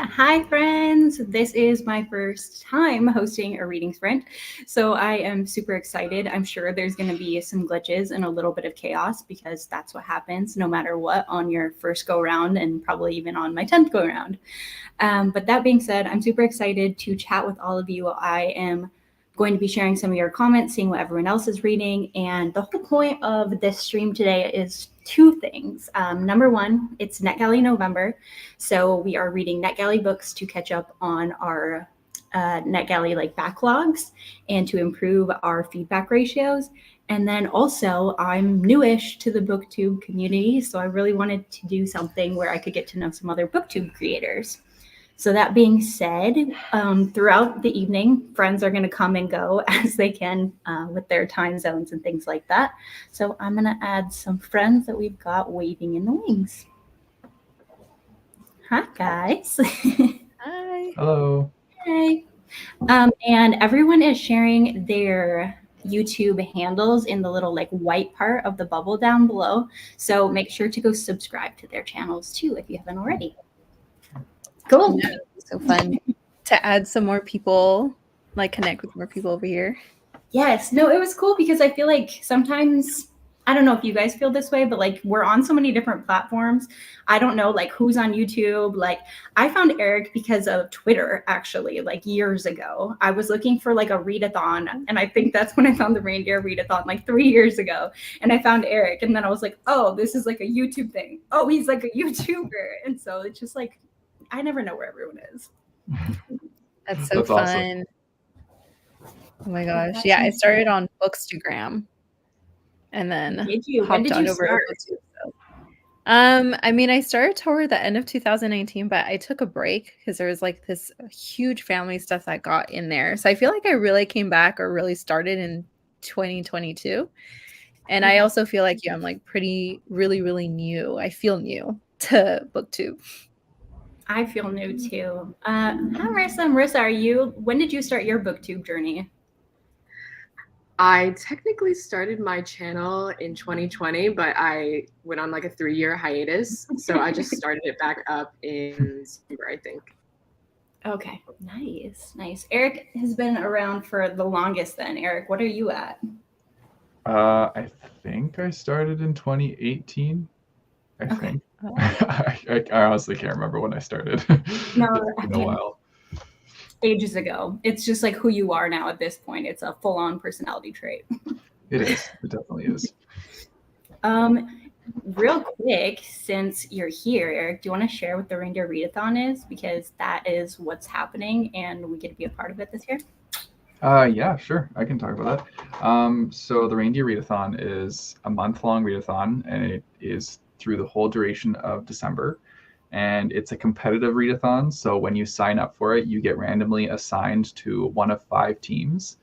Hi friends. This is my first time hosting a reading sprint, so I am super excited. I'm sure there's going to be some glitches and a little bit of chaos because that's what happens no matter what on your first go round and probably even on my 10th go round. But that being said, I'm super excited to chat with all of you. I am going to be sharing some of your comments, seeing what everyone else is reading. And the whole point of this stream today is two things. Number one, it's Netgalley November. So we are reading Netgalley books to catch up on our Netgalley backlogs and to improve our feedback ratios. And then also, I'm newish to the booktube community, so I really wanted to do something where I could get to know some other booktube creators. So that being said, throughout the evening, friends are going to come and go as they can with their time zones and things like that. So I'm going to add some friends that we've got waiting in the wings. Hi, guys. Hi. Hello. Hey. And everyone is sharing their YouTube handles in the little white part of the bubble down below. So make sure to go subscribe to their channels too if you haven't already. Cool. Yeah, so fun to add some more people, connect with more people over here. Yes. No, it was cool because I feel like sometimes, I don't know if you guys feel this way, but we're on so many different platforms. I don't know who's on YouTube. I found Erik because of Twitter, actually, years ago. I was looking for a readathon, and I think that's when I found the reindeer readathon 3 years ago. And I found Erik, and then I was like, oh, this is a YouTube thing. Oh, he's a YouTuber. And so it's just I never know where everyone is. That's so fun. Awesome. Oh my gosh. Yeah, I started on Bookstagram and then hopped on over to BookTube. I started toward the end of 2019, but I took a break because there was this huge family stuff that got in there. So I feel like I really came back or really started in 2022. And I also feel like I'm really new. I feel new to BookTube. I feel new too. Hi, Marisa. Marisa, when did you start your BookTube journey? I technically started my channel in 2020, but I went on a 3-year hiatus. So I just started it back up in September, I think. Okay, nice. Erik has been around for the longest then. Erik, what are you at? I think I started in 2018. I think. I honestly can't remember when I started. No, it's been a while. Ages ago. It's just who you are now at this point. It's a full-on personality trait. It is. It definitely is. Real quick, since you're here, Erik, do you want to share what the Reindeer Readathon is? Because that is what's happening and we get to be a part of it this year. Yeah, sure. I can talk about that. So the Reindeer Readathon is a month-long readathon, and it is through the whole duration of December. And it's a competitive readathon. So when you sign up for it, you get randomly assigned to one of 5 teams.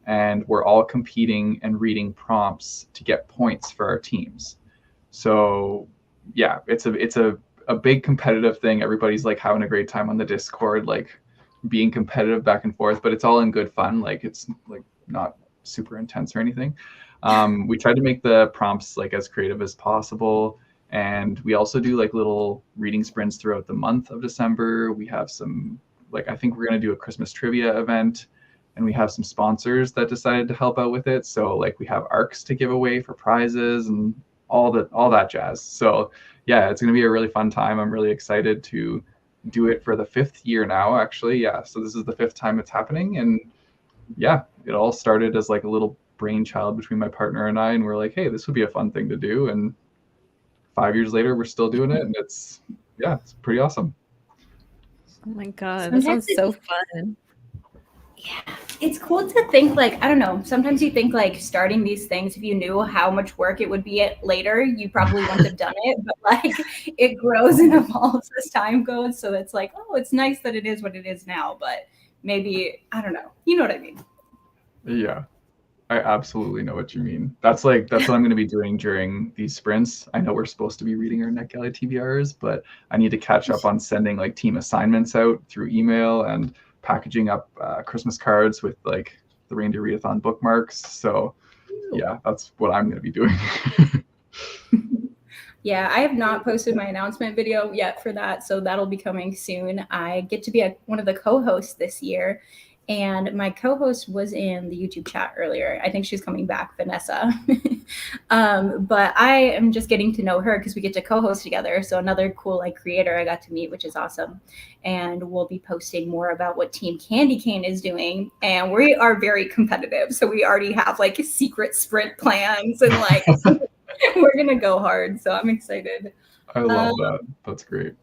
And we're all competing and reading prompts to get points for our teams. So yeah, it's a big competitive thing. Everybody's having a great time on the Discord, being competitive back and forth, but it's all in good fun. It's not super intense or anything. We tried to make the prompts as creative as possible. And we also do little reading sprints throughout the month of December. We have some, I think we're going to do a Christmas trivia event, and we have some sponsors that decided to help out with it. So we have ARCs to give away for prizes and all that jazz. So yeah, it's going to be a really fun time. I'm really excited to do it for the 5th year now, actually. Yeah. So this is the 5th time it's happening. And yeah, it all started as a little brainchild between my partner and I. And we're hey, this would be a fun thing to do. And 5 years later, we're still doing it, and it's pretty awesome. Oh my god, that sounds so fun. Yeah, it's cool to think I don't know, sometimes you think starting these things, if you knew how much work it would be later, you probably wouldn't have done it, but it grows and evolves as time goes. So it's oh, it's nice that it is what it is now, but maybe, I don't know, you know what I mean? Yeah. I absolutely know what you mean. That's what I'm going to be doing during these sprints. I know we're supposed to be reading our Netgalley TBRs, but I need to catch up on sending team assignments out through email and packaging up Christmas cards with the Reindeer Readathon bookmarks. So yeah, that's what I'm going to be doing. Yeah, I have not posted my announcement video yet for that, so that'll be coming soon. I get to be one of the co-hosts this year, and my co-host was in the YouTube chat earlier. I think she's coming back, Vanessa. But I am just getting to know her because we get to co-host together. So another cool like creator I got to meet, which is awesome. And we'll be posting more about what Team Candy Cane is doing. And we are very competitive, so we already have like secret sprint plans and like. We're gonna go hard, so I'm excited. I love that. That's great.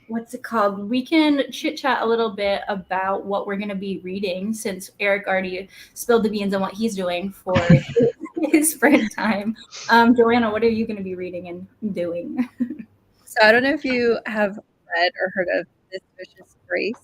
What's it called? We can chit chat a little bit about what we're gonna be reading, since Erik already spilled the beans on what he's doing for his sprint time. Joanna, what are you gonna be reading and doing? So I don't know if you have read or heard of This Vicious Grace.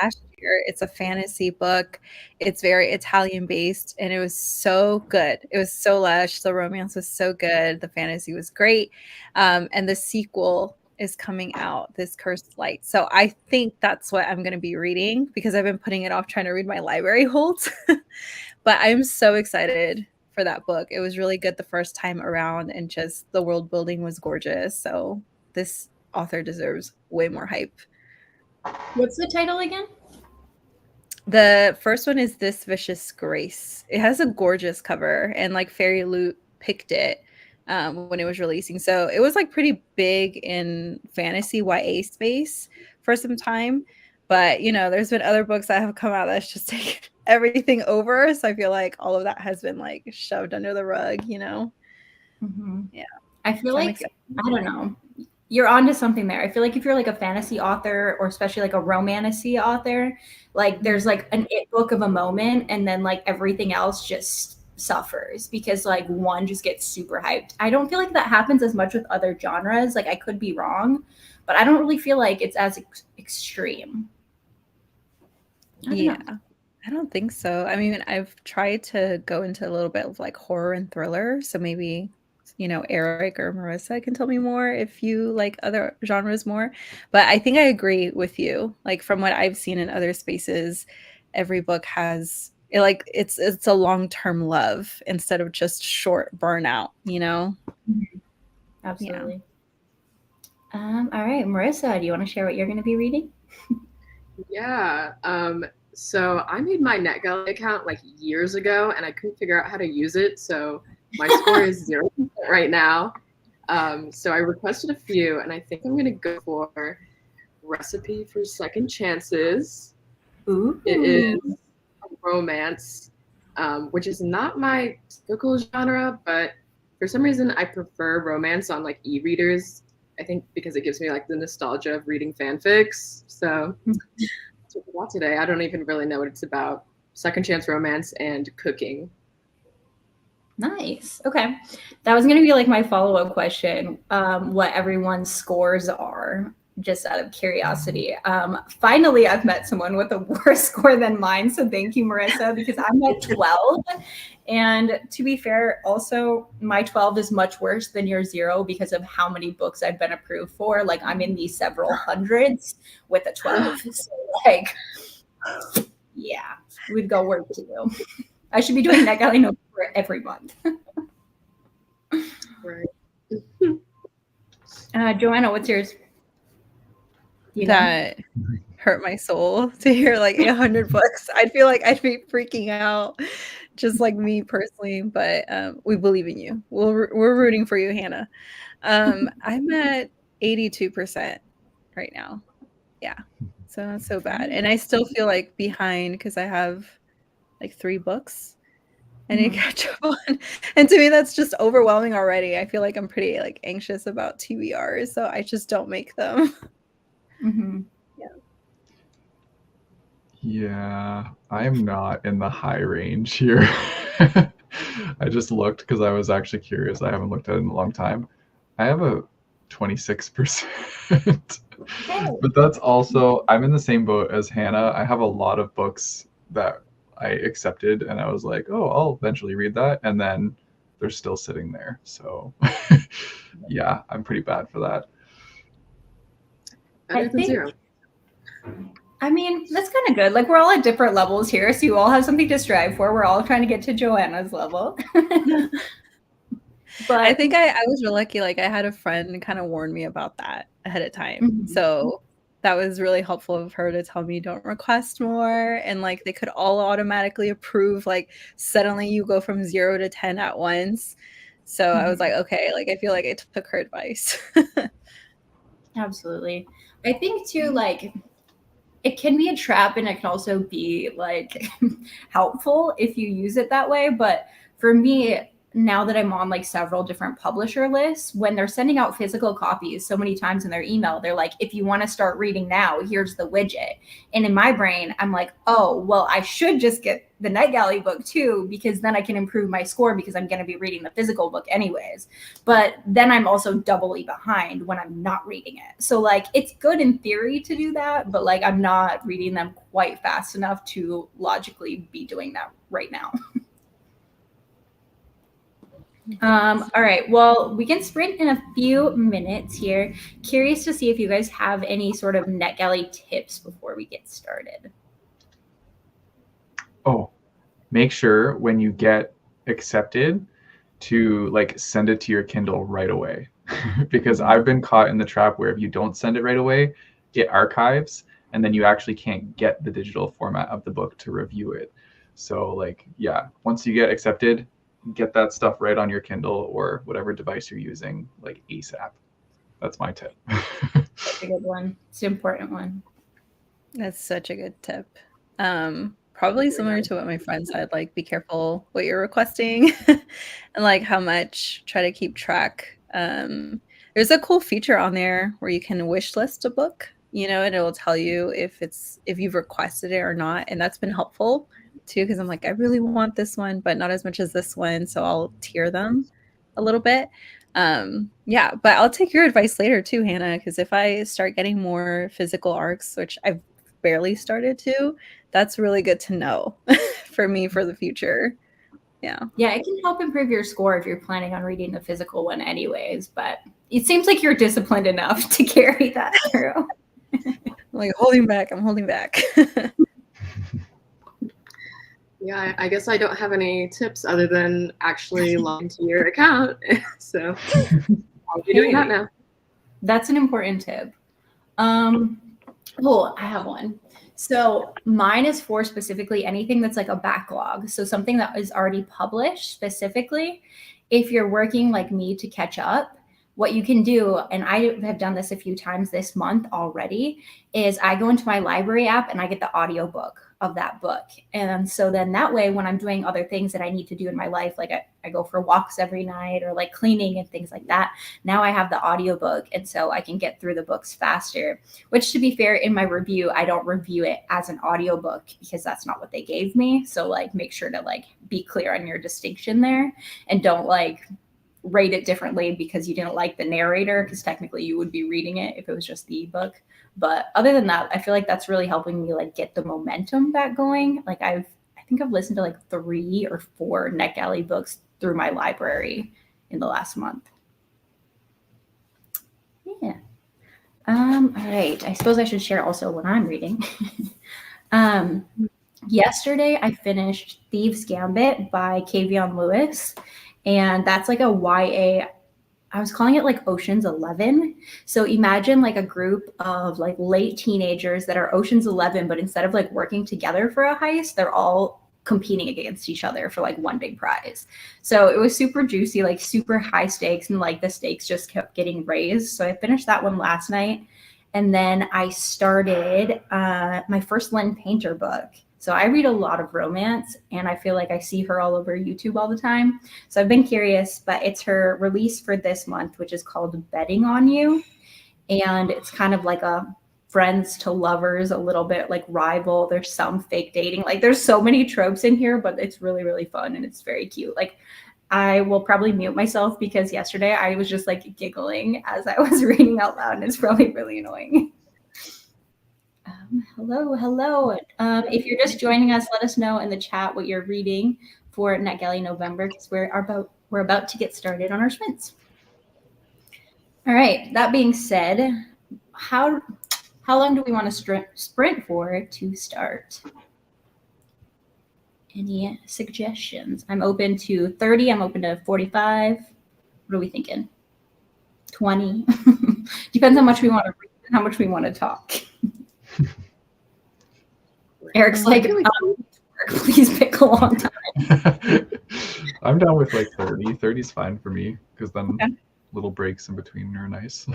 Last year, it's a fantasy book. It's very Italian based, and it was so good. It was so lush. The romance was so good. The fantasy was great. And the sequel is coming out, This Cursed Light. So I think that's what I'm going to be reading, because I've been putting it off trying to read my library holds. But I'm so excited for that book. It was really good the first time around, and just the world building was gorgeous. So this author deserves way more hype. What's the title again? The first one is This Vicious Grace. It has a gorgeous cover, and like Fairy Loot picked it when it was releasing. So it was like pretty big in fantasy YA space for some time. But, you know, there's been other books that have come out that's just taken everything over. So I feel like all of that has been like shoved under the rug, you know? Mm-hmm. Yeah. I feel like, I don't know. You're onto something there. I feel like if you're like a fantasy author, or especially like a romantasy author, like there's like an it book of a moment, and then like everything else just suffers because like one just gets super hyped. I don't feel like that happens as much with other genres. Like I could be wrong, but I don't really feel like it's as extreme. Yeah, I don't think so. I mean, I've tried to go into a little bit of like horror and thriller. So maybe, you know, Erik or Marisa can tell me more if you like other genres more. But I think I agree with you. Like from what I've seen in other spaces, every book has it, like it's a long-term love instead of just short burnout, you know? Absolutely. Yeah. All right, Marisa, do you want to share what you're going to be reading? Yeah. So I made my Netgalley account like years ago, and I couldn't figure out how to use it. So my score is 0% right now. So I requested a few, and I think I'm gonna go for Recipe for Second Chances. Ooh. It is a romance, which is not my typical genre, but for some reason I prefer romance on like e-readers. I think because it gives me like the nostalgia of reading fanfics. So that's what we got today. I don't even really know what it's about. Second chance romance and cooking. Nice. Okay. That was going to be like my follow-up question, what everyone's scores are, just out of curiosity. Finally, I've met someone with a worse score than mine. So thank you, Marisa, because I'm at 12. And to be fair, also my 12 is much worse than your 0 because of how many books I've been approved for. Like I'm in the several hundreds with a 12. So like, yeah, we'd go work to do. I should be doing Netgalley November every month. Right. Joanna, what's yours? That hurt my soul to hear like 100 books. I'd feel like I'd be freaking out, just like me personally. But we believe in you. We're rooting for you, Hannah. I'm at 82% right now. Yeah, so not so bad, and I still feel like behind because I have like 3 books I need to catch up on. And to me, that's just overwhelming already. I feel like I'm pretty like anxious about TBRs, so I just don't make them. Mm-hmm. Yeah, I'm not in the high range here. I just looked because I was actually curious. I haven't looked at it in a long time. I have a 26%. But that's also, I'm in the same boat as Hannah. I have a lot of books that I accepted and I was like, oh, I'll eventually read that. And then they're still sitting there. So yeah, I'm pretty bad for that. Better than 0. I mean, that's kind of good. Like, we're all at different levels here, so you all have something to strive for. We're all trying to get to Joanna's level. But I think I was really lucky. Like I had a friend kind of warn me about that ahead of time. Mhm. So that was really helpful of her to tell me don't request more. And like they could all automatically approve, like suddenly you go from 0 to 10 at once. So I was like, okay, like I feel like I took her advice. Absolutely. I think too, like it can be a trap and it can also be like helpful if you use it that way. But for me, now that I'm on like several different publisher lists, when they're sending out physical copies so many times in their email, they're like, if you want to start reading now, here's the widget. And in my brain, I'm like, oh, well, I should just get the Netgalley book too, because then I can improve my score because I'm going to be reading the physical book anyways. But then I'm also doubly behind when I'm not reading it. So like it's good in theory to do that, but like I'm not reading them quite fast enough to logically be doing that right now. All right. Well, we can sprint in a few minutes here. Curious to see if you guys have any sort of Netgalley tips before we get started. Oh, make sure when you get accepted to like send it to your Kindle right away. Because I've been caught in the trap where if you don't send it right away, it archives and then you actually can't get the digital format of the book to review it. So like, yeah, once you get accepted, get that stuff right on your Kindle or whatever device you're using, like ASAP. That's my tip. That's a good one. It's an important one. That's such a good tip. Probably similar to what my friend said, like be careful what you're requesting and like how much, try to keep track. There's a cool feature on there where you can wish list a book, you know, and it'll tell you if you've requested it or not. And that's been helpful too, because I'm like, I really want this one, but not as much as this one. So I'll tier them a little bit. Yeah, but I'll take your advice later too, Hannah, because if I start getting more physical arcs, which I've barely started to, that's really good to know for me for the future. Yeah, it can help improve your score if you're planning on reading the physical one anyways, but it seems like you're disciplined enough to carry that through. I'm like I'm holding back. Yeah, I guess I don't have any tips other than actually log into your account. So I'll be doing that now. That's an important tip. Oh, I have one. So mine is for specifically anything that's like a backlog. So something that is already published specifically. If you're working like me to catch up, what you can do, and I have done this a few times this month already, is I go into my library app and I get the audiobook of that book. And so then that way, when I'm doing other things that I need to do in my life, like I go for walks every night or like cleaning and things like that, now I have the audiobook. And so I can get through the books faster, which to be fair, in my review, I don't review it as an audiobook because that's not what they gave me. So like make sure to like be clear on your distinction there and don't like rate it differently because you didn't like the narrator, because technically you would be reading it if it was just the ebook. But other than that, I feel like that's really helping me like get the momentum back going. Like I think I've listened to like 3 or 4 Netgalley books through my library in the last month. Yeah. All right. I suppose I should share also what I'm reading. Yesterday I finished Thieves Gambit by Kavion Lewis. And that's like a YA, I was calling it like Ocean's 11. So imagine like a group of like late teenagers that are Ocean's 11, but instead of like working together for a heist, they're all competing against each other for like one big prize. So it was super juicy, like super high stakes, and like the stakes just kept getting raised. So I finished that one last night. And then I started my first Lynn Painter book. So I read a lot of romance, and I feel like I see her all over YouTube all the time. So I've been curious, but it's her release for this month, which is called Betting on You. And it's kind of like a friends to lovers, a little bit like rival. There's some fake dating. Like there's so many tropes in here, but it's really, really fun and it's very cute. Like I will probably mute myself because yesterday I was just like giggling as I was reading out loud, and it's probably really annoying. Hello. If you're just joining us, let us know in the chat what you're reading for Netgalley November, because we're about to get started on our sprints. All right. That being said, how long do we want to sprint for to start? Any suggestions? I'm open to 30. I'm open to 45. What are we thinking? 20? Depends how much we want to read and how much we want to talk. Eric's like, please pick a long time. I'm down with like 30. 30 is fine for me because then Okay. little breaks in between are nice.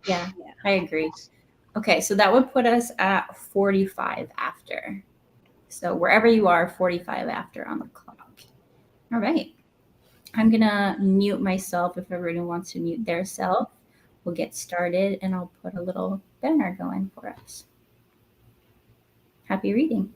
Yeah, I agree. Okay, so that would put us at 45 after. So wherever you are, 45 after on the clock. All right. I'm going to mute myself if everyone wants to mute their self. We'll get started and I'll put a little banner going for us. Happy reading.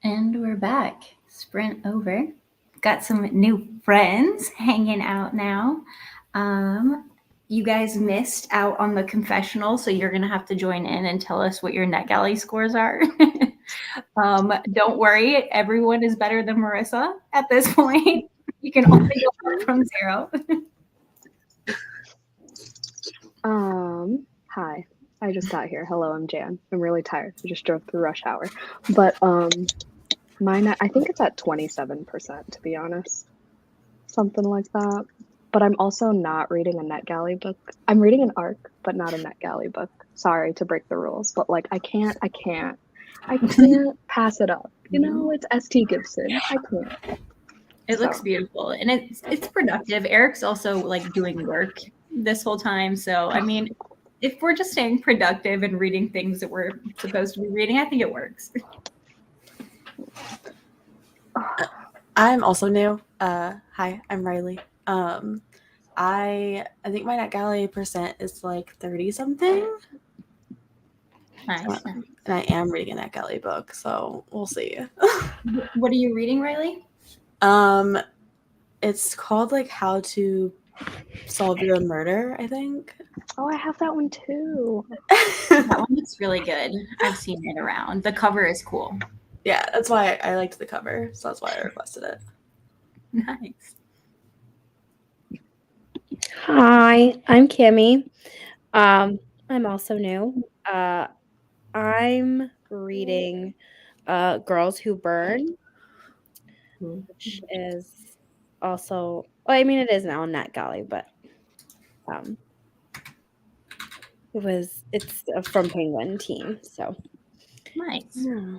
And we're back. Sprint over. Got some new friends hanging out now. You guys missed out on the confessional, so you're going to have to join in and tell us what your Netgalley scores are. Don't worry, everyone is better than Marisa at this point. You can only go up from 0. Hi. I just got here. Hello, I'm Jan. I'm really tired. I just drove through rush hour. But mine, I think it's at 27%, to be honest. Something like that. But I'm also not reading a Netgalley book. I'm reading an ARC, but not a Netgalley book. Sorry to break the rules, but like I can't pass it up. You know, it's St. Gibson. I can't. It looks beautiful, and it's productive. Erik's also like doing work this whole time, so I mean, if we're just staying productive and reading things that we're supposed to be reading, I think it works. I'm also new. Hi, I'm Rylee. I think my Netgalley percent is like 30 something. Nice. And I am reading a Netgalley book, so we'll see. What are you reading, Rylee? It's called like How to Solve Your Own Murder, I think. Oh, I have that one too. That one looks really good. I've seen it around. The cover is cool. Yeah, that's why I liked the cover, so that's why I requested it. Nice. Hi, I'm Kimmy. I'm also new. I'm reading Girls Who Burn, which is also, well, I mean, it is now Netgalley, but it's from Penguin Team, so. Nice. Yeah.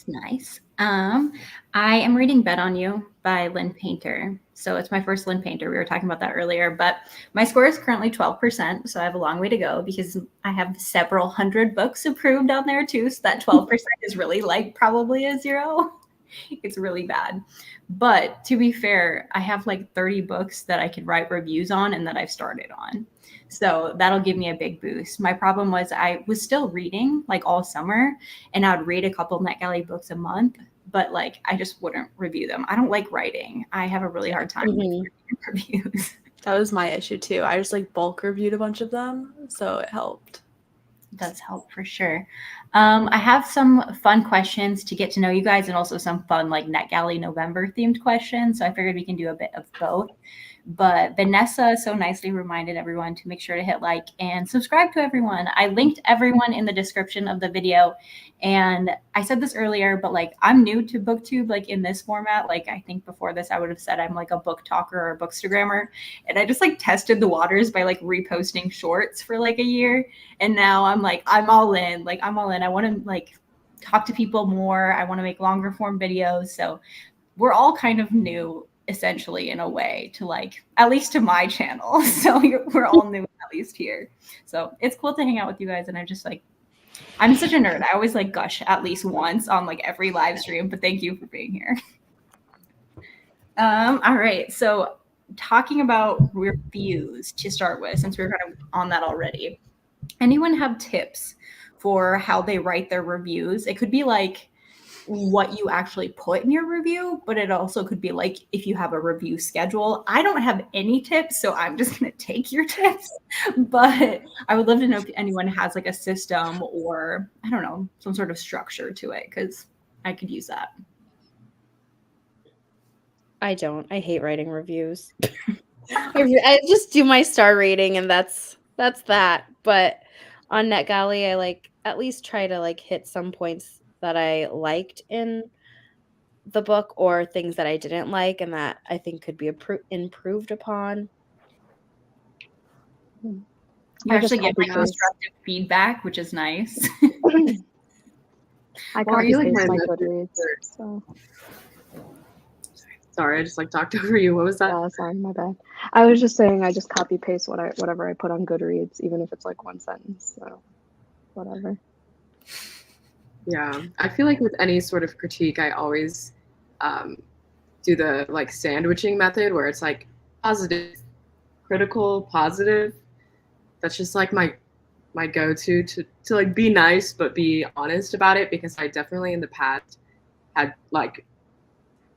Nice. I am reading Bet on You by Lynn Painter. So it's my first Lynn Painter. We were talking about that earlier, but my score is currently 12%. So I have a long way to go because I have several hundred books approved on there too. So that 12% is really like probably a 0. It's really bad. But to be fair, I have like 30 books that I could write reviews on and that I've started on. So that'll give me a big boost. My problem was I was still reading like all summer, and I would read a couple Netgalley books a month, but like I just wouldn't review them. I don't like writing. I have a really hard time with reviews. That was my issue too. I just like bulk reviewed a bunch of them, so it helped. It does help for sure. I have some fun questions to get to know you guys, and also some fun like Netgalley November themed questions. So I figured we can do a bit of both. But Vanessa so nicely reminded everyone to make sure to hit like and subscribe to everyone. I linked everyone in the description of the video. And I said this earlier, but like I'm new to BookTube, like in this format. Like I think before this, I would have said I'm like a book talker or a bookstagrammer. And I just like tested the waters by like reposting shorts for like a year. And now I'm like, I'm all in. Like I'm all in. I want to like talk to people more. I want to make longer form videos. So we're all kind of new, essentially, in a way, to like at least to my channel. So we're all new at least here. So it's cool to hang out with you guys. And I'm just like, I'm such a nerd. I always like gush at least once on like every live stream, but thank you for being here. All right. So talking about reviews to start with, since we're kind of on that already, anyone have tips for how they write their reviews? It could be like what you actually put in your review, but it also could be like if you have a review schedule. I don't have any tips, so I'm just going to take your tips, but I would love to know if anyone has like a system or I don't know, some sort of structure to it, because I could use that. I don't. I hate writing reviews. I just do my star rating and that's that. But on Netgalley, I like at least try to like hit some points that I liked in the book or things that I didn't like and that I think could be improved upon. You actually get like constructive feedback, which is nice. I Well, I feel like my my Goodreads. So. Sorry, I just like talked over you. What was that? Yeah, sorry, my bad. I was just saying I just copy paste whatever I put on Goodreads, even if it's like one sentence. So whatever. Yeah, I feel like with any sort of critique, I always do the like sandwiching method where it's like positive, critical, positive. That's just like my my go-to to like be nice but be honest about it, because I definitely in the past had like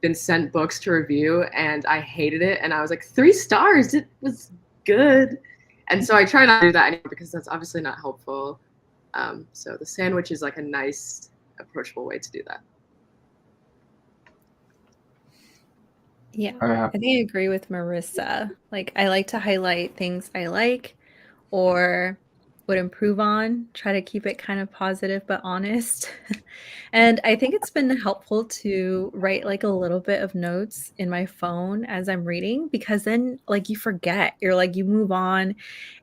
been sent books to review and I hated it and I was like 3 stars, it was good. And so I try not to do that anymore because that's obviously not helpful. So the sandwich is like a nice, approachable way to do that. Yeah, I think I agree with Marissa. Like, I like to highlight things I like or would improve on, try to keep it kind of positive but honest. And I think it's been helpful to write like a little bit of notes in my phone as I'm reading, because then like you forget, you're like, you move on,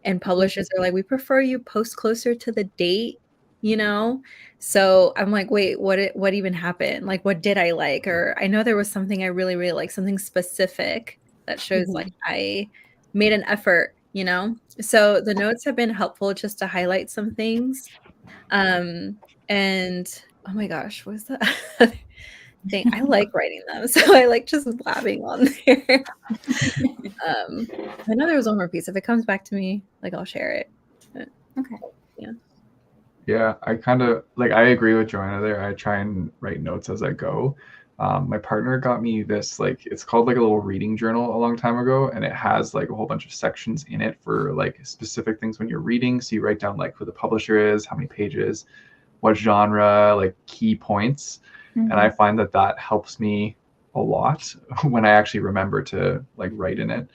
and publishers are like, we prefer you post closer to the date, you know? So I'm like, wait, what even happened? Like, what did I like? Or I know there was something I really, really like, something specific that shows like I made an effort, you know? So the notes have been helpful just to highlight some things. And oh my gosh, what was the other thing? I like writing them. So I like just blabbing on there. I know there was one more piece. If it comes back to me, like I'll share it. But, Okay. yeah. Yeah, I kind of like, I agree with Joanna there. I try and write notes as I go. My partner got me this, like, it's called like a little reading journal a long time ago, and it has like a whole bunch of sections in it for like specific things when you're reading. So you write down like who the publisher is, how many pages, what genre, like key points. And I find that that helps me a lot when I actually remember to like write in it,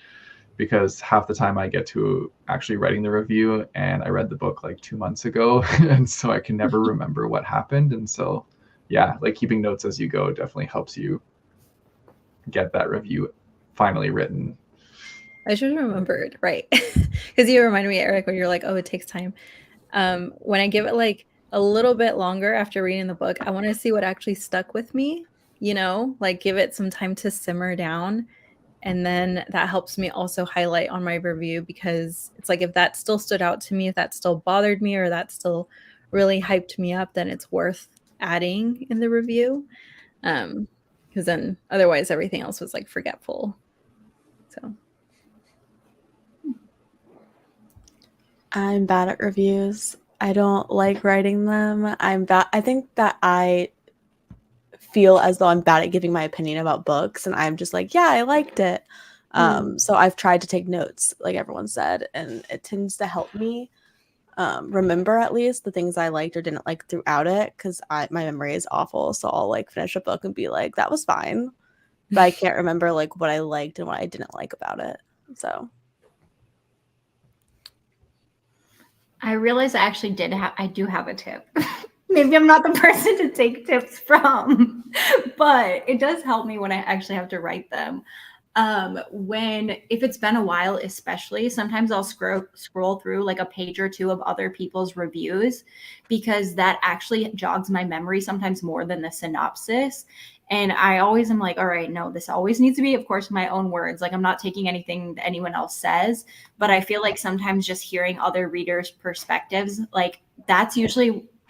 because half the time I get to actually writing the review and I read the book like 2 months ago. And so I can never remember what happened. And so, yeah, like keeping notes as you go definitely helps you get that review finally written. I should have remembered, right? Because you reminded me, Erik, when you're like, oh, it takes time. When I give it like a little bit longer after reading the book, I want to see what actually stuck with me, you know, like give it some time to simmer down. And then that helps me also highlight on my review, because it's like, if that still stood out to me, if that still bothered me, or that still really hyped me up, then it's worth adding in the review. Because then otherwise everything else was like forgetful. So I'm bad at reviews. I don't like writing them. I'm bad. I think that I feel as though I'm bad at giving my opinion about books, and I'm just like, yeah, I liked it. So I've tried to take notes, like everyone said, and it tends to help me remember at least the things I liked or didn't like throughout it, because my memory is awful. So I'll like finish a book and be like, that was fine, but I can't remember like what I liked and what I didn't like about it. So I realize I actually I do have a tip. Maybe I'm not the person to take tips from, but it does help me when I actually have to write them. If it's been a while, especially, sometimes I'll scroll through like a page or two of other people's reviews, because that actually jogs my memory sometimes more than the synopsis. And I always am like, all right, no, this always needs to be, of course, my own words. Like, I'm not taking anything that anyone else says, but I feel like sometimes just hearing other readers' perspectives, like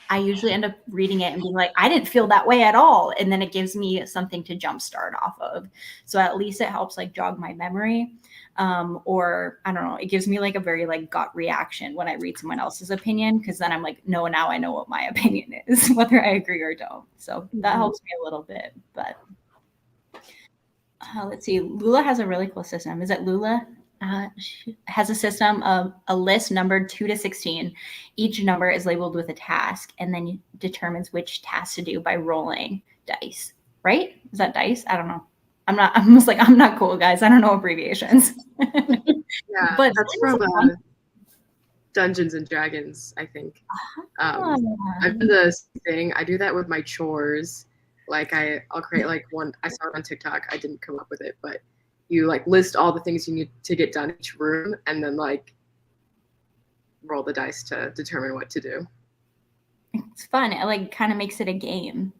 I usually end up reading it and being like, I didn't feel that way at all. And then it gives me something to jumpstart off of. So at least it helps like jog my memory. Or I don't know, it gives me like a very like gut reaction when I read someone else's opinion, because then I'm like, no, now I know what my opinion is, whether I agree or don't. So that helps me a little bit. But let's see, Lula has a really cool system. Is it Lula? She has a system of a list numbered 2 to 16. Each number is labeled with a task, and then determines which task to do by rolling dice. Right? Is that dice? I don't know. I'm not cool, guys. I don't know abbreviations. Yeah, but that's from Dungeons and Dragons, I think. I've done the same thing. I do that with my chores. Like I'll create like one. I saw it on TikTok. I didn't come up with it, but you like list all the things you need to get done in each room, and then like roll the dice to determine what to do. It's fun. It like kind of makes it a game.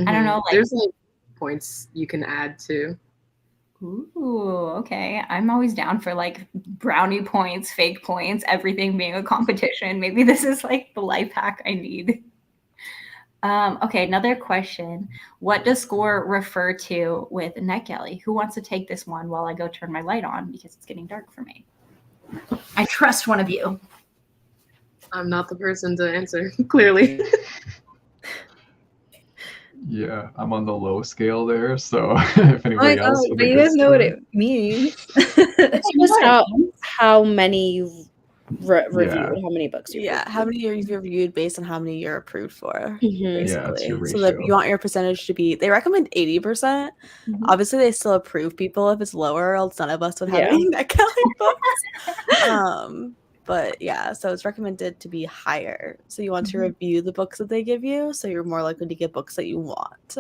I don't know. Like, there's like points you can add too. Ooh, okay. I'm always down for like brownie points, fake points, everything being a competition. Maybe this is like the life hack I need. Okay, another question. What does score refer to with Netgalley? Who wants to take this one while I go turn my light on, because it's getting dark for me? I trust one of you. I'm not the person to answer, clearly. Yeah, I'm on the low scale there. So if Oh anybody my god, else with but a you good guys know what story. it means. It's just how many you've reviewed, how many books you've Yeah, how many you've reviewed based on how many you're approved for, reviewed. Yeah, it's your basically. So that ratio. you want your percentage to be, they recommend 80%. Mhm. Obviously, they still approve people if it's lower, else none of us would have Yeah. any Netgalley books. But yeah, so it's recommended to be higher. So you want to review the books that they give you, so you're more likely to get books that you want.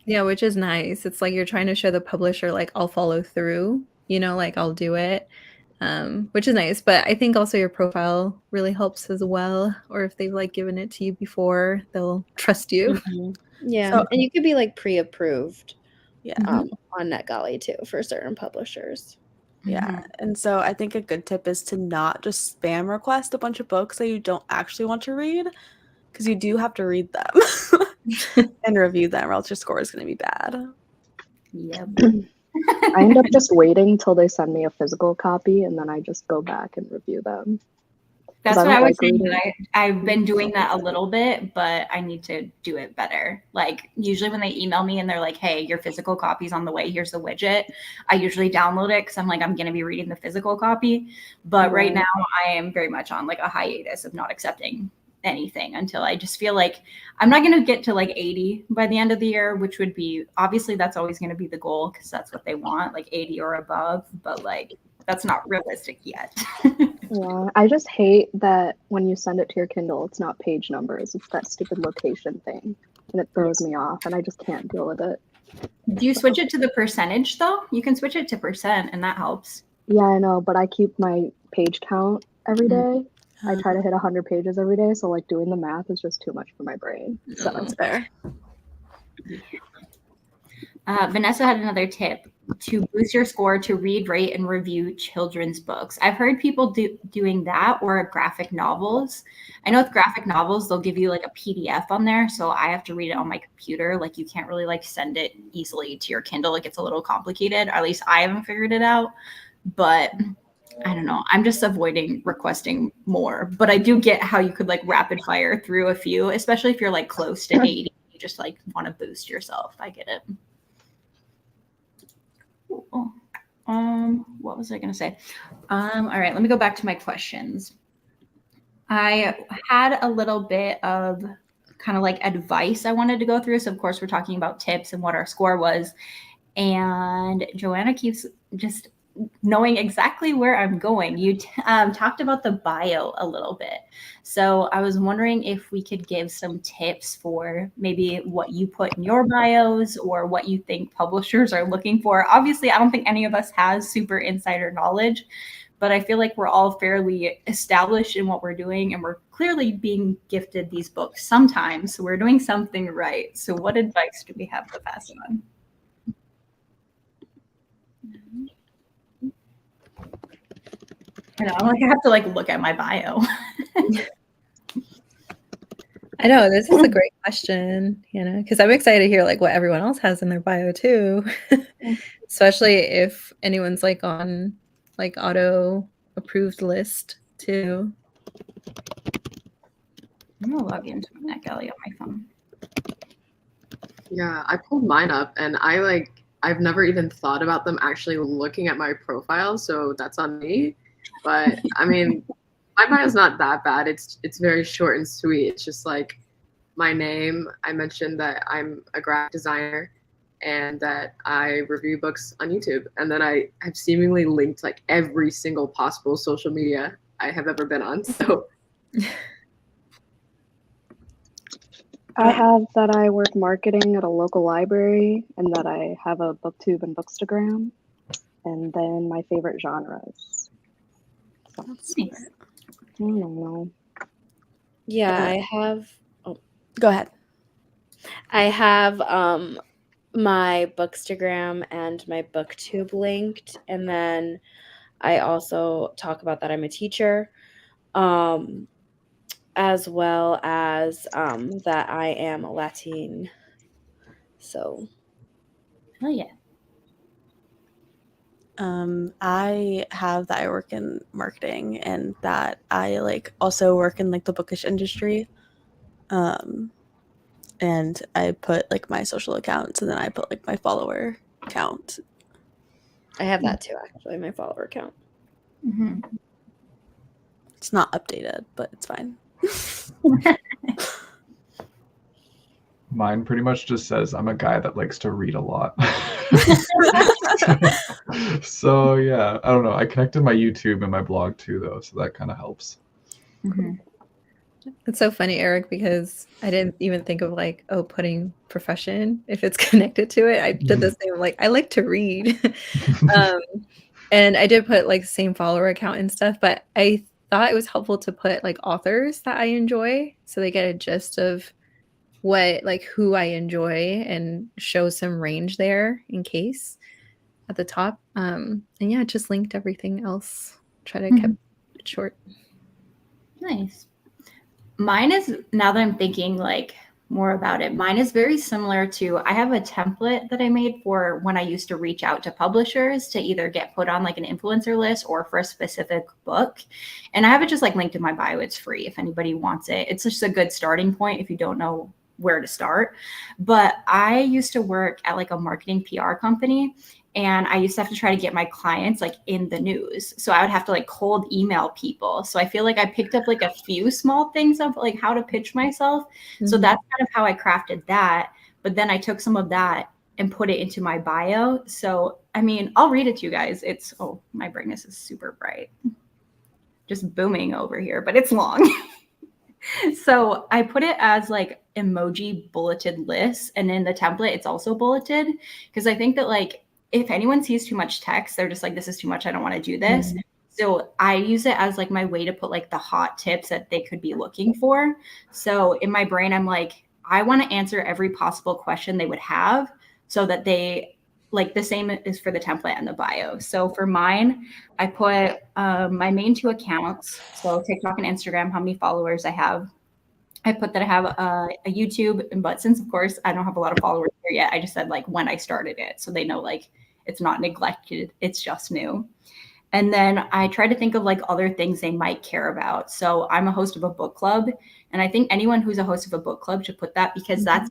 Yeah, which is nice. It's like you're trying to show the publisher, like, I'll follow through, you know, like I'll do it, which is nice. But I think also your profile really helps as well. Or if they've like given it to you before, they'll trust you. Yeah, So- and you could be like pre-approved Yeah. on NetGalley too for certain publishers. Yeah. And so I think a good tip is to not just spam request a bunch of books that you don't actually want to read, because you do have to read them and review them, or else your score is going to be bad. Yep. I end up just waiting till they send me a physical copy, and then I just go back and review them. That's I what don't I was like saying. reading. That I've been doing that a little bit, but I need to do it better. Like usually when they email me and they're like, hey, your physical copy's on the way, here's the widget. I usually download it because I'm like, I'm going to be reading the physical copy. But right now I am very much on like a hiatus of not accepting anything until I just feel like I'm not going to get to like 80 by the end of the year, which would be, obviously that's always going to be the goal because that's what they want, like 80 or above. But like, that's not realistic yet. Yeah, I just hate that when you send it to your Kindle, it's not page numbers. It's that stupid location thing. And it throws me off, and I just can't deal with it. Do you switch it to the percentage though? You can switch it to percent and that helps. Yeah, I know, but I keep my page count every day. I try to hit 100 pages every day, so like doing the math is just too much for my brain. So That's fair. Vanessa had another tip to boost your score to read, rate, and review children's books. I've heard people doing that or graphic novels. I know with graphic novels, they'll give you like a PDF on there. So I have to read it on my computer. Like you can't really like send it easily to your Kindle. Like it's a little complicated, or at least I haven't figured it out. But I don't know. I'm just avoiding requesting more. But I do get how you could like rapid fire through a few, especially if you're like close to 80. You just like want to boost yourself. I get it. Cool. What was I going to say? All right, let me go back to my questions. I had a little bit of kind of like advice I wanted to go through. So of course we're talking about tips and what our score was. And Joanna keeps just knowing exactly where I'm going. You talked about the bio a little bit. So I was wondering if we could give some tips for maybe what you put in your bios or what you think publishers are looking for. Obviously, I don't think any of us has super insider knowledge, but I feel like we're all fairly established in what we're doing and we're clearly being gifted these books sometimes. So we're doing something right. So what advice do we have to pass on? I know, like I have to like look at my bio. I know this is a great question, you know, because I'm excited to hear like what everyone else has in their bio too, especially if anyone's like on like auto approved list too. I'm gonna log into Netgalley on my phone. Yeah, I pulled mine up and I've never even thought about them actually looking at my profile, so that's on me. But I mean, my bio's not that bad. It's very short and sweet. It's just like my name. I mentioned that I'm a graphic designer and that I review books on YouTube. And then I have seemingly linked like every single possible social media I have ever been on. So I have that I work marketing at a local library and that I have a booktube and bookstagram, and then my favorite genres. So, Nice. I don't know. Yeah, I have Go ahead. I have my bookstagram and my booktube linked, and then I also talk about that I'm a teacher, as well as that I am a Latin. So Oh yeah. I have that I work in marketing and that I like also work in like the bookish industry. And I put like my social accounts and then I put like my follower count. I have that too, actually, my follower count. Mhm. It's not updated, but it's fine. Mine pretty much just says I'm a guy that likes to read a lot. So yeah, I don't know. I connected my YouTube and my blog too, though, so that kind of helps. Mhm. It's so funny, Erik, because I didn't even think of like, oh, putting profession if it's connected to it. I did the same, like, I like to read. And I did put like the same follower account and stuff, but I thought it was helpful to put like authors that I enjoy so they get a gist of what like who I enjoy and show some range there in case at the top. And yeah, just linked everything else. Try to keep it short. Nice. Mine is, now that I'm thinking like more about it, mine is very similar to, I have a template that I made for when I used to reach out to publishers to either get put on like an influencer list or for a specific book. And I have it just like linked in my bio. It's free if anybody wants it. It's just a good starting point if you don't know where to start. But I used to work at like a marketing PR company. And I used to have to try to get my clients like in the news. So I would have to like cold email people. So I feel like I picked up like a few small things of like how to pitch myself. So that's kind of how I crafted that. But then I took some of that and put it into my bio. So, I mean, I'll read it to you guys. It's, oh, my brightness is super bright. Just booming over here, but it's long. So I put it as like emoji bulleted lists. And in the template, it's also bulleted. Because I think that like, if anyone sees too much text, they're just like, this is too much. I don't want to do this. So I use it as like my way to put like the hot tips that they could be looking for. So in my brain, I'm like, I want to answer every possible question they would have so that they like the same is for the template and the bio. So for mine, I put my main 2 accounts. So TikTok and Instagram, how many followers I have. I put that I have a YouTube, but since of course I don't have a lot of followers here yet, I just said like when I started it. So they know like it's not neglected, it's just new. And then I try to think of like other things they might care about. So I'm a host of a book club. And I think anyone who's a host of a book club should put that because that's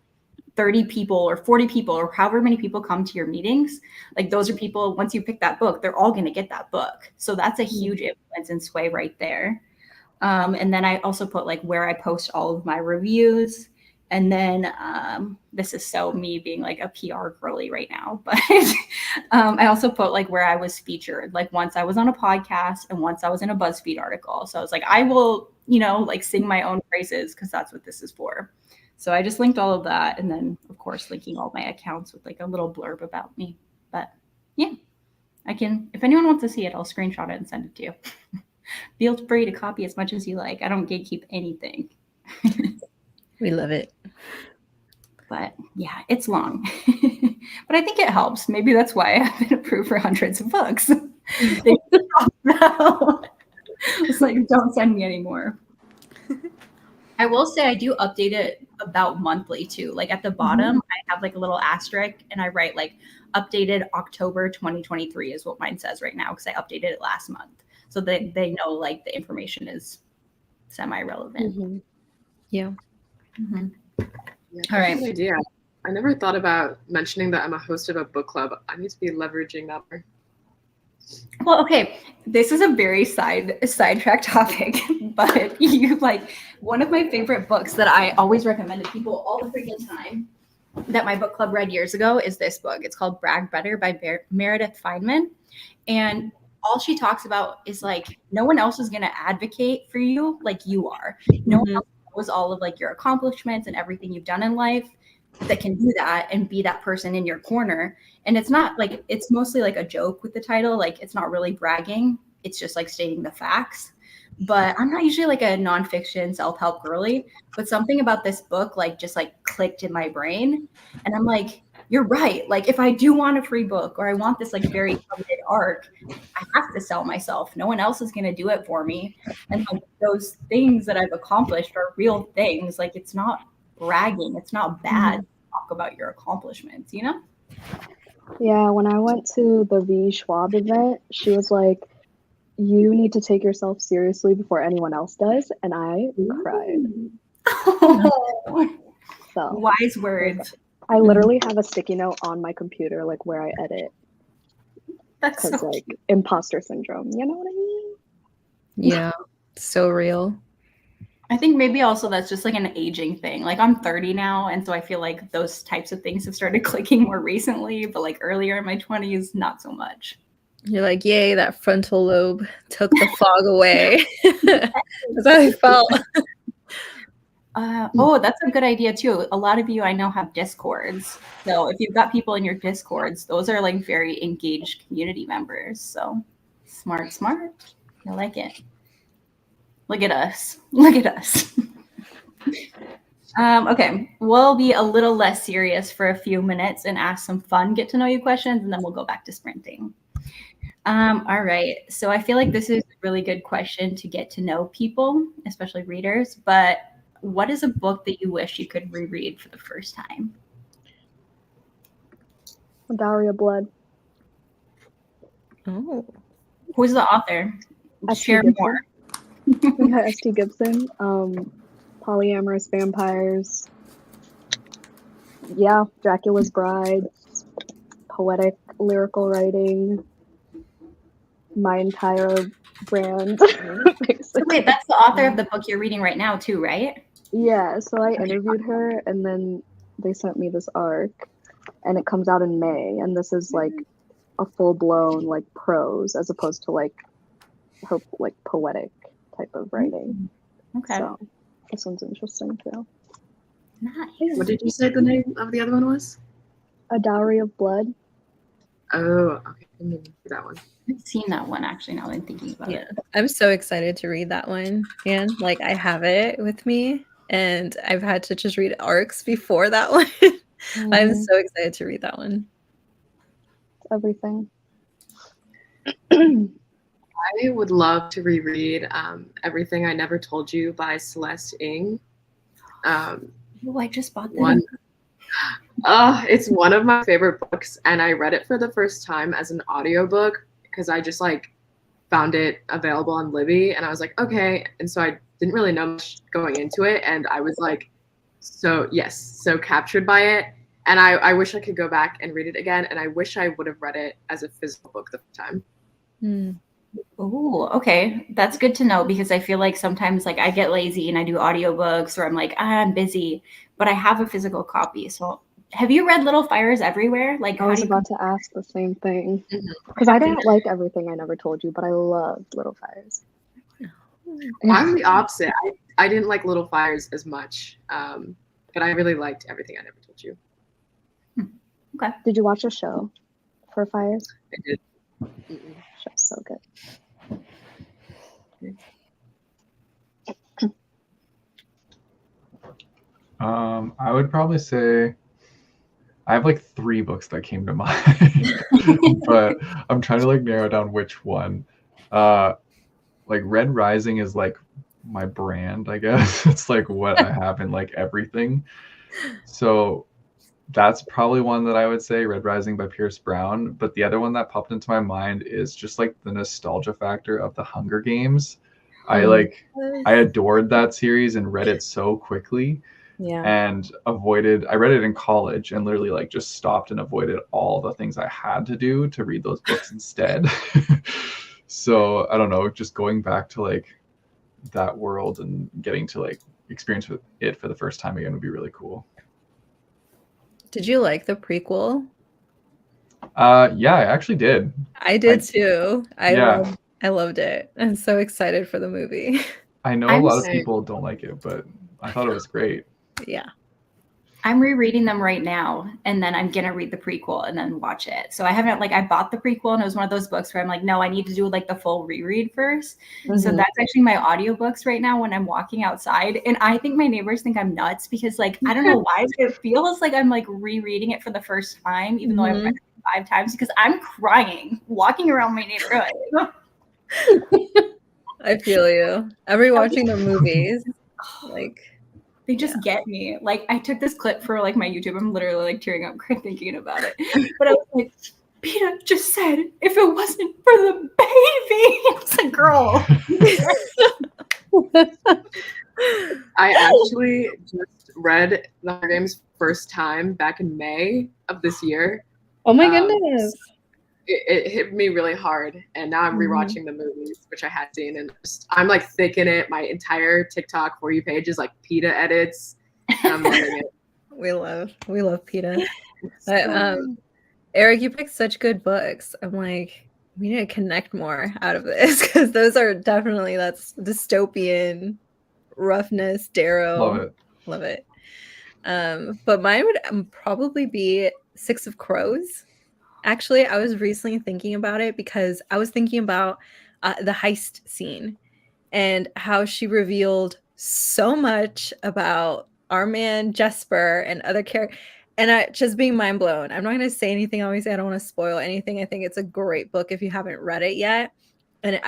30 people or 40 people or however many people come to your meetings. Like those are people, once you pick that book, they're all going to get that book. So that's a huge influence and sway right there. And then I also put like where I post all of my reviews. And then this is so me being like a PR girly right now, but I also put like where I was featured. Like once I was on a podcast and once I was in a BuzzFeed article. So I was like, I will, you know, like sing my own praises because that's what this is for. So I just linked all of that. And then of course, linking all my accounts with like a little blurb about me. But yeah, I can, if anyone wants to see it, I'll screenshot it and send it to you. Feel free to copy as much as you like. I don't gatekeep anything. We love it. But yeah, it's long. But I think it helps. Maybe that's why I've been approved for hundreds of books. It's like, don't send me anymore. I will say I do update it about monthly too. Like at the bottom, I have like a little asterisk and I write like updated October 2023 is what mine says right now because I updated it last month. So they know like the information is semi-relevant. Yeah. Yeah, All right. good idea. I never thought about mentioning that I'm a host of a book club. I need to be leveraging that more. Well, okay, this is a very sidetrack topic, but you like one of my favorite books that I always recommend to people all the freaking time that my book club read years ago is this book. It's called Brag Better by Meredith Feynman. And all she talks about is like, no one else is going to advocate for you like you are. No one else knows all of like your accomplishments and everything you've done in life that can do that and be that person in your corner. And it's not like, it's mostly like a joke with the title. Like it's not really bragging. It's just like stating the facts. But I'm not usually like a nonfiction self-help girly, but something about this book like just like clicked in my brain. And I'm like, you're right. Like if I do want a free book or I want this like very coveted arc, I have to sell myself. No one else is going to do it for me. And like those things that I've accomplished are real things. Like it's not bragging. It's not bad to talk about your accomplishments, you know? Yeah, when I went to the V Schwab event, she was like, "You need to take yourself seriously before anyone else does," and I cried. So Wise words. I literally have a sticky note on my computer, like where I edit, That's because so like imposter syndrome. You know what I mean? Yeah, so real. I think maybe also that's just like an aging thing. Like I'm 30 now, and so I feel like those types of things have started clicking more recently, but like earlier in my 20s, not so much. You're like, yay, that frontal lobe took the fog away. That's how I felt. Oh, that's a good idea too. A lot of you I know have Discords. So if you've got people in your Discords, those are like very engaged community members. So smart. I like it. Look at us. Look at us. Okay, we'll be a little less serious for a few minutes and ask some fun get to know you questions, and then we'll go back to sprinting. All right, so I feel like this is a really good question to get to know people, especially readers, but what is a book that you wish you could reread for the first time? Dowry of Blood. Oh, Who's the author? S.T. Share Gibson. more. Yeah, S.T. Gibson. Polyamorous vampires. Yeah, Dracula's Bride. Poetic lyrical writing. My entire brand. So wait, that's the author of the book you're reading right now too, right? Yeah, so I interviewed her and then they sent me this arc and it comes out in May, and this is like a full-blown like prose as opposed to like her like poetic type of writing. Okay. So this one's interesting too. Nice. What did you say the name of the other one was? A Dowry of Blood. Oh, okay. I didn't even see that one. I've seen that one actually now that I'm thinking about yeah. it. I'm so excited to read that one. And like I have it with me and I've had to just read arcs before that one. I'm so excited to read that one. Everything. I would love to reread Everything I Never Told You by Celeste Ng. Oh, I just bought that. One. It's one of my favorite books, and I read it for the first time as an audiobook because I just like found it available on Libby, and I was like, okay. And so I didn't really know much going into it, and I was like, so captured by it. And I wish I could go back and read it again, and I wish I would have read it as a physical book the first time. Oh, okay. That's good to know because I feel like sometimes like I get lazy and I do audiobooks or I'm like, I'm busy, but I have a physical copy. So have you read Little Fires Everywhere? Like I was about to ask the same thing because I didn't like Everything I Never Told You, but I loved Little Fires. I'm the opposite. I didn't like Little Fires as much, but I really liked Everything I Never Told You. Okay. Did you watch a show for Fires? I did. Show's so good. I would probably say I have like 3 books that came to mind, but I'm trying to like narrow down which one. Like Red Rising is like my brand, I guess. It's like what I have in like everything. So that's probably one that I would say, Red Rising by Pierce Brown. But the other one that popped into my mind is just like the nostalgia factor of the Hunger Games. I adored that series and read it so quickly. Yeah. And I read it in college and literally like just stopped and avoided all the things I had to do to read those books instead. So I don't know, just going back to like that world and getting to like experience with it for the first time again would be really cool. Did you like the prequel? Yeah, I actually did. I did too. I loved it. I'm so excited for the movie. I know a lot of people don't like it, but I thought it was great. Yeah. I'm rereading them right now, and then I'm gonna read the prequel and then watch it. So I haven't I bought the prequel, and it was one of those books where I'm like, no, I need to do like the full reread first. So that's actually my audiobooks right now when I'm walking outside, and I think my neighbors think I'm nuts because like I don't know why, but it feels like I'm like rereading it for the first time, even though I've read it 5 times because I'm crying walking around my neighborhood. I feel you. I'm rewatching the movies. Like They just get me. Like, I took this clip for like my YouTube. I'm literally like tearing up thinking about it. But I was like, Peta just said, if it wasn't for the baby. It's a girl. I actually just read The Hunger Games first time back in May of this year. Oh my goodness. It hit me really hard, and now I'm rewatching the movies, which I had seen, and I'm like thick in it. My entire TikTok For You page is like PETA edits, and I'm loving it. We love PETA. Erik, you picked such good books. I'm like, we need to connect more out of this because those are definitely, that's dystopian roughness, Darrow. Love it. But mine would probably be Six of Crows. Actually, I was recently thinking about it because I was thinking about the heist scene and how she revealed so much about our man Jesper and other characters, and just being mind blown. I'm not going to say anything. Obviously, I don't want to spoil anything. I think it's a great book if you haven't read it yet, and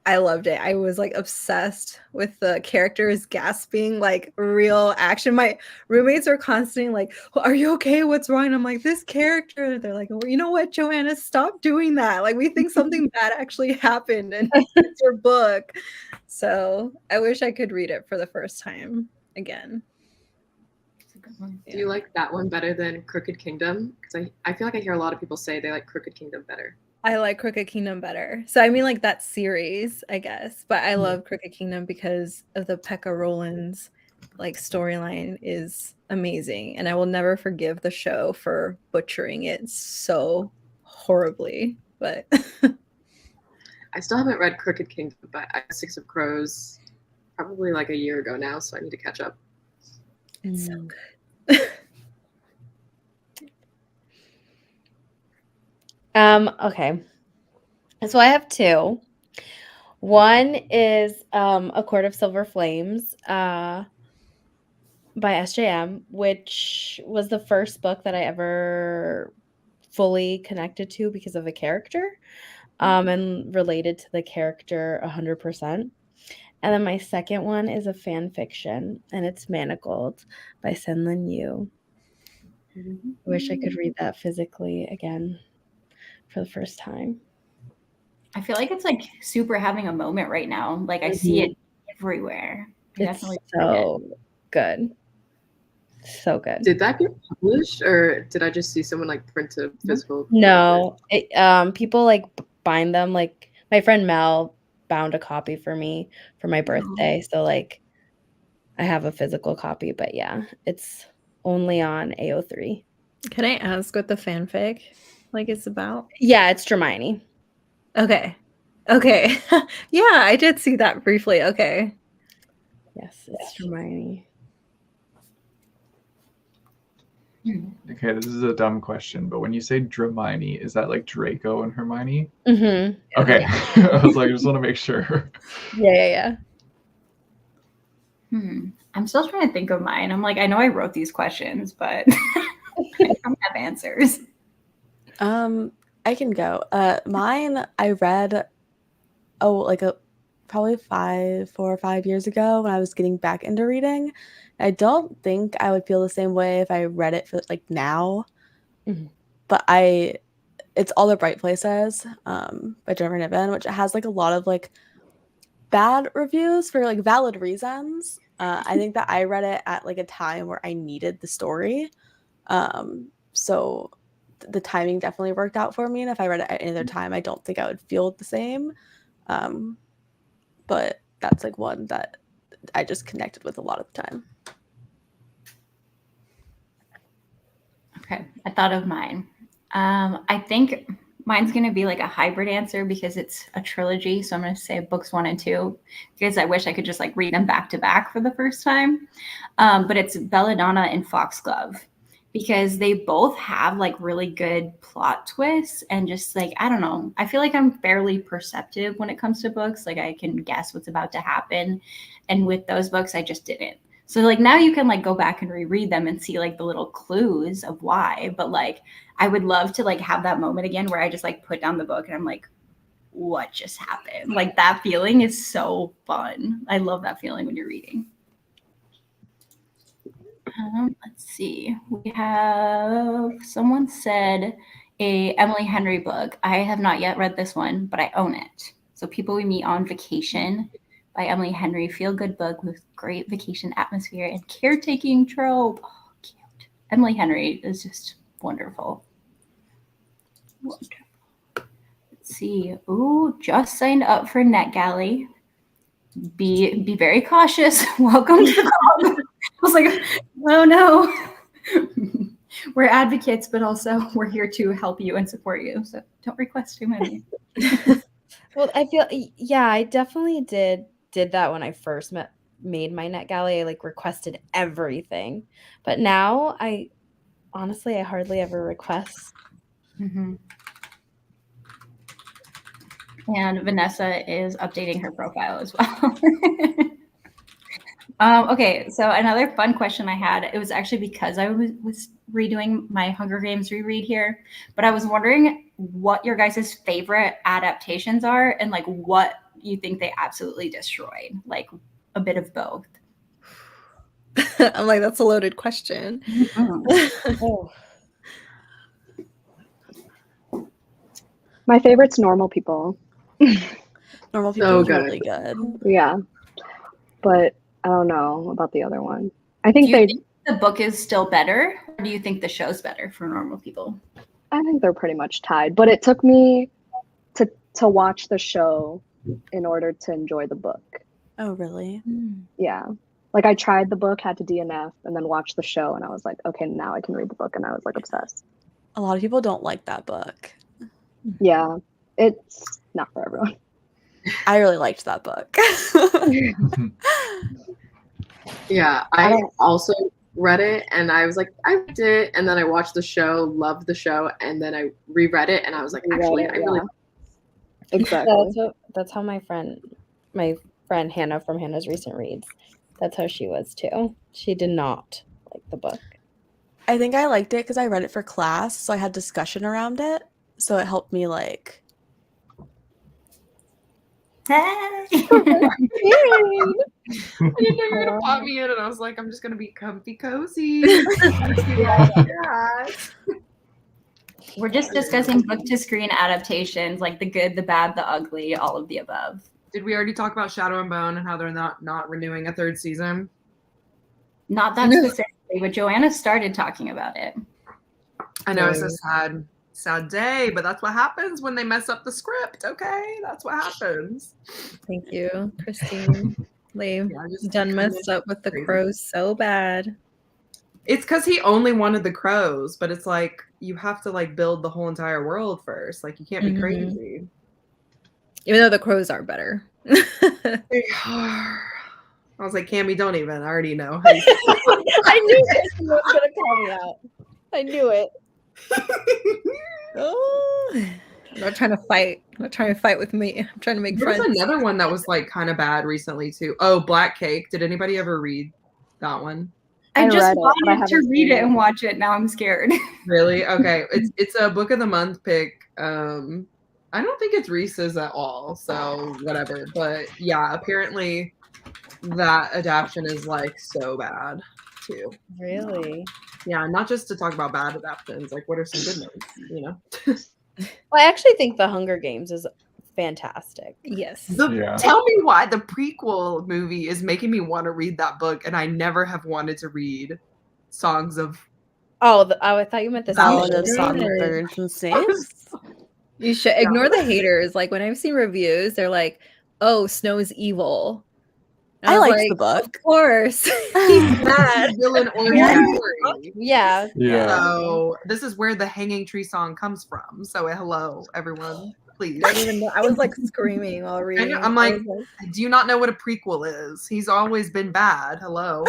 I loved it. I was like obsessed with the characters gasping, like real action. My roommates are constantly like, "Are you okay? What's wrong?" And I'm like, "This character." They're like, "Well, you know what, Joanna? Stop doing that. Like, we think something bad actually happened, and it's your book." So I wish I could read it for the first time again. Do you like that one better than Crooked Kingdom? Because I feel like I hear a lot of people say they like Crooked Kingdom better. I like Crooked Kingdom better. So I mean like that series, I guess. But I love Crooked Kingdom because of the Pekka Rollins like storyline is amazing. And I will never forgive the show for butchering it so horribly. But I still haven't read Crooked Kingdom, but I have Six of Crows probably like a year ago now, so I need to catch up. It's so good. Okay. So I have two. One is A Court of Silver Flames by SJM, which was the first book that I ever fully connected to because of a character and related to the character 100%. And then my second one is a fan fiction, and it's Manacled by Senlin Yu. I wish I could read that physically again for the first time. I feel like it's like super having a moment right now. Like I see it everywhere. It's so good. So good. Did that get published, or did I just see someone like print a physical? No, people like bind them. Like my friend Mel bound a copy for me for my birthday, so like I have a physical copy. But yeah, it's only on AO3. Can I ask what the fanfic like is about? Yeah, it's Hermione. Okay. Yeah, I did see that briefly. Okay. Yes, it's Hermione. Okay, this is a dumb question, but when you say Dramini, is that like Draco and Hermione? Mm-hmm. Okay. I was like, I just want to make sure. Yeah. I'm still trying to think of mine. I'm like, I know I wrote these questions, but I don't have answers. I can go. Mine I read probably 4 or 5 years ago when I was getting back into reading. I don't think I would feel the same way if I read it for like now. But it's All the Bright Places by Jennifer Niven, which has like a lot of like bad reviews for like valid reasons. I think that I read it at like a time where I needed the story. So the timing definitely worked out for me. And if I read it at any other time, I don't think I would feel the same. But that's like one that I just connected with a lot of the time. Okay, I thought of mine. I think mine's going to be like a hybrid answer because it's a trilogy. So I'm going to say books 1 and 2 because I wish I could just like read them back to back for the first time. But it's Belladonna and Foxglove because they both have like really good plot twists and just like, I don't know, I feel like I'm fairly perceptive when it comes to books. Like I can guess what's about to happen. And with those books, I just didn't. So like now you can like go back and reread them and see like the little clues of why. But like I would love to like have that moment again where I just like put down the book and I'm like, what just happened? Like that feeling is so fun. I love that feeling when you're reading. Let's see. We have someone said a Emily Henry book. I have not yet read this one, but I own it. So People We Meet on Vacation by Emily Henry. Feel good book with great vacation atmosphere and caretaking trope. Oh, cute. Emily Henry is just wonderful. Wonderful. Let's see. Ooh, just signed up for Netgalley. Be very cautious. Welcome to the club. I was like, oh no. We're advocates, but also we're here to help you and support you. So don't request too many. Well, I feel I definitely did that when I first made my Netgalley. I like requested everything, but now I hardly ever request. Mm-hmm. And Vanessa is updating her profile as well. Okay, so another fun question I had, it was actually because I was redoing my Hunger Games reread here, but I was wondering what your guys' favorite adaptations are and like what you think they absolutely destroyed, like a bit of both. I'm like, that's a loaded question. Oh. My favorite's Normal People. Normal People So is good. really good. Yeah. But I don't know about the other one. I Do think you think the book is still better, or do you think the show's better for Normal People? I think they're pretty much tied. But it took me to watch the show in order to enjoy the book. Oh, really? Yeah. Like I tried the book, had to DNF, and then watched the show, and I was like, okay, now I can read the book, and I was like obsessed. A lot of people don't like that book. Yeah. It's not for everyone. I really liked that book. Yeah, I also read it and I was like, I liked it, and then I watched the show, loved the show, and then I reread it and I was like, actually, I really Exactly. That's how my friend Hannah from Hannah's Recent Reads, that's how she was too. She did not like the book. I think I liked it because I read it for class, so I had discussion around it. So it helped me like. Hey. I didn't know you were gonna pop me in, and I was like, I'm just gonna be comfy cozy. We're just discussing book to screen adaptations, like the good, the bad, the ugly, all of the above. Did we already talk about Shadow and Bone and how they're not renewing a third season? Not that specifically, but Joanna started talking about it. I know it's a sad day, but that's what happens when they mess up the script. Okay, that's what happens. Thank you, Christine. Leave. Done messed up with the crows so bad. It's because he only wanted the crows, but it's like you have to like build the whole entire world first. Like you can't be crazy. Even though the crows are better. They are. I was like, Cammy, don't even. I already know. I knew Kristen was gonna call me out. I knew it. Oh, I'm not trying to fight. I'm not trying to fight with me. I'm trying to make There friends. was another one that was like kind of bad recently too. Oh, Black Cake. Did anybody ever read that one? I just read it, but I wanted to haven't read seen it it. and watch it. Now I'm scared. Really? Okay. It's a book of the month pick. I don't think it's Reese's at all, so whatever. But yeah, apparently that adaptation is like so bad too. Really? Yeah, not just to talk about bad adaptations, like what are some good ones, you know? Well, I actually think The Hunger Games is fantastic. Yes. Tell me why the prequel movie is making me want to read that book, and I never have wanted to read Songs of. Oh, I thought you meant the Ballad of Songbirds. Songbirds and Snakes. You should ignore the haters. Like when I've seen reviews, they're like, "Oh, Snow's evil." And I was liked like, the book. Of course, he's bad. Villain origin story. Yeah. So this is where the Hanging Tree song comes from. So hello, everyone. Please. I don't even know. I was like screaming while reading. I'm like, do you not know what a prequel is? He's always been bad. Hello.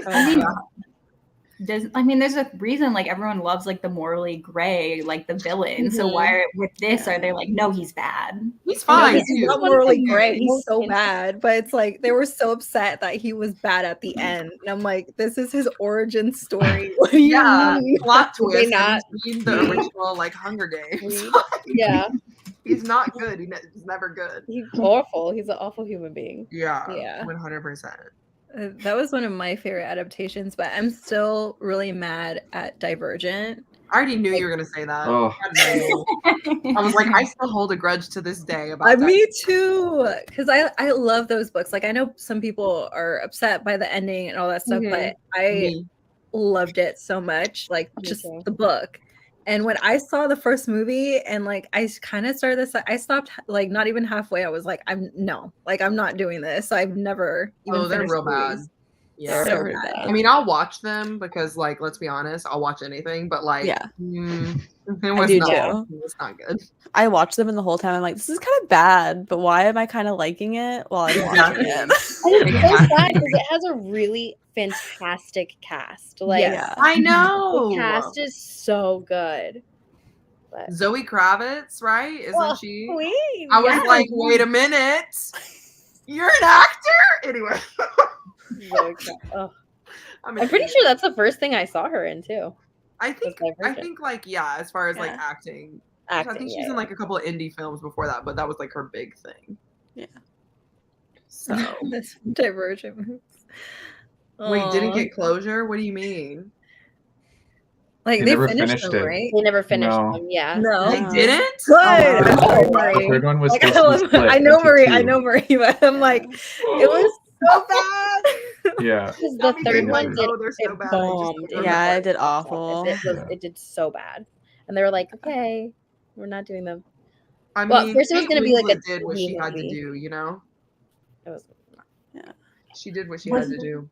I mean, there's a reason like everyone loves like the morally gray, like the villain. So why with this are they like, no, he's bad? He's fine. He's not morally great. He's so bad. But it's like they were so upset that he was bad at the end. And I'm like, this is his origin story. What do you mean? Plot twist. They not read the original like Hunger Games. Yeah. He's not good. He's never good. He's awful. He's an awful human being. Yeah. Yeah. 100%. That was one of my favorite adaptations, but I'm still really mad at Divergent. I already knew you were gonna say that. Oh. I was like, I still hold a grudge to this day about that. Me too, because I love those books. Like I know some people are upset by the ending and all that stuff, but I Me. loved it so much. Like Me just too. the book. And when I saw the first movie and like I kind of started this, I stopped like not even halfway. I was like, I'm not doing this. So I've never even Oh, they're finished real the bad. movies. Yeah. So Very bad. bad. I mean, I'll watch them because, like, let's be honest, I'll watch anything. But like, Yeah. it was do not. too. It was not good. I watched them and the whole time I'm like, this is kind of bad, but why am I kind of liking it while I'm watching it? And it's so sad because it has a really fantastic cast. Like Yeah. I know. the cast is so good. But Zoe Kravitz, right? Isn't she? Queen, I was yes. like, wait a minute, you're an actor. Anyway, Zoe Kravitz. I'm I'm pretty sure that's the first thing I saw her in too. I think Divergent. like yeah, as far as like Yeah. acting. Acting, I think she's yeah, in like a couple of indie films before that, but that was like her big thing. Yeah. So This Divergent movies. wait, didn't Aw. get closure? What do you mean? Like They they never finished finished them, it. right? They never finished No. them. Yeah. No. They didn't? Good. Oh, I'm wow. The third one was Like, supposed to be split I know into Marie. two. I know Marie, but I'm like, it was so bad. Yeah. Because Tell the me third they one weren't. did Oh, they're so it bad. I just bombed. don't in remember. Yeah, the it did box office. awful. It Yeah. did so bad, and they were like, "Okay, we're not doing them." I mean, Well, first it was Kate gonna be like a Winslet did what she TV had to movie. do, you know? It was She did what she had to do.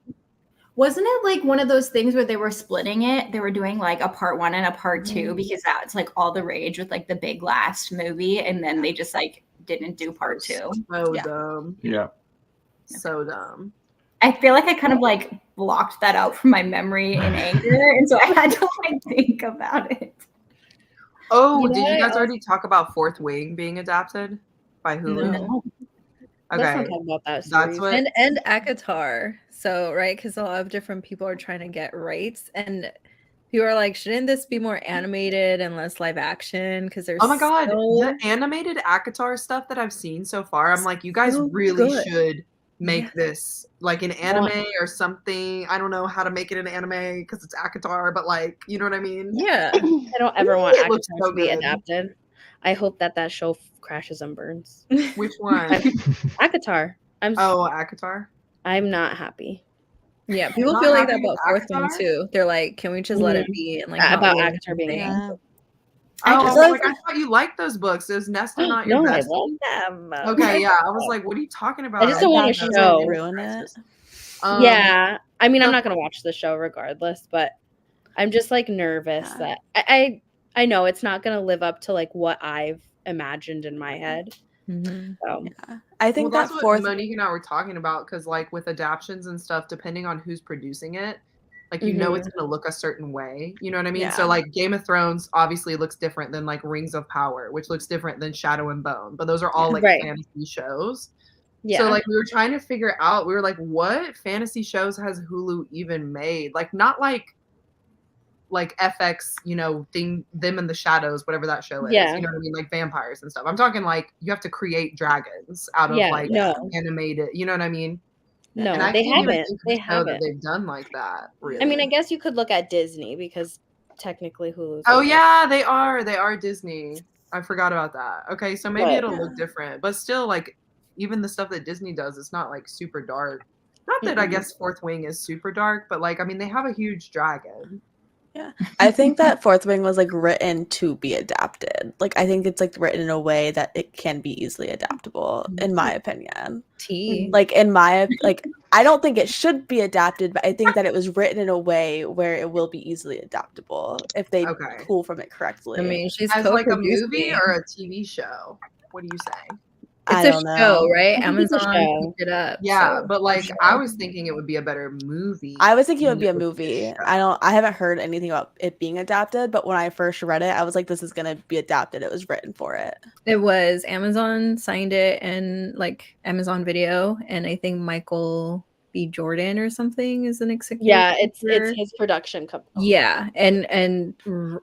Wasn't it like one of those things where they were splitting it? They were doing like a part 1 and a part 2 because that's like all the rage with like the big last movie, and then they just like didn't do part 2. So Yeah. dumb. Yeah. So dumb. I feel like I kind of like blocked that out from my memory in anger, and so I had to like think about it. Oh, You know did you what guys else? already talk about Fourth Wing being adapted by Hulu? No. Let's not Okay. talk about that That's series. what And ACOTAR. So right, because a lot of different people are trying to get rights, and people are like, shouldn't this be more animated and less live action? Because there's Oh my god, so, the animated ACOTAR stuff that I've seen so far, I'm like, you guys So really good. should make Yes. this like an anime or something. I don't know how to make it an anime because it's ACOTAR, but like, you know what I mean? yeah. I don't ever want It looks ACOTAR so to be good. adapted. I hope that show crashes and burns. Which one? ACOTAR. Oh, ACOTAR. I'm not happy Yeah, people Not feel like that happy about with Fourth Wing ACOTAR? too. They're like, can we just let it be? And like not about really ACOTAR being anything. Yeah. Oh, I just was love- like, I thought you liked those books. Is Nesta not your No, I best? love them. Okay, yeah. I was like, what are you talking about? I just don't want to That show. doesn't ruin it. Yeah, I mean, I'm the- not gonna watch the show regardless, but I'm just like nervous Yeah. that I know it's not gonna live up to like what I've imagined in my head. Mhm. So Yeah. I think well, that that's what fourth Monique and I were talking about because, like, with adaptions and stuff, depending on who's producing it, like, you know, it's going to look a certain way. You know what I mean? So, Yeah. like, Game of Thrones obviously looks different than like Rings of Power, which looks different than Shadow and Bone. But those are all like Right. fantasy shows. yeah, So, like, we were trying to figure out. We were like, what fantasy shows has Hulu even made? Like, not like FX, you know, them in the shadows, whatever that show is. Yeah. You know what I mean? Like vampires and stuff. I'm talking like you have to create dragons out of Yeah, like no. animated. You know what I mean? no, And I they can't even haven't. think of They a show that haven't. they've done like that. Really. I mean, I guess you could look at Disney because technically Hulu's. Oh like- yeah, they are. They are Disney. I forgot about that. Okay, so maybe But- it'll look different, but still, like, even the stuff that Disney does, it's not like super dark. Not that I Mm-mm. guess Fourth Wing is super dark, but like, I mean, they have a huge dragon. I think that Fourth Wing was like written to be adapted. Like I think it's like written in a way that it can be easily adaptable, in my opinion. Tea. Like I don't think it should be adapted, but I think that it was written in a way where it will be easily adaptable if they Okay. pull from it correctly. I mean, she's As like a co-producing. movie or a TV show. What do you say? I It's a don't show, know. right? I think it's a Amazon show. picked it up. Yeah, so but like for I sure. was thinking it would be a better movie. I was thinking it would be a than movie. show. I haven't heard anything about it being adapted, but when I first read it, I was like, this is gonna be adapted. It was written for it. It was Amazon signed it and like Amazon Video, and I think Michael B. Jordan or something is an executive. Yeah, it's producer. his production company. Yeah, and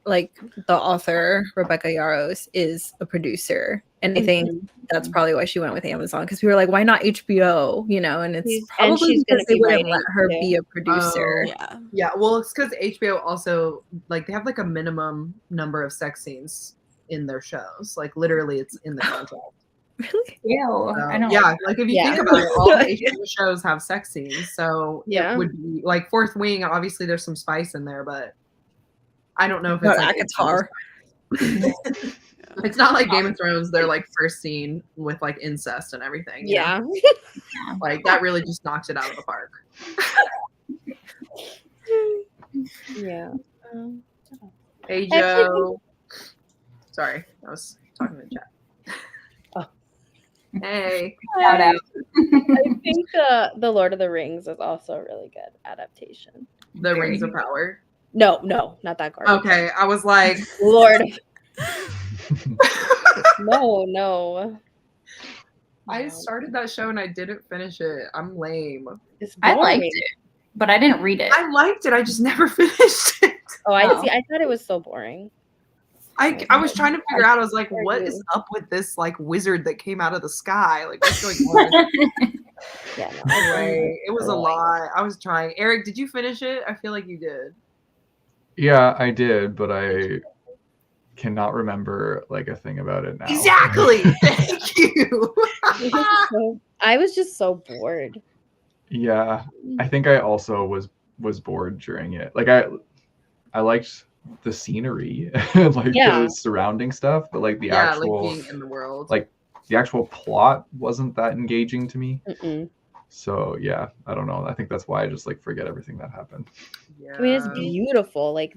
like the author Rebecca Yarros is a producer, and I think that's probably why she went with Amazon, because we were like, why not HBO? You know, and it's And probably she's gonna because they be wouldn't writing let her too. be a producer. Yeah. Yeah, well, it's because HBO also like they have like a minimum number of sex scenes in their shows. Like literally, it's in the contract. Really? Ew, I don't Yeah, like like if you Yeah. think about it, all the HBO shows have sex scenes, so Yeah. it would be like Fourth Wing. Obviously, there's some spice in there, but I don't know if Not it's like Akatar. It's not like Game of Thrones. They're like first scene with like incest and everything. you know? Yeah. Like that really just knocked it out of the park. Yeah. Hey Actually, Joe. Sorry, I was talking to chat. Oh. Hey. Shout out. I think the Lord of the Rings is also a really good adaptation. The Rings of Power. No, not that garbage. Okay, I was like, Lord. No. I started that show and I didn't finish it. I'm lame. It's I liked boring. it, but I didn't read it. I liked it. I just never finished it. Oh, I Oh. see. I thought it was so boring. I was trying to figure out. I was like, what is up with this like wizard that came out of the sky? Like, what's going on? Yeah, no. Anyway, it was a lot. I was trying. Erik, did you finish it? I feel like you did. Yeah, I did, but I cannot remember like a thing about it now. Exactly. Thank you. I was just so bored. Yeah, I think I also was bored during it. Like I liked the scenery, like Yeah. the surrounding stuff, but like the Yeah, actual like being in the world. like the actual plot wasn't that engaging to me. Mm-mm. So yeah, I don't know. I think that's why I just like forget everything that happened. Yeah. I mean, it's beautiful. Like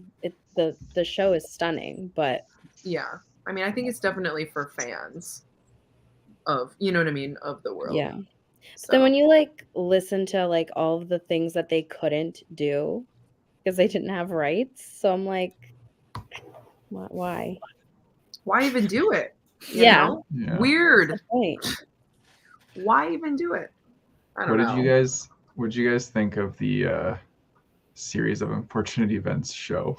the show is stunning, but Yeah. I mean, I think it's definitely for fans of, you know what I mean, of the world. yeah. So, Then when you like listen to like all of the things that they couldn't do because they didn't have rights, so I'm like, why? why even do it? You Yeah. know? Yeah. Weird. Point. Why even do it? I don't What know. did you guys think of the series of unfortunate events show?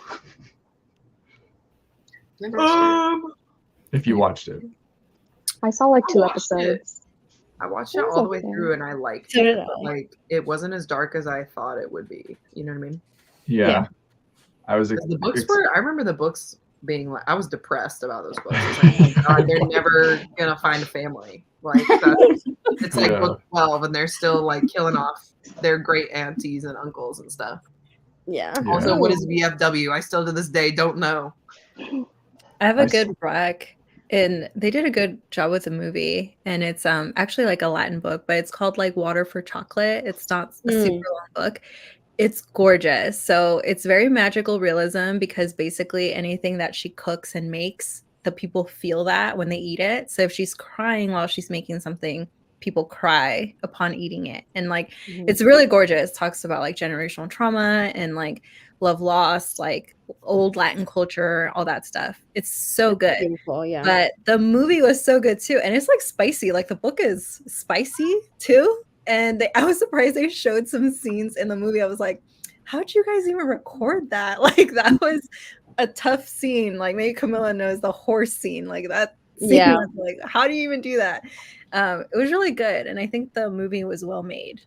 Never seen it. If you watched it. I saw like I 2 watched it. episodes. I watched it It was all the way okay. through and I liked So it, did but I. like it wasn't as dark as I thought it would be. You know what I mean? Yeah. Yeah. I was 'Cause the books ex- were. I remember the books being like, I was depressed about those books. I was like, oh my God, they're never gonna find a family. Like it's like Yeah. book 12, and they're still like killing off their great aunties and uncles and stuff. Yeah. Yeah. Also, what is VFW? I still to this day don't know. I have I a s- good rec, and they did a good job with the movie. And it's actually like a Latin book, but it's called like Water for Chocolate. It's not a super long book. It's gorgeous. So it's very magical realism because basically anything that she cooks and makes, the people feel that when they eat it. So if she's crying while she's making something, people cry upon eating it. And like it's really gorgeous. Talks about like generational trauma and like love lost, like old Latin culture, all that stuff. It's so good. Beautiful, yeah. But the movie was so good too. And it's like spicy. Like the book is spicy too. And I was surprised they showed some scenes in the movie. I was like, how'd you guys even record that? Like that was a tough scene. Like maybe Camila knows the horse scene. Like that scene Yeah. was like, how do you even do that? It was really good. And I think the movie was well made.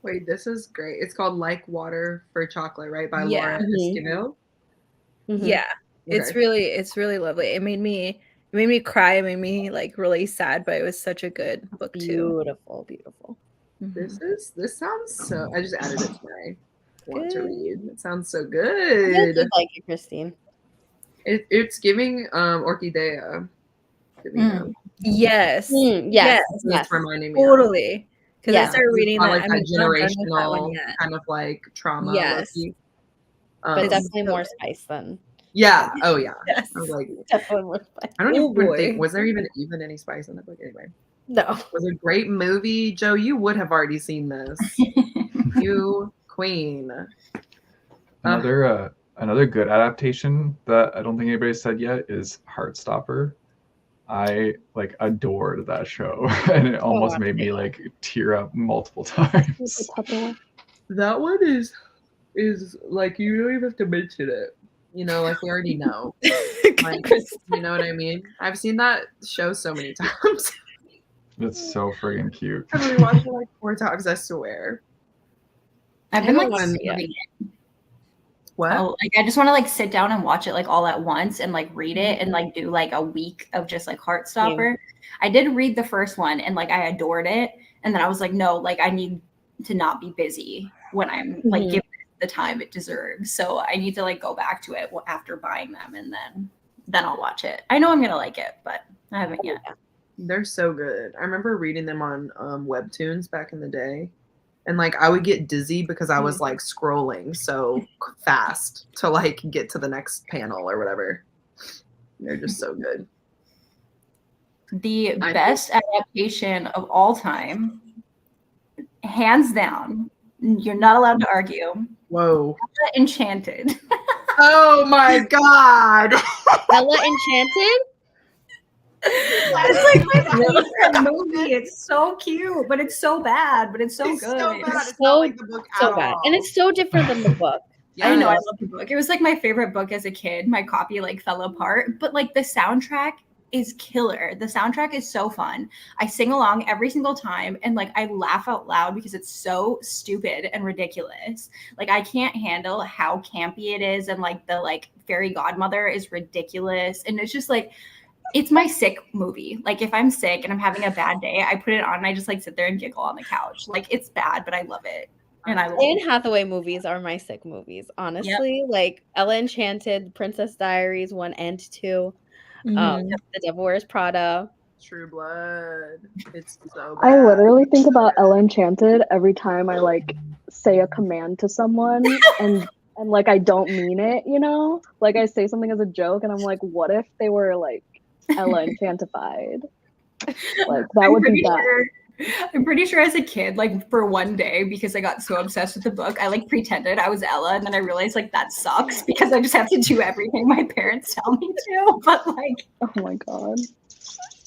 Wait, this is great. It's called Like Water for Chocolate, right? By Yeah. Laura Esquivel. Mhm. Yeah. It's Okay. really lovely. It made me cry. It made me like really sad, but it was such a good book too. Beautiful. Mhm. This sounds so. I just added it to my want to Good. read. It sounds so I good. did like it, Christine. It's giving Orchidea. Yes. Yes. That's reminding me. Of. Totally. Because I Yeah. started reading It's that. like I'm that not done with that one generational yet. kind of like trauma. Yes. low-key. But it's definitely so more good. spice than Yeah. Oh yeah. Yes. I was like, definitely more spice. I don't Oh, even think boy. was there even any spice in the book anyway. No. It was a great movie, Joe. You would have already seen this. You queen. Another good adaptation that I don't think anybody said yet is Heartstopper. I like adored that show, and it almost made me like tear up multiple times. With the Tupperware. That one is like you don't even have to mention it. You know, like we already know. Like, you know what I mean? I've seen that show so many times. It's so friggin' cute. I've only watched it like 4 times, I swear. I've been like Everyone- starving it. What? Oh, like I just want to like sit down and watch it like all at once and like read it and like do like a week of just like Heartstopper. I did read the first one and like I adored it, and then I was like, no, like I need to not be busy when I'm like giving it the time it deserves. So I need to like go back to it after buying them, and then I'll watch it. I know I'm gonna like it, but I haven't yet. They're so good. I remember reading them on Webtoons back in the day. And like I would get dizzy because I was like scrolling so fast to like get to the next panel or whatever. They're just so good. The best adaptation of all time, hands down. You're not allowed to argue. Whoa. Enchanted. Oh my God. Ella Enchanted? It's like my favorite movie. It's so cute, but it's so bad, but it's so It's good. so bad. It's so- not like the book So at bad. all. And it's so different than the book. I know, I Yes. love the book. It was like my favorite book as a kid. My copy like fell apart, but like the soundtrack is killer. The soundtrack is so fun. I sing along every single time, and like I laugh out loud because it's so stupid and ridiculous. Like I can't handle how campy it is, and like the like fairy godmother is ridiculous, and it's just like it's my sick movie. Like if I'm sick and I'm having a bad day, I put it on and I just like sit there and giggle on the couch. Like it's bad, but I love it. And I love Anne it. Hathaway movies are my sick movies, honestly. Like Ella Enchanted, Princess Diaries 1 and 2, The Devil Wears Prada. True Blood. It's so bad. I literally think about Ella Enchanted every time I like say a command to someone and like I don't mean it, you know? Like I say something as a joke and I'm like, what if they were like Ella Enchantified? Like that would be bad. I'm pretty sure as a kid, like for one day, because I got so obsessed with the book, I like pretended I was Ella, and then I realized like that sucks because I just have to do everything my parents tell me to. But like, Oh my god.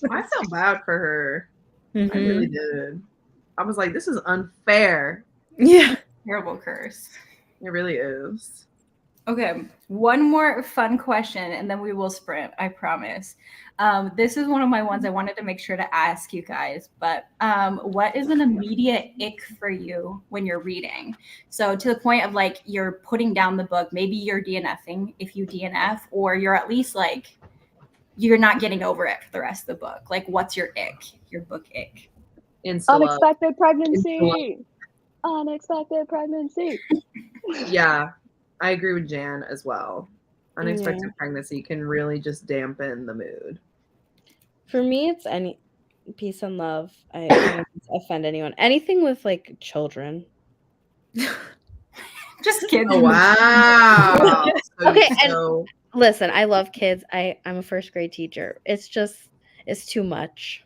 I felt bad for her. I really did. I was like, this is unfair. Yeah. terrible curse. It really is. Okay, one more fun question, and then we will sprint, I promise. This is one of my ones I wanted to make sure to ask you guys, but what is an immediate ick for you when you're reading? So to the point of like you're putting down the book, maybe you're DNFing if you DNF, or you're at least like, you're not getting over it for the rest of the book. Like what's your ick, your book ick? Insta-love. Unexpected pregnancy. Unexpected pregnancy. Yeah, I agree with Jan as well. Unexpected pregnancy can really just dampen the mood. For me, it's any peace and love. I don't want to offend anyone. Anything with like children. Just kidding. Oh, wow. Okay, and listen, I love kids. I'm a first grade teacher. It's too much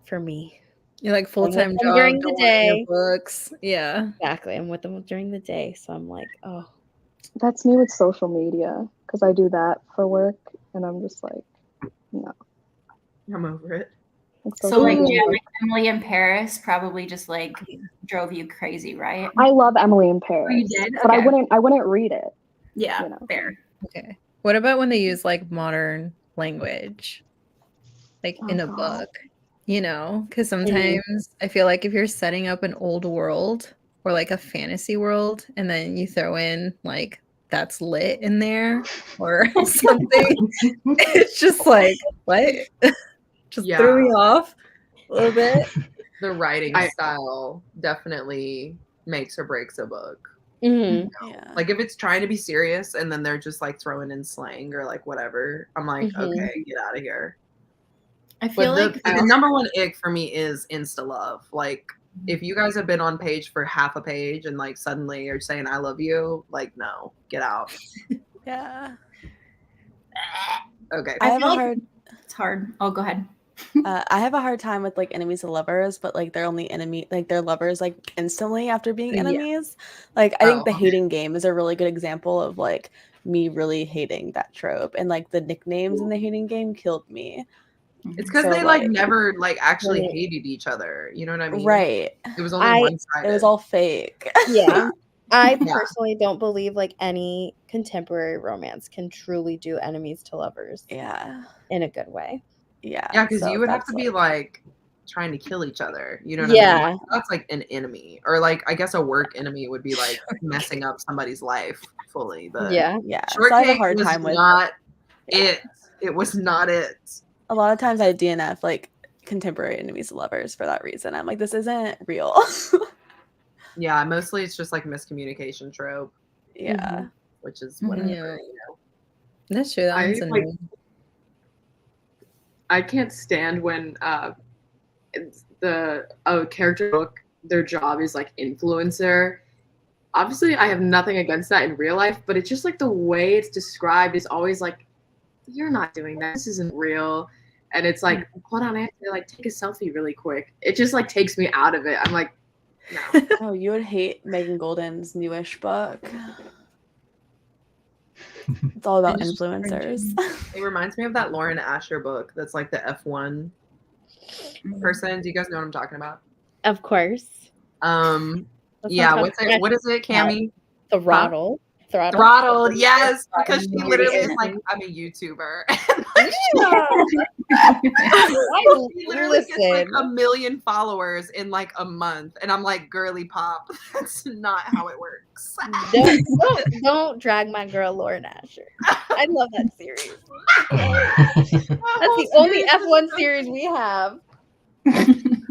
for me. You're like full-time them job during the don't want your day. books. Yeah. Exactly. I'm with them during the day. So I'm like, oh. That's me with social media because I do that for work and I'm just like, no. I'm over it. Like, So social like, media- yeah, like Emily in Paris probably just like drove you crazy, right? I love Emily in Paris. Oh, you did? But Okay. I wouldn't read it. Yeah, you know. fair. Okay. What about when they use like modern language, like Oh, in a God. book? You know, because sometimes I feel like if you're setting up an old world or like a fantasy world, and then you throw in like that's lit in there or something, it's just like what? Just threw me off a little bit. The writing style definitely makes or breaks a book. Mm-hmm. Yeah. Like if it's trying to be serious and then they're just like throwing in slang or like whatever, I'm like, okay, get out of here. I feel But like the number one ick for me is insta love. Like if you guys have been on page for half a page and like suddenly you're saying I love you, like no, get out. Yeah. Okay. I have feel a like- hard it's hard. Oh, go ahead. I have a hard time with like enemies of lovers, but like they're only enemy, like they're lovers like instantly after being Yeah. enemies. Like I think the Oh. hating game is a really good example of like me really hating that trope, and like the nicknames in the hating game killed me. It's because So, they like like- never like actually Right. hated each other. You know what I mean? Right. It was only one It sided. was all fake. Yeah. I Yeah. personally don't believe like any contemporary romance can truly do enemies to lovers Yeah. in a good way. Yeah. Yeah, because so you would have that's to be like- like trying to kill each other. You know what I Yeah. mean? Like, that's like an enemy. Or like I guess a work enemy would be like messing up somebody's life fully. But Yeah. Yeah. So I have a Shortcake hard was time with not Yeah. it. It was not it. a lot of times I DNF like contemporary enemies to lovers for that reason. I'm like, this isn't real. Yeah, mostly it's just like miscommunication trope, Yeah. which is Mhm. whatever. Yeah. You know? That's true. That I, one's like, annoying. I can't stand when a character book, their job is like influencer. Obviously, I have nothing against that in real life, but it's just like the way it's described is always like, you're not doing that. This isn't real. And it's like, hold on, I have to like take a selfie really quick. It just like takes me out of it. I'm like, no. Oh, you would hate Megan Golden's newish book. It's all about just influencers. It reminds me of that Lauren Asher book that's like the F1 person. Do you guys know what I'm talking about? Of course. Yeah, sounds what is it, Cammy? Throttle. Throttled, yes, because she literally is Yeah. like, I'm a YouTuber. I She literally gets like listen. 1 million followers in like a month, and I'm like, girly pop. That's not how it works. Don't drag my girl Lauren Asher. I love that series. That's the only F1 series we have.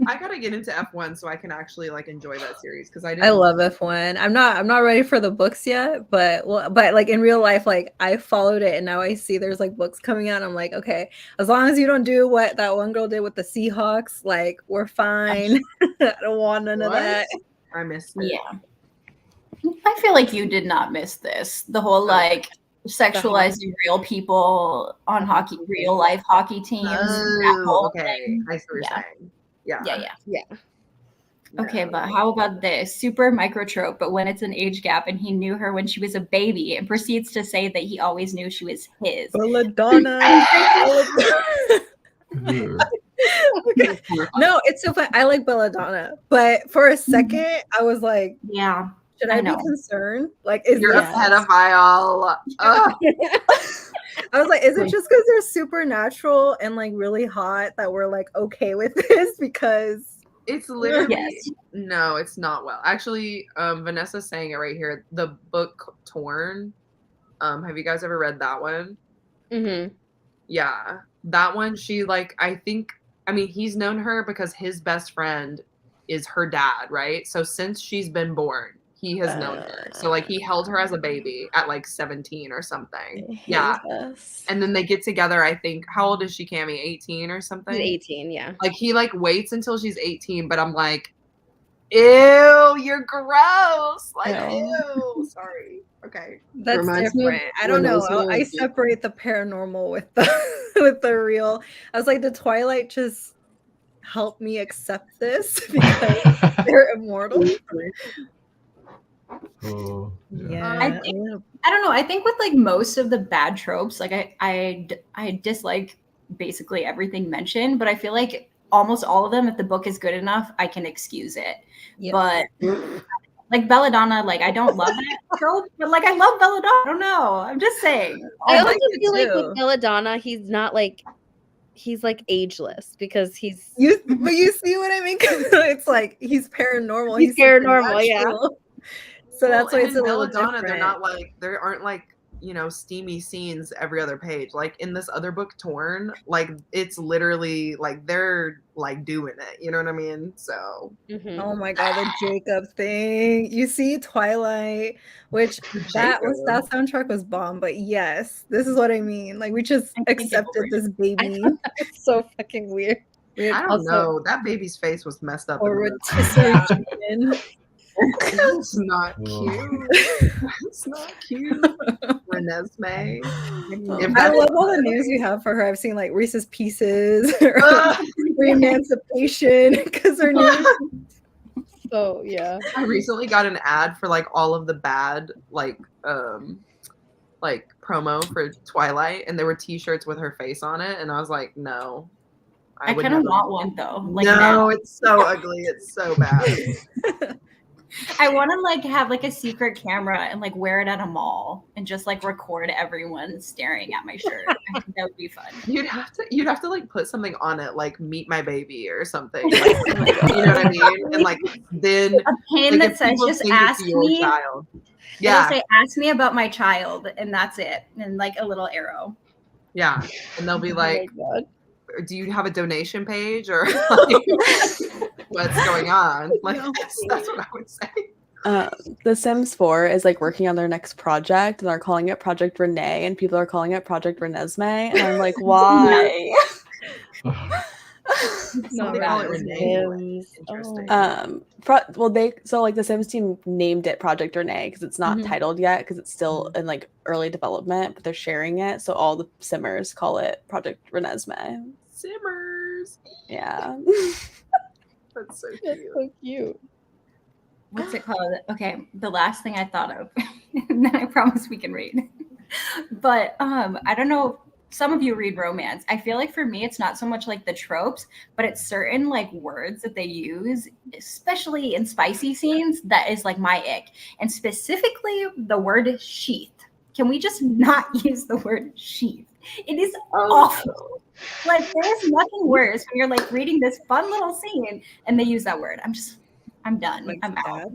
I gotta get into F1 so I can actually like enjoy that series because I love F1. I'm not ready for the books yet, but like in real life, like I followed it and now I see there's like books coming out. And I'm like, okay, as long as you don't do what that one girl did with the Seahawks, like we're fine. I don't want none of that. I missed it. Yeah. I feel like you did not miss this. The whole like sexualizing real people on real life hockey teams. that Oh, whole okay. thing. I see what you're Yeah. saying. Yeah. Yeah. No. Okay, but how about this? Super microtrope, but when it's an age gap and he knew her when she was a baby and proceeds to say that he always knew she was his. Belladonna. Okay. No, it's so fun. I like Belladonna, but for a second, I was like, Yeah. should I I be know. concerned? Like, is You're this? a pedophile. Ugh. I was like, is it just because they're supernatural and like really hot that we're like okay with this? Because It's literally Yes. no, it's not well. Actually, Vanessa's saying it right here. The book Torn. Have you guys ever read that one? Mm-hmm. Yeah, that one. She like I mean he's known her because his best friend is her dad, right? So since she's been born, he has known her. So like he held her as a baby at like 17 or something. Yeah. And then they get together, I think. How old is she, Cammy? 18 or something? He's 18, yeah. Like he like waits until she's 18, but I'm like, ew, you're gross. Like, ew. Sorry. Okay. that's Reminds me of different. I don't know. Rosemary I and separate the paranormal with the with the real. I was like, did Twilight just help me accept this because they're immortal? Oh, Yeah. I don't know. I think with like most of the bad tropes, like I dislike basically everything mentioned, but I feel like almost all of them, if the book is good enough, I can excuse it. Yep. But like Belladonna, like I don't love that trope, but like I love Belladonna. I don't know. I'm just saying. I I also like it feel like too. with Belladonna, he's not like he's like ageless because he's But you see what I mean? It's like he's paranormal. He's paranormal, yeah. supernatural. So that's why and it's a in little Belladonna, different. they're not like there aren't like steamy scenes every other page. Like in this other book, Torn, like it's literally like they're like doing it. You know what I mean? So Mhm. Oh my god, the Jacob thing. You see Twilight, which that soundtrack was bomb, but yes, this is what I mean. Like we just I think it's accepted this baby. It's so fucking weird. I don't know. That baby's face was messed up. Or in the movie. rotisserie chicken. That's not Oh. cute. That's not cute. Renesmee. If I that- love all the names we have for her. I've seen like Reese's Pieces or Ugh. Re-Emancipation because her name. So yeah. I recently got an ad for like all of the bad like promo for Twilight, and there were T-shirts with her face on it, and I was like, no. I would kind of never- want one though. Like no, now. it's so ugly. It's so bad. I want to like have like a secret camera and like wear it at a mall and just like record everyone staring at my shirt. I think that would be fun. You'd have to like put something on it, like "Meet my baby" or something. Like, you know what I mean? And like then A pin like, that if says people just think it's ask your me. child. It'll Yeah, say ask me about my child, and that's it. And like a little arrow. yeah, and they'll be Oh my like, God. "Do you have a donation page or like, what's going on?" Like that's what I would say. The Sims 4 is like working on their next project, and they're calling it Project Renee, and people are calling it Project Renesmee, and I'm like, why? Not They call it Renee. Renee. Sims. Interesting. Oh. Like the Sims team named it Project Renee because it's not titled yet because it's still in like early development, but they're sharing it, so all the Simmers call it Project Renesmee. Simmers. Yeah. That's so That's cute. so cute. What's it called? Okay, the last thing I thought of, and then I promise we can read. But I don't know. Some of you read romance. I feel like for me, it's not so much like the tropes, but it's certain like words that they use, especially in spicy scenes. That is like my ick, and specifically the word sheath. Can we just not use the word sheath? It is awful. Like there's nothing worse when you're like reading this fun little scene and they use that word. I'm done. Like I'm out.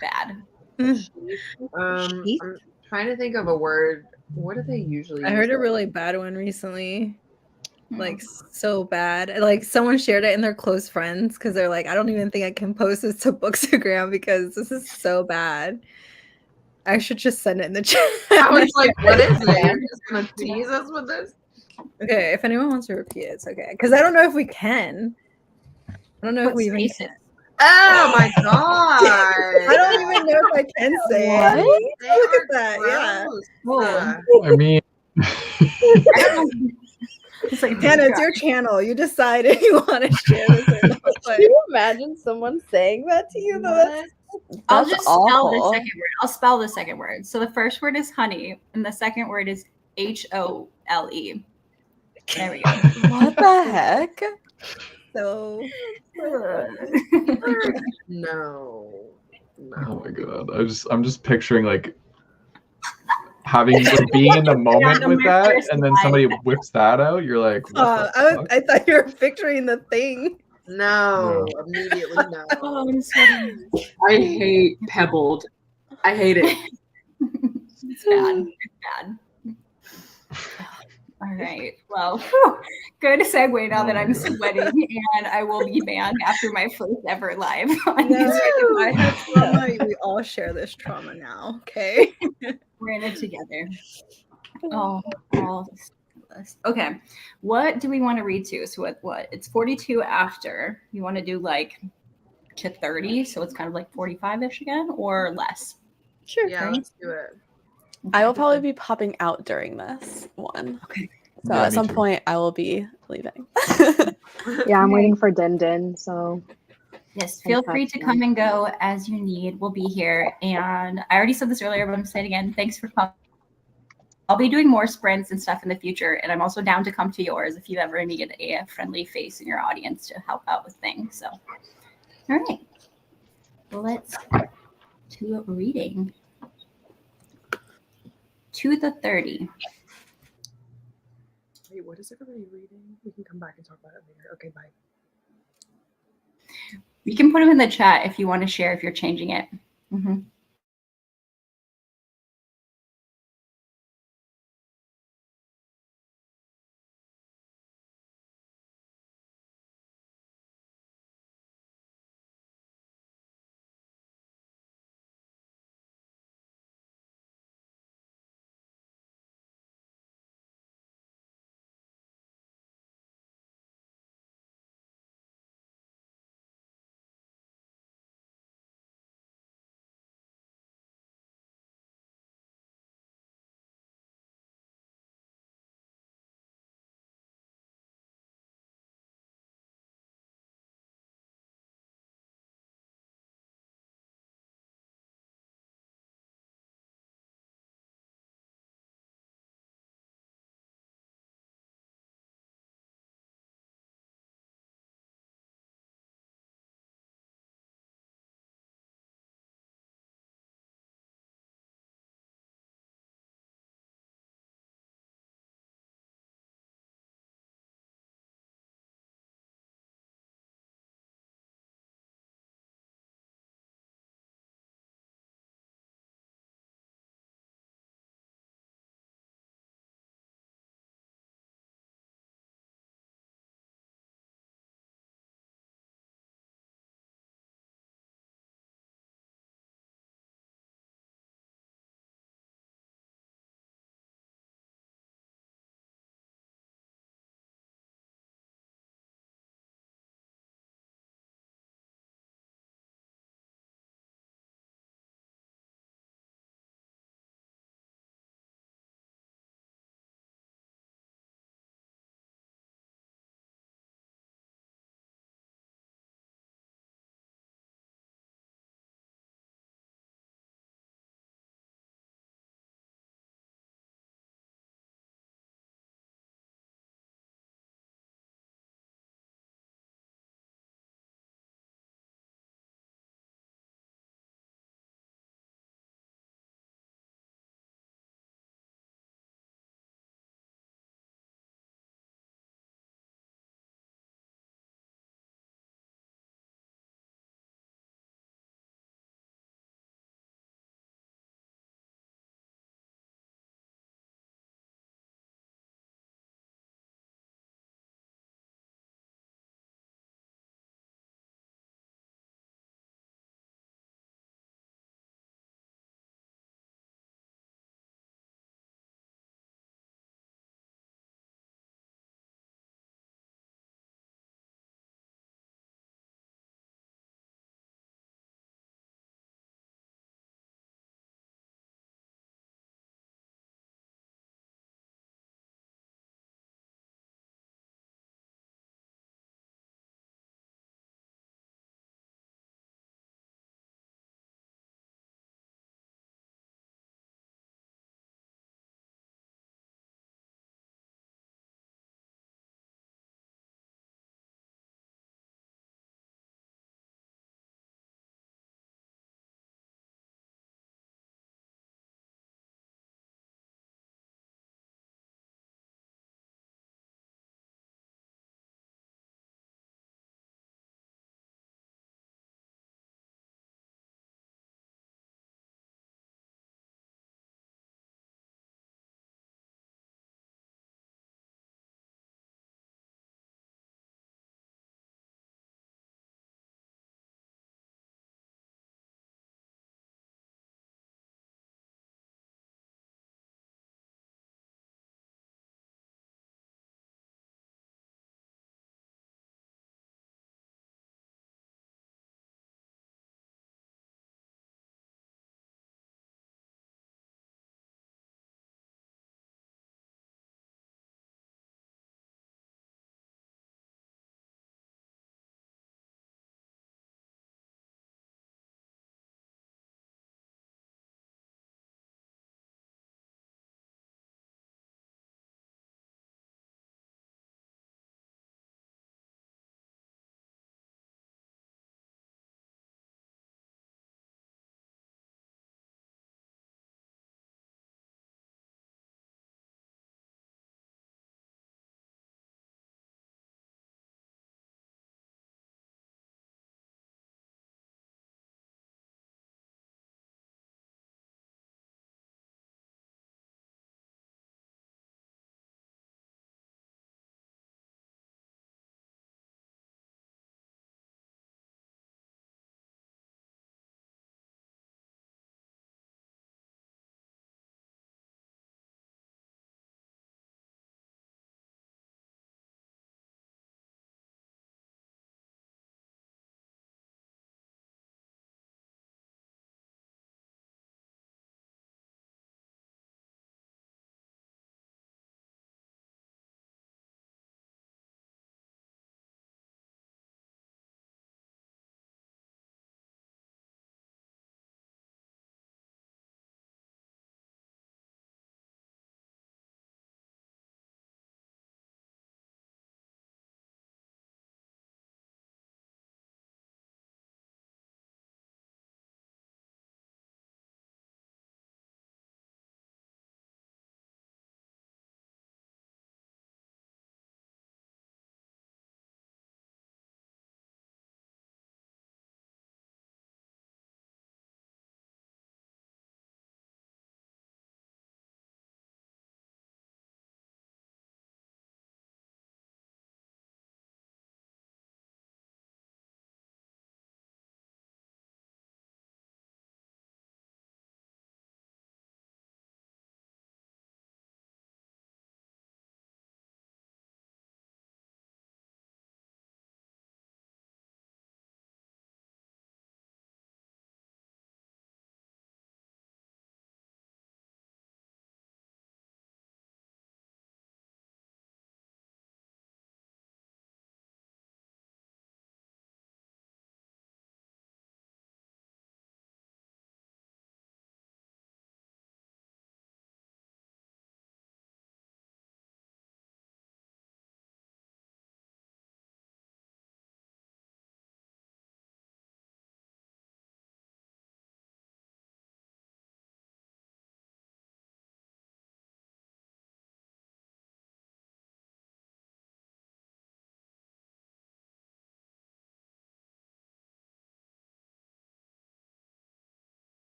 Bad. I'm trying to think of a word. What do they usually I use? heard a really bad one recently. Hmm. Like so bad. Like someone shared it in their close friends because they're like, I don't even think I can post this to Bookstagram because this is so bad. I should just send it in the chat. I was like, what is it? You're just gonna tease us with this? Okay, if anyone wants to repeat it, it's okay. Because I don't know if we can. I don't know if Put we even spaces. can. Oh my god! I don't even know if I can say What? it. They Look are at that. Yeah. gross. I mean, It's like Hannah, it's your channel. You decide if you want to share this or not. But Can you imagine someone saying that to you? Though that's I'll That's just spell the awful. second word. I'll spell the second word. So the first word is honey, and the second word is HOLE. There we go. What the heck? so No. oh my god, I'm just picturing like having like, being in the moment with that, and then somebody whips that out. You're like, what the fuck? I thought you were picturing the thing. No. Immediately no. Oh, I'm sweating. I hate pebbled. I hate it. It's bad. It's bad. All right. Well, whew, good segue now that I'm sweating, and I will be banned after my first ever live. On No, Instagram. I had trauma. We all share this trauma now. Okay. We're in it together. Oh, all this. Okay. What do we want to read to? So what? It's 42 after. You want to do like to 30, so it's kind of like 45-ish again, or less? sure. Yeah, let's do it. I will probably be popping out during this one. Okay. So Yeah, at me some too. point I will be leaving. Yeah, I'm waiting for Din Din, so Yes, feel free to come and go as you need. We'll be here. And I already said this earlier, but I'm going to say it again. Thanks for coming. I'll be doing more sprints and stuff in the future. And I'm also down to come to yours if you ever need a friendly face in your audience to help out with things. So, all right. Let's to reading. To the 30. Wait, what is everybody reading? We can come back and talk about it later. Okay, bye. You can put them in the chat if you want to share if you're changing it. Mm-hmm.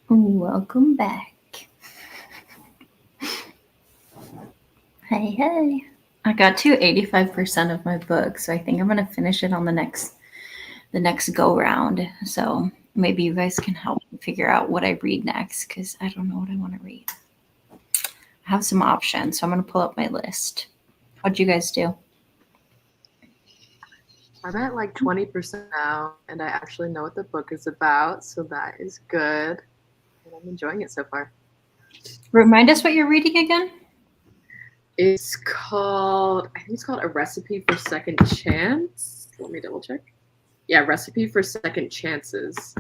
Welcome back. Hey. I got to 85% of my book, so I think I'm gonna finish it on the next go round. So maybe you guys can help me figure out what I read next, because I don't know what I want to read. I have some options, so I'm gonna pull up my list. What'd you guys do? I'm at like 20% now, and I actually know what the book is about, so that is good. And I'm enjoying it so far. Remind us what you're reading again. It's called, I think it's called A Recipe for Second Chance. Let me double check. Yeah, Recipe for Second Chances.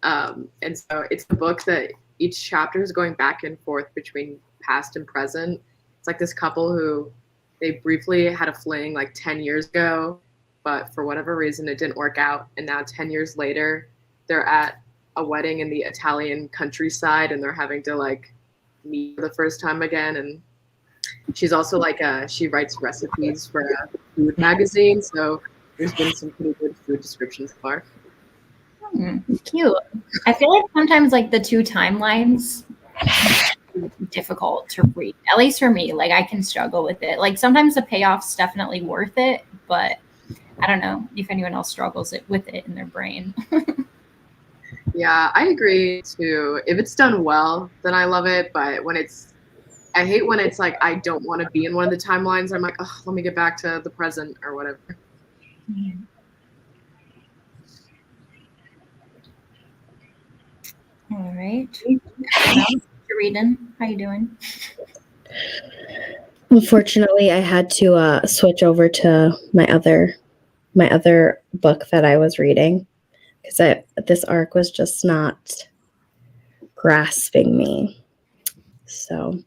And so it's a book that each chapter is going back and forth between past and present. It's like this couple who they briefly had a fling like 10 years ago, but for whatever reason it didn't work out. And now 10 years later, they're at a wedding in the Italian countryside and they're having to like meet for the first time again. And she's also like she writes recipes for a food magazine, so there's been some pretty good food descriptions so far. Cute. I feel like sometimes like the two timelines difficult to read, at least for me. Like I can struggle with it. Like sometimes the payoff's definitely worth it, but I don't know if anyone else struggles with it in their brain. Yeah, I agree too. If it's done well, then I love it, but when I hate when it's like I don't want to be in one of the timelines. I'm like, oh, let me get back to the present or whatever. All right. You're reading. How you doing? Unfortunately, I had to switch over to my other book that I was reading because this arc was just not grasping me. So,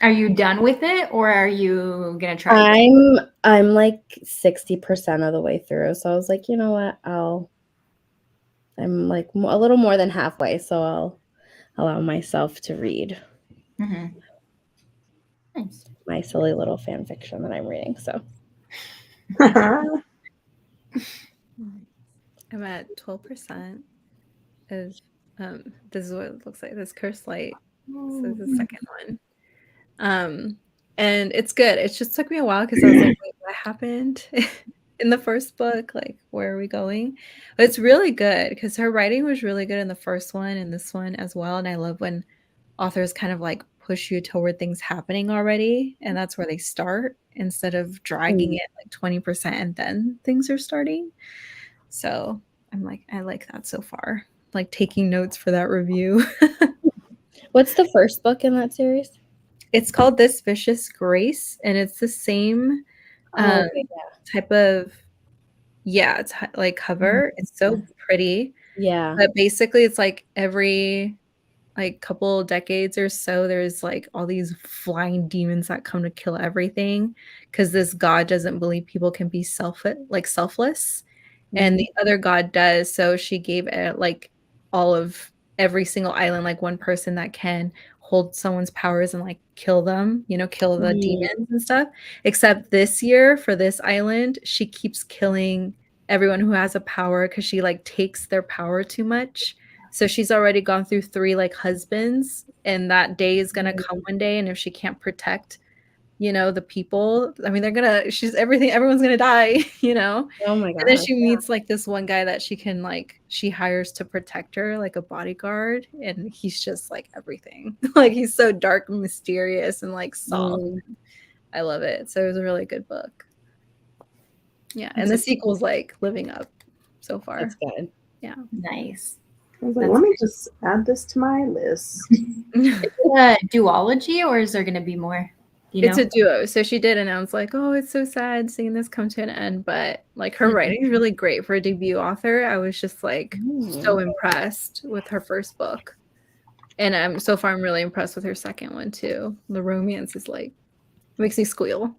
are you done with it, or are you gonna try again? I'm like 60% of the way through, so I was like, you know what, I'm like a little more than halfway, so I'll allow myself to read Nice. my silly little fan fiction that I'm reading. So I'm at 12%. This is what it looks like. This Cursed Light. So this is the second one. And it's good. It just took me a while because I was like, wait, what happened in the first book? Like, where are we going? But it's really good because her writing was really good in the first one and this one as well. And I love when authors kind of like push you toward things happening already. And that's where they start instead of dragging it like 20% and then things are starting. So I'm like, I like that so far. Like taking notes for that review. what's the first book in that series? It's called This Vicious Grace, and it's the same type of, it's like cover. It's so pretty. Yeah. But basically, it's like every like couple decades or so, there's like all these flying demons that come to kill everything because this god doesn't believe people can be selfless. And the other god does. So she gave it like all of every single island, like one person that can hold someone's powers and like kill them, kill the demons and stuff. Except this year for this island, she keeps killing everyone who has a power because she like takes their power too much. So she's already gone through 3 like husbands, and that day is gonna come one day. And if she can't protect, the people, I mean, everyone's gonna die, Oh my god. And then she meets like this one guy that she hires to protect her, like a bodyguard, and he's just like everything. Like he's so dark and mysterious and like soft. I love it. So it was a really good book. Yeah, and the sequel's like living up so far. That's good. Yeah. Nice. I was like, let me just add this to my list. Is it a duology, or is there going to be more? It's a duo. So she did announce like, oh, it's so sad seeing this come to an end. But like her writing is really great for a debut author. I was just like so impressed with her first book. And so far I'm really impressed with her second one too. The romance is like makes me squeal.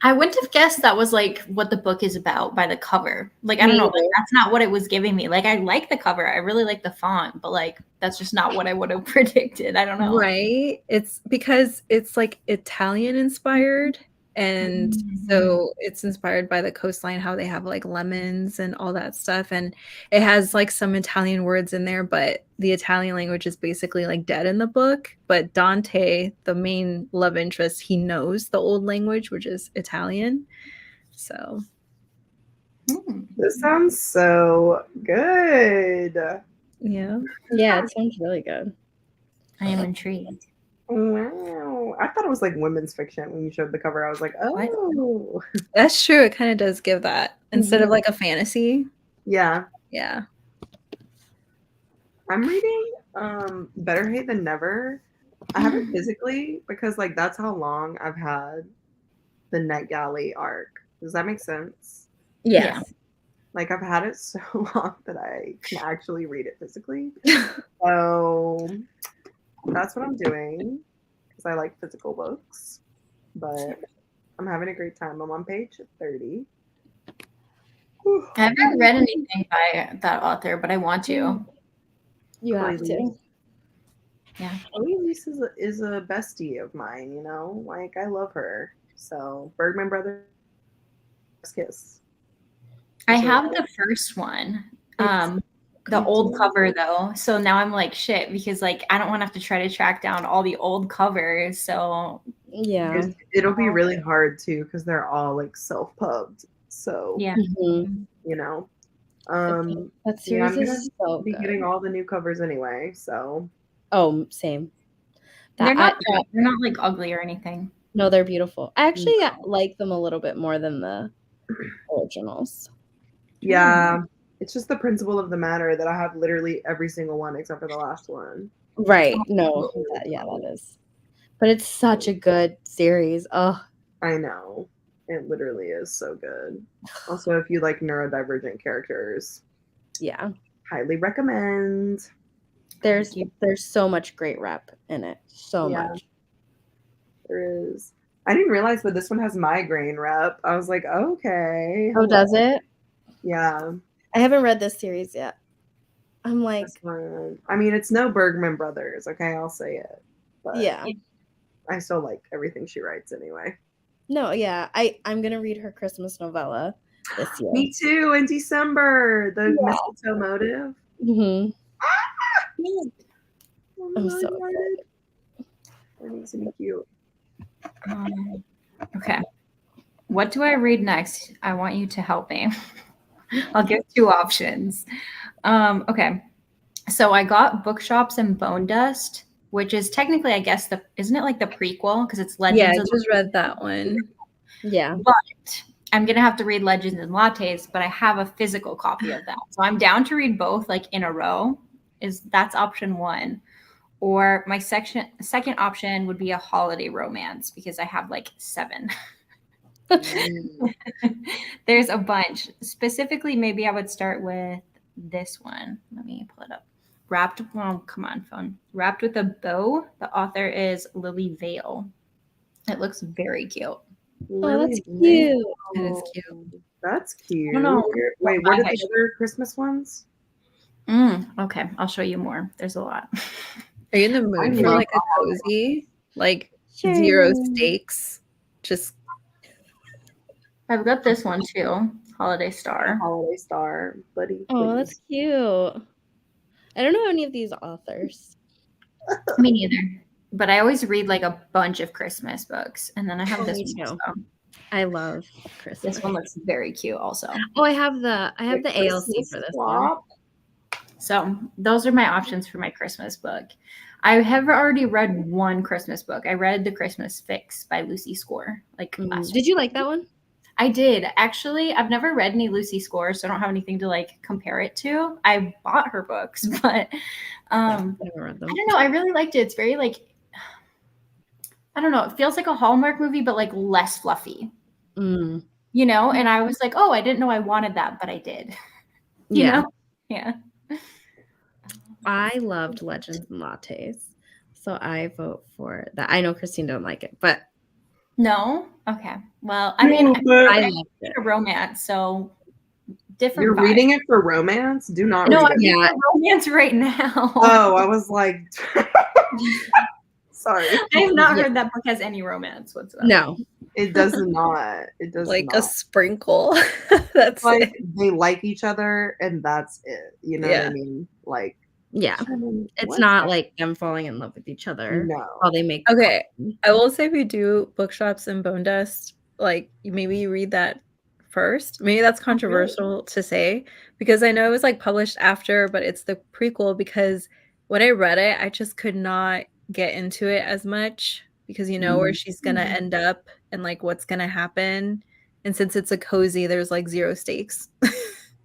I wouldn't have guessed that was like what the book is about by the cover. Like, I don't know, like, that's not what it was giving me. Like, I like the cover. I really like the font, but like, that's just not what I would have predicted. I don't know. Right. It's because it's like Italian inspired And so it's inspired by the coastline, how they have like lemons and all that stuff. And it has like some Italian words in there, but the Italian language is basically like dead in the book. But Dante, the main love interest, he knows the old language, which is Italian. So This sounds so good. yeah. Yeah, it sounds really good. I am intrigued. Wow. I thought it was like women's fiction when you showed the cover. I was like, oh. That's true. It kind of does give that instead of like a fantasy. Yeah. Yeah. I'm reading Better Hate Than Never. I haven't physically because like that's how long I've had the Netgalley arc. Does that make sense? Yes. Like I've had it so long that I can actually read it physically. So that's what I'm doing because I like physical books. But I'm having a great time. I'm on page 30. I haven't read anything by that author, but I want to. You have to. Yeah. Elise is a bestie of mine, you know? Like, I love her. So, Bergman Brothers Kiss. I have the first one. The old cover though. So now I'm like shit because like I don't want to have to try to track down all the old covers. So Yeah. It'll be really hard too because they're all like self-pubbed. So yeah. Mhm. you know. That Yeah, series I'm gonna is so be good. getting all the new covers anyway. So Oh, same. They're not like ugly or anything. No, they're beautiful. I actually like them a little bit more than the originals. yeah. It's just the principle of the matter that I have literally every single one except for the last one. Right. No. That is. But it's such a good series. Oh, I know. It literally is so good. Also, if you like neurodivergent characters, yeah. highly recommend. There's so much great rep in it. So much. There is. I didn't realize that this one has migraine rep. I was like, okay. Oh, does it? Yeah. I haven't read this series yet. I'm like, I mean, it's no Bergman Brothers, okay? I'll say it. But yeah. I still like everything she writes anyway. No, yeah. I'm gonna read her Christmas novella this year. Me too, in December. The mistletoe motive. Mm-hmm. Oh, I'm so excited. That needs to be cute. Okay. What do I read next? I want you to help me. I'll give 2 options. Okay. So I got Bookshops and Bone Dust, which is technically, I guess, isn't it like the prequel? Because it's Legends. Yeah, I just read that one. Yeah. But I'm going to have to read Legends and Lattes, but I have a physical copy of that. So I'm down to read both like in a row. That's option 1. Or my second option would be a holiday romance because I have like 7. There's a bunch. Specifically, maybe I would start with this one. Let me pull it up. Come on, phone. Wrapped with a Bow. The author is Lily Vale. It looks very cute. Oh, that's cute. It is cute. That's cute. I don't know. Wait, what are the other Christmas ones? Okay, I'll show you more. There's a lot. Are you in the mood for like a cozy, like 0 stakes? Just I've got this one too. Holiday Star. Holiday Star, buddy. Oh, that's cute. I don't know any of these authors. Me neither. But I always read like a bunch of Christmas books, and then I have this me one. too. I love Christmas. This one looks very cute, also. Oh, I have the ALC for this one. So those are my options for my Christmas book. I have already read one Christmas book. I read The Christmas Fix by Lucy Score. Last Did you like that one? I did. Actually, I've never read any Lucy Score, so I don't have anything to like compare it to. I bought her books, but I never read them. I don't know. I really liked it. It's very like, I don't know. It feels like a Hallmark movie, but like less fluffy. You know? And I was like, oh, I didn't know I wanted that, but I did. You know? Yeah. I loved Legends and Lattes, so I vote for that. I know Christine don't like it, but no. Okay. Well, I mean, I loved it. A romance, so different. You're reading it for romance? Do not. No, read I'm it. reading romance right now. Oh, I was like, sorry. I have not heard that book has any romance whatsoever. No, It does not. It does like not. a sprinkle. That's Like it. they like each other and that's it. You know what I mean? Like, Yeah. I mean, It's what? not like them falling in love with each other No. while they make Okay, I will say if you do Bookshops and Bone Dust, like maybe you read that first. Maybe that's controversial to say because I know it was like published after, but it's the prequel because when I read it, I just could not get into it as much because you know where she's gonna end up and like what's gonna happen. And since it's a cozy, there's like zero stakes.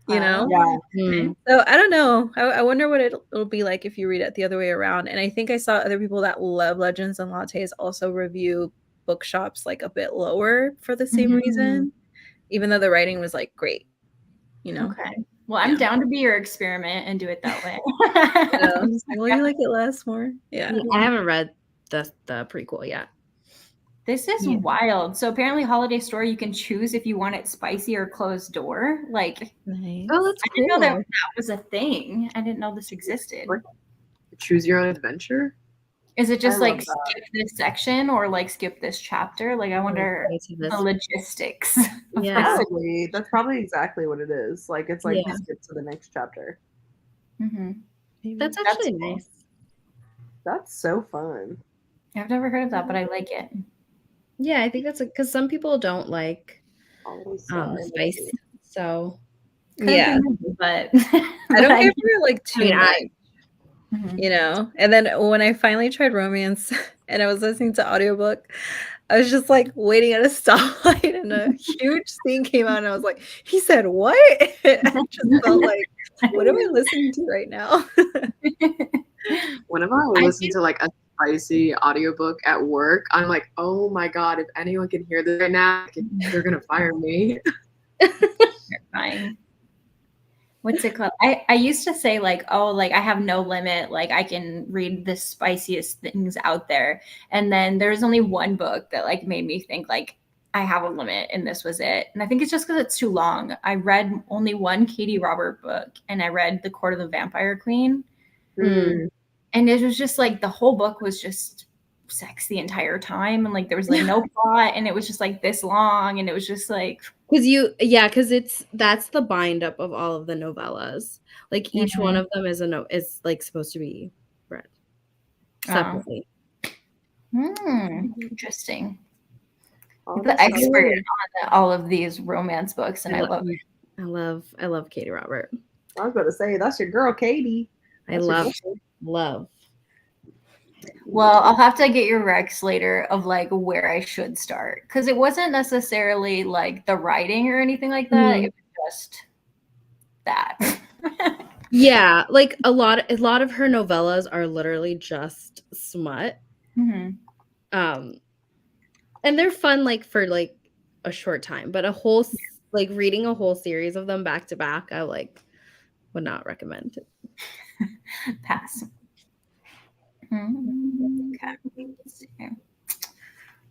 You know? Yeah. Mm. So I don't know. I wonder what it'll be like if you read it the other way around. And I think I saw other people that love Legends and Lattes also review Bookshops like a bit lower for the same reason, even though the writing was like great. You know? Okay. Well, I'm down to be your experiment and do it that way. Will you like it less more? Yeah. I haven't read the prequel yet. This is wild. So apparently Holiday Store, you can choose if you want it spicy or closed door. Like, nice. Oh, that's I didn't know that was a thing. I didn't know this existed. Choose your own adventure. Is it just I like love that. skip this section or like skip this chapter? Like, I wonder the logistics. of Yeah. this. Probably. That's probably exactly what it is. Like it's like Yeah. skip to the next chapter. Mhm. That's actually cool. nice. That's so fun. I've never heard of that, but I like it. Yeah, I think that's because some people don't like Always spice. So Yeah. But I don't care for like too much. Mhm. You know, and then when I finally tried romance and I was listening to audiobook, I was just like waiting at a stoplight and a huge scene came out and I was like, he said what? I just felt like, what am I listening to right now? Whenever I listen to like a spicy audiobook at work, I'm like, oh my god, if anyone can hear this right now, they're gonna fire me. Terrifying. What's it called? I used to say like, oh, like I have no limit. Like I can read the spiciest things out there. And then there's only one book that like made me think like I have a limit and this was it. And I think it's just because it's too long. I read only one Katie Robert book and I read The Court of the Vampire Queen. And it was just like the whole book was just sex the entire time. And like there was like no plot and it was just like this long. And it was just like because that's the bind up of all of the novellas. Like each one of them is is like supposed to be read separately. Interesting. The expert on all of these romance books, and I love it. I love Katie Robert. I was about to say that's your girl, Katie. I love. Well, I'll have to get your recs later of like where I should start because it wasn't necessarily like the writing or anything like that. It was just that. Yeah, like a lot of her novellas are literally just smut. And they're fun like for like a short time, but a whole like reading a whole series of them back to back, I like would not recommend it. Pass. Okay. Let's see.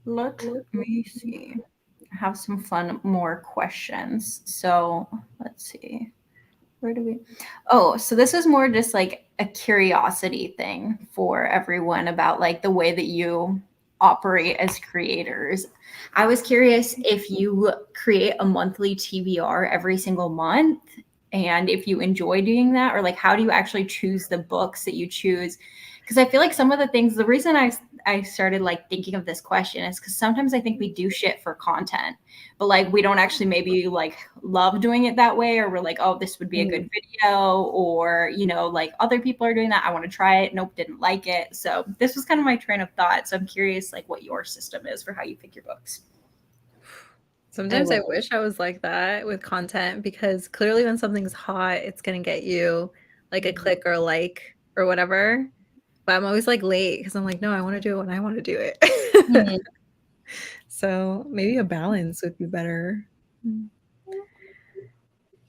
Let me see. I have some fun more questions. So let's see. Where do we? Oh, so this is more just like a curiosity thing for everyone about like the way that you operate as creators. I was curious if you create a monthly TBR every single month and if you enjoy doing that, or like how do you actually choose the books that you choose? Because I feel like some of the things, the reason I started like thinking of this question is because sometimes I think we do shit for content, but like we don't actually maybe like love doing it that way, or we're like, oh, this would be a good video, or you know, like other people are doing that, I want to try it, nope, didn't like it. So this was kind of my train of thought. So I'm curious like what your system is for how you pick your books. Sometimes I wish I was like that with content, because clearly when something's hot, it's going to get you like a click or a like or whatever. But I'm always like late because I'm like, no, I want to do it when I want to do it. So maybe a balance would be better.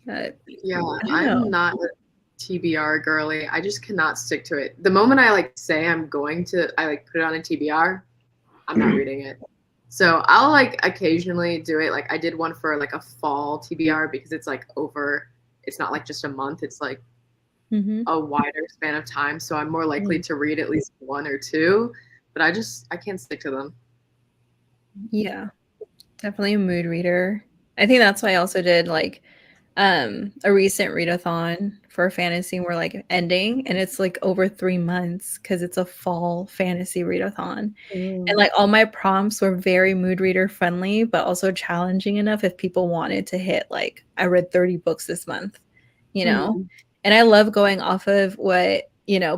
But, yeah, I'm not a TBR girly. I just cannot stick to it. The moment I like say I'm going to, I like put it on a TBR, I'm not reading it. So I'll like occasionally do it. Like I did one for like a fall TBR because it's like over, it's not like just a month. It's like a wider span of time. So I'm more likely to read at least one or two, but I can't stick to them. Yeah. Definitely a mood reader. I think that's why I also did like a recent readathon for fantasy. We're like ending, and it's like over 3 months because it's a fall fantasy readathon. And like all my prompts were very mood reader friendly, but also challenging enough if people wanted to hit like I read 30 books this month, you know. And I love going off of what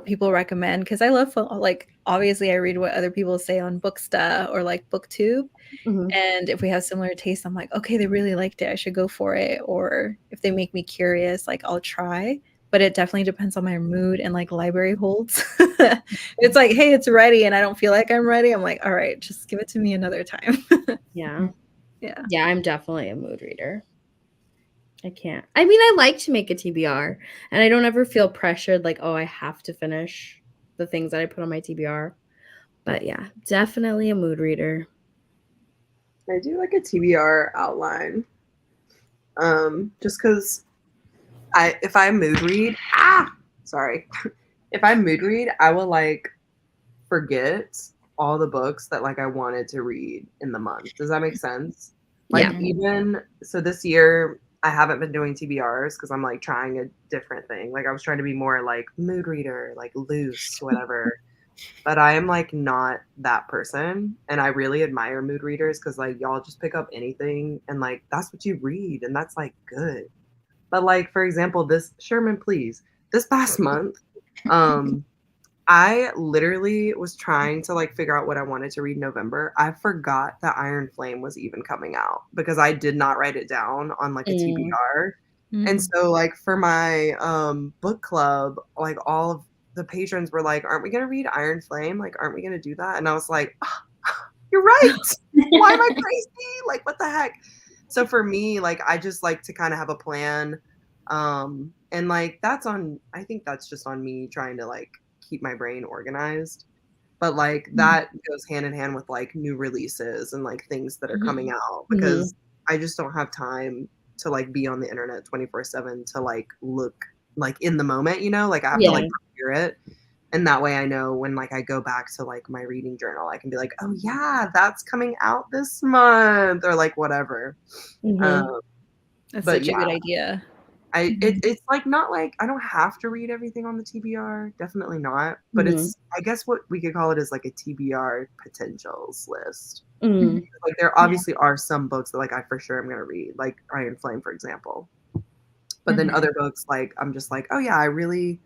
people recommend, because I love like obviously I read what other people say on Booksta or like BookTube. And if we have similar tastes, I'm like, okay, they really liked it, I should go for it. Or if they make me curious, like I'll try. But it definitely depends on my mood and like library holds. It's like, hey, it's ready and I don't feel like I'm ready, I'm like, all right, just give it to me another time. Yeah. Yeah. Yeah, I'm definitely a mood reader. I can't. I mean, I like to make a TBR, and I don't ever feel pressured like, oh, I have to finish the things that I put on my TBR. But yeah, definitely a mood reader. I do like a TBR outline. Just because if I mood read, if I mood read, I will like forget all the books that like I wanted to read in the month. Does that make sense? Like even so this year I haven't been doing TBRs because I'm like trying a different thing. Like I was trying to be more like mood reader, like loose, whatever. But I am like not that person, and I really admire mood readers because like y'all just pick up anything and like that's what you read, and that's like good. But like for example, this past month, I literally was trying to like figure out what I wanted to read in November. I forgot that Iron Flame was even coming out because I did not write it down on like a TBR. And so like for my book club, like all of the patrons were like, aren't we going to read Iron Flame? Like, aren't we going to do that? And I was like, you're right. Why am I crazy? Like, what the heck? So for me, like, I just like to kind of have a plan. And like, I think that's just on me trying to like keep my brain organized. But like that goes hand in hand with like new releases and like things that are coming out, because I just don't have time to like be on the internet 24/7 to like look like in the moment, like I have to like hear it. And that way I know when like I go back to like my reading journal, I can be like, oh yeah, that's coming out this month or like whatever. That's such a good idea. It's like not like I don't have to read everything on the TBR, definitely not. But it's, I guess what we could call it is like a TBR potentials list. Like there obviously are some books that like I for sure am gonna read, like Iron Flame, for example. But then other books, like I'm just like, oh yeah, I really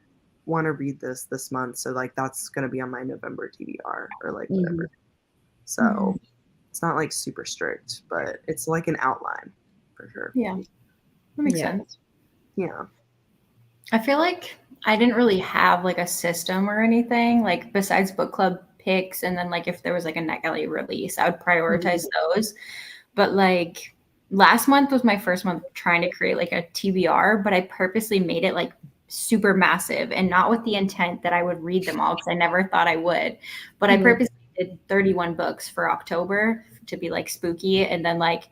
want to read this month, so like that's gonna be on my November TBR or like whatever. So it's not like super strict, but it's like an outline for sure. Yeah, that makes sense. Yeah. I feel like I didn't really have like a system or anything, like besides book club picks, and then like if there was like a Netgalley release, I would prioritize those. But like last month was my first month trying to create like a TBR, but I purposely made it like super massive and not with the intent that I would read them all, because I never thought I would. But I purposely did 31 books for October to be like spooky, and then like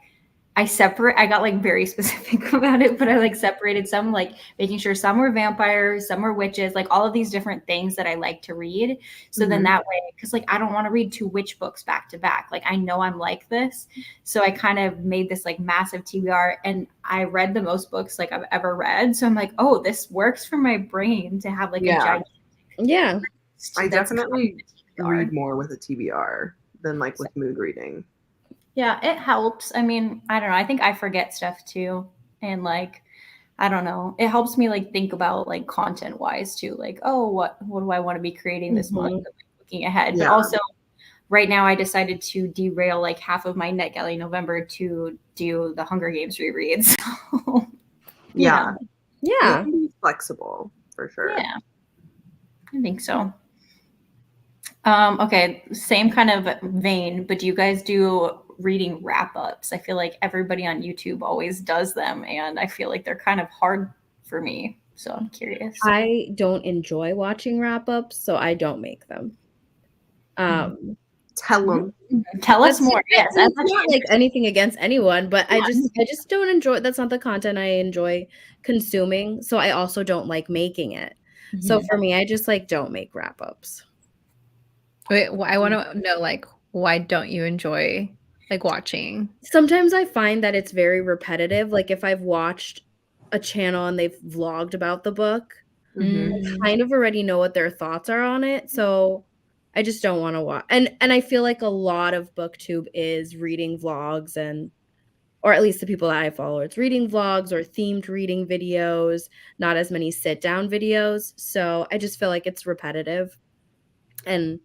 I got like very specific about it, but I like separated some, like making sure some were vampires, some were witches, like all of these different things that I like to read. So then that way, because like I don't want to read 2 witch books back to back. Like I know I'm like this. So I kind of made this like massive TBR, and I read the most books like I've ever read. So I'm like, oh, this works for my brain to have like a gigantic. Yeah. I definitely read more with a TBR than like with mood reading. Yeah, it helps. I mean, I don't know. I think I forget stuff too. And like, I don't know. It helps me like think about like content wise too. Like, oh, what do I want to be creating this month? Like, looking ahead. But also right now I decided to derail like half of my Netgalley November to do the Hunger Games rereads. So, yeah. Yeah. Be flexible for sure. Yeah. I think so. Okay, same kind of vein, but do you guys do reading wrap-ups? I feel like everybody on YouTube always does them, and I feel like they're kind of hard for me. So I'm curious. I don't enjoy watching wrap-ups, so I don't make them. Tell them. Tell us more. Yes, that's not like anything against anyone, but I just don't enjoy. That's not the content I enjoy consuming. So I also don't like making it. So for me, I just like don't make wrap-ups. Wait, I want to know, like, why don't you enjoy like watching? Sometimes I find that it's very repetitive. Like if I've watched a channel and they've vlogged about the book, Mhm. I kind of already know what their thoughts are on it. So I just don't want to watch. And I feel like a lot of BookTube is reading vlogs, and or at least the people that I follow, it's reading vlogs or themed reading videos, not as many sit down videos. So I just feel like it's repetitive. And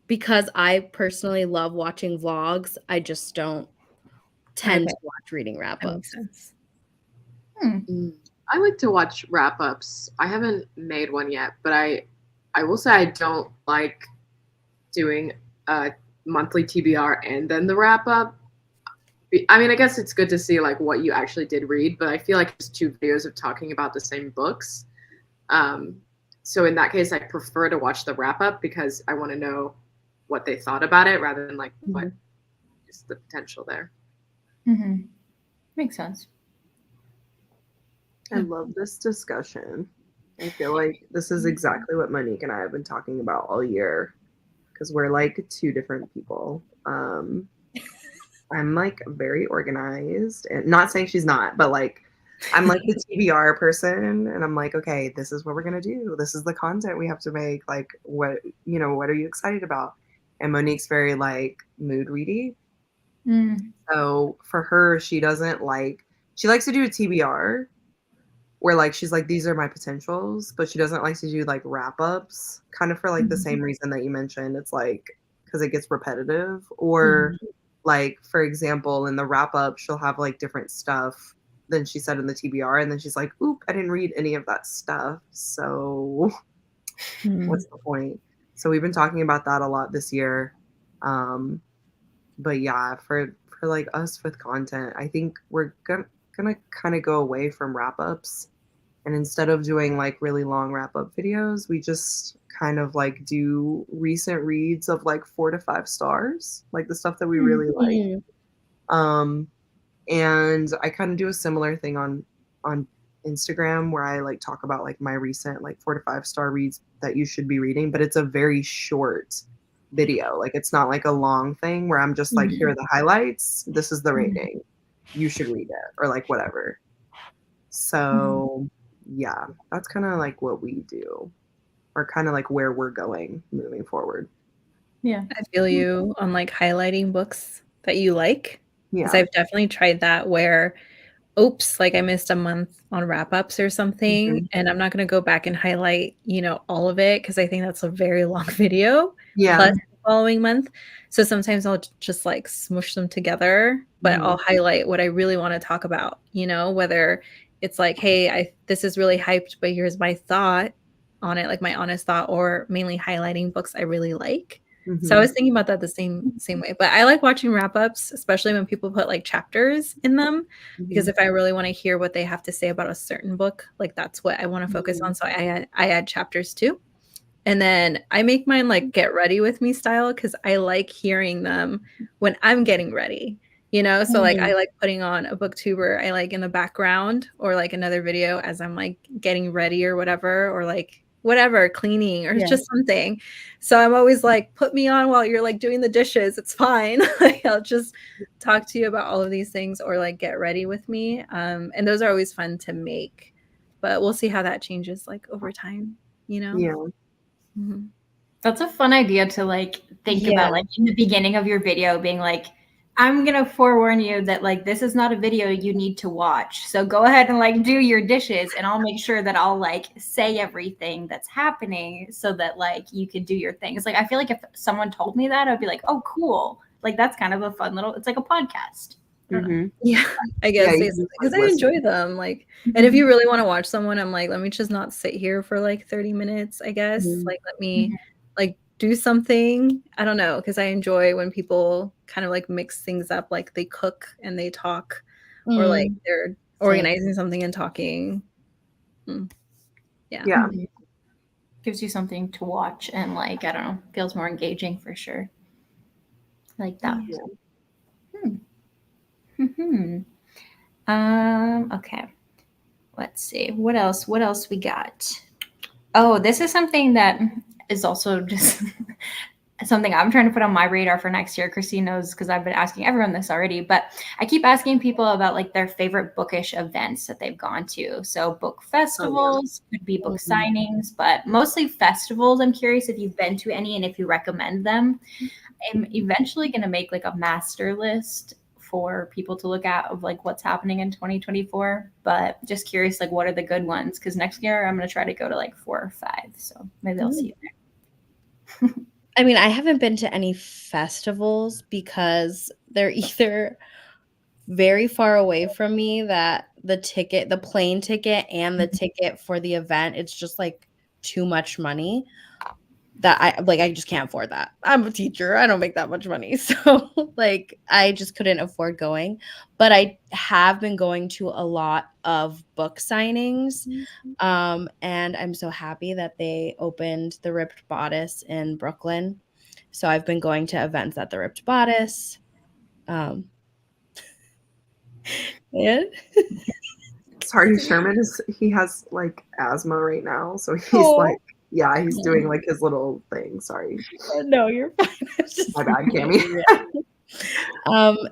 because I personally love watching vlogs, I just don't tend Okay. to watch reading That wrap-ups. makes sense. I like to watch wrap-ups. I haven't made one yet, but I will say I don't like doing a monthly TBR and then the wrap-up. I mean, I guess it's good to see like what you actually did read, but I feel like it's 2 videos of talking about the same books. So in that case, I prefer to watch the wrap-up because I want to know what they thought about it rather than like what is the potential there. Makes sense. I love this discussion. I feel like this is exactly what Monique and I have been talking about all year, because we're like 2 different people. I'm like very organized, and not saying she's not, but like I'm like the TBR person, and I'm like, okay, this is what we're gonna do. This is the content we have to make. Like, what are you excited about? And Monique's very like mood ready. So for her, she likes to do a TBR where like she's like, these are my potentials, but she doesn't like to do like wrap ups, kind of for like the same reason that you mentioned. It's like because it gets repetitive, or like for example, in the wrap up, she'll have like different stuff than she said in the TBR, and then she's like, oop, I didn't read any of that stuff, so what's the point? So we've been talking about that a lot this year. But yeah, for like us with content, I think we're gonna kind of go away from wrap ups, and instead of doing like really long wrap up videos, we just kind of like do recent reads of like 4 to 5 stars, like the stuff that we really like. And I kind of do a similar thing on Instagram where I like talk about like my recent like 4 to 5 star reads that you should be reading, but it's a very short video. Like it's not like a long thing where I'm just like, here are the highlights, this is the rating, you should read it, or like whatever. So yeah, that's kind of like what we do, or kind of like where we're going moving forward. Yeah. I feel you on like highlighting books that you like. Yeah. Because I've definitely tried that where, oops, like I missed a month on wrap-ups or something, and I'm not going to go back and highlight, all of it, because I think that's a very long video. Yeah. Plus the following month. So sometimes I'll just like smush them together, but I'll highlight what I really want to talk about, whether it's like, hey, this is really hyped, but here's my thought on it, like my honest thought, or mainly highlighting books I really like. So I was thinking about that the same way. But I like watching wrap-ups, especially when people put like chapters in them, because if I really want to hear what they have to say about a certain book, like that's what I want to focus on. So I add chapters too. And then I make mine like get ready with me style, because I like hearing them when I'm getting ready, So like I like putting on a booktuber I like in the background, or like another video as I'm like getting ready or whatever, or like whatever, cleaning or just something. So I'm always like, put me on while you're like doing the dishes. It's fine. Like I'll just talk to you about all of these things, or like get ready with me. And those are always fun to make, but we'll see how that changes like over time, Yeah. That's a fun idea to like think about, like in the beginning of your video being like, I'm going to forewarn you that like, this is not a video you need to watch. So go ahead and like do your dishes, and I'll make sure that I'll like say everything that's happening so that like you can do your thing. It's like, I feel like if someone told me that, I'd be like, oh, cool. Like, that's kind of a fun little, it's like a podcast. Yeah, I guess Yeah, because I enjoy them. Like, and if you really want to watch someone, I'm like, let me just not sit here for like 30 minutes, I guess. Like, let me like do something. I don't know, because I enjoy when people kind of like mix things up, like they cook and they talk, or like they're organizing something and talking. Yeah. Gives you something to watch, and like, I don't know, feels more engaging for sure. Like that. Okay. Let's see. What else we got? Oh, this is something that is also just something I'm trying to put on my radar for next year. Christine knows because I've been asking everyone this already, but I keep asking people about like their favorite bookish events that they've gone to. So book festivals, could be book signings, but mostly festivals. I'm curious if you've been to any and if you recommend them. I'm eventually going to make like a master list for people to look at of like what's happening in 2024, but just curious, like what are the good ones? Because next year I'm going to try to go to like 4 or 5. So maybe I'll see you there. I mean, I haven't been to any festivals because they're either very far away from me that the plane ticket and the ticket for the event, it's just like too much money that I just can't afford that. I'm a teacher. I don't make that much money. So like I just couldn't afford going. But I have been going to a lot of book signings. And I'm so happy that they opened the Ripped Bodice in Brooklyn. So I've been going to events at the Ripped Bodice. Yeah. Sorry, Sherman he has like asthma right now, so he's like, yeah, he's doing like his little thing. Sorry. No, you're fine. My bad, Cammy.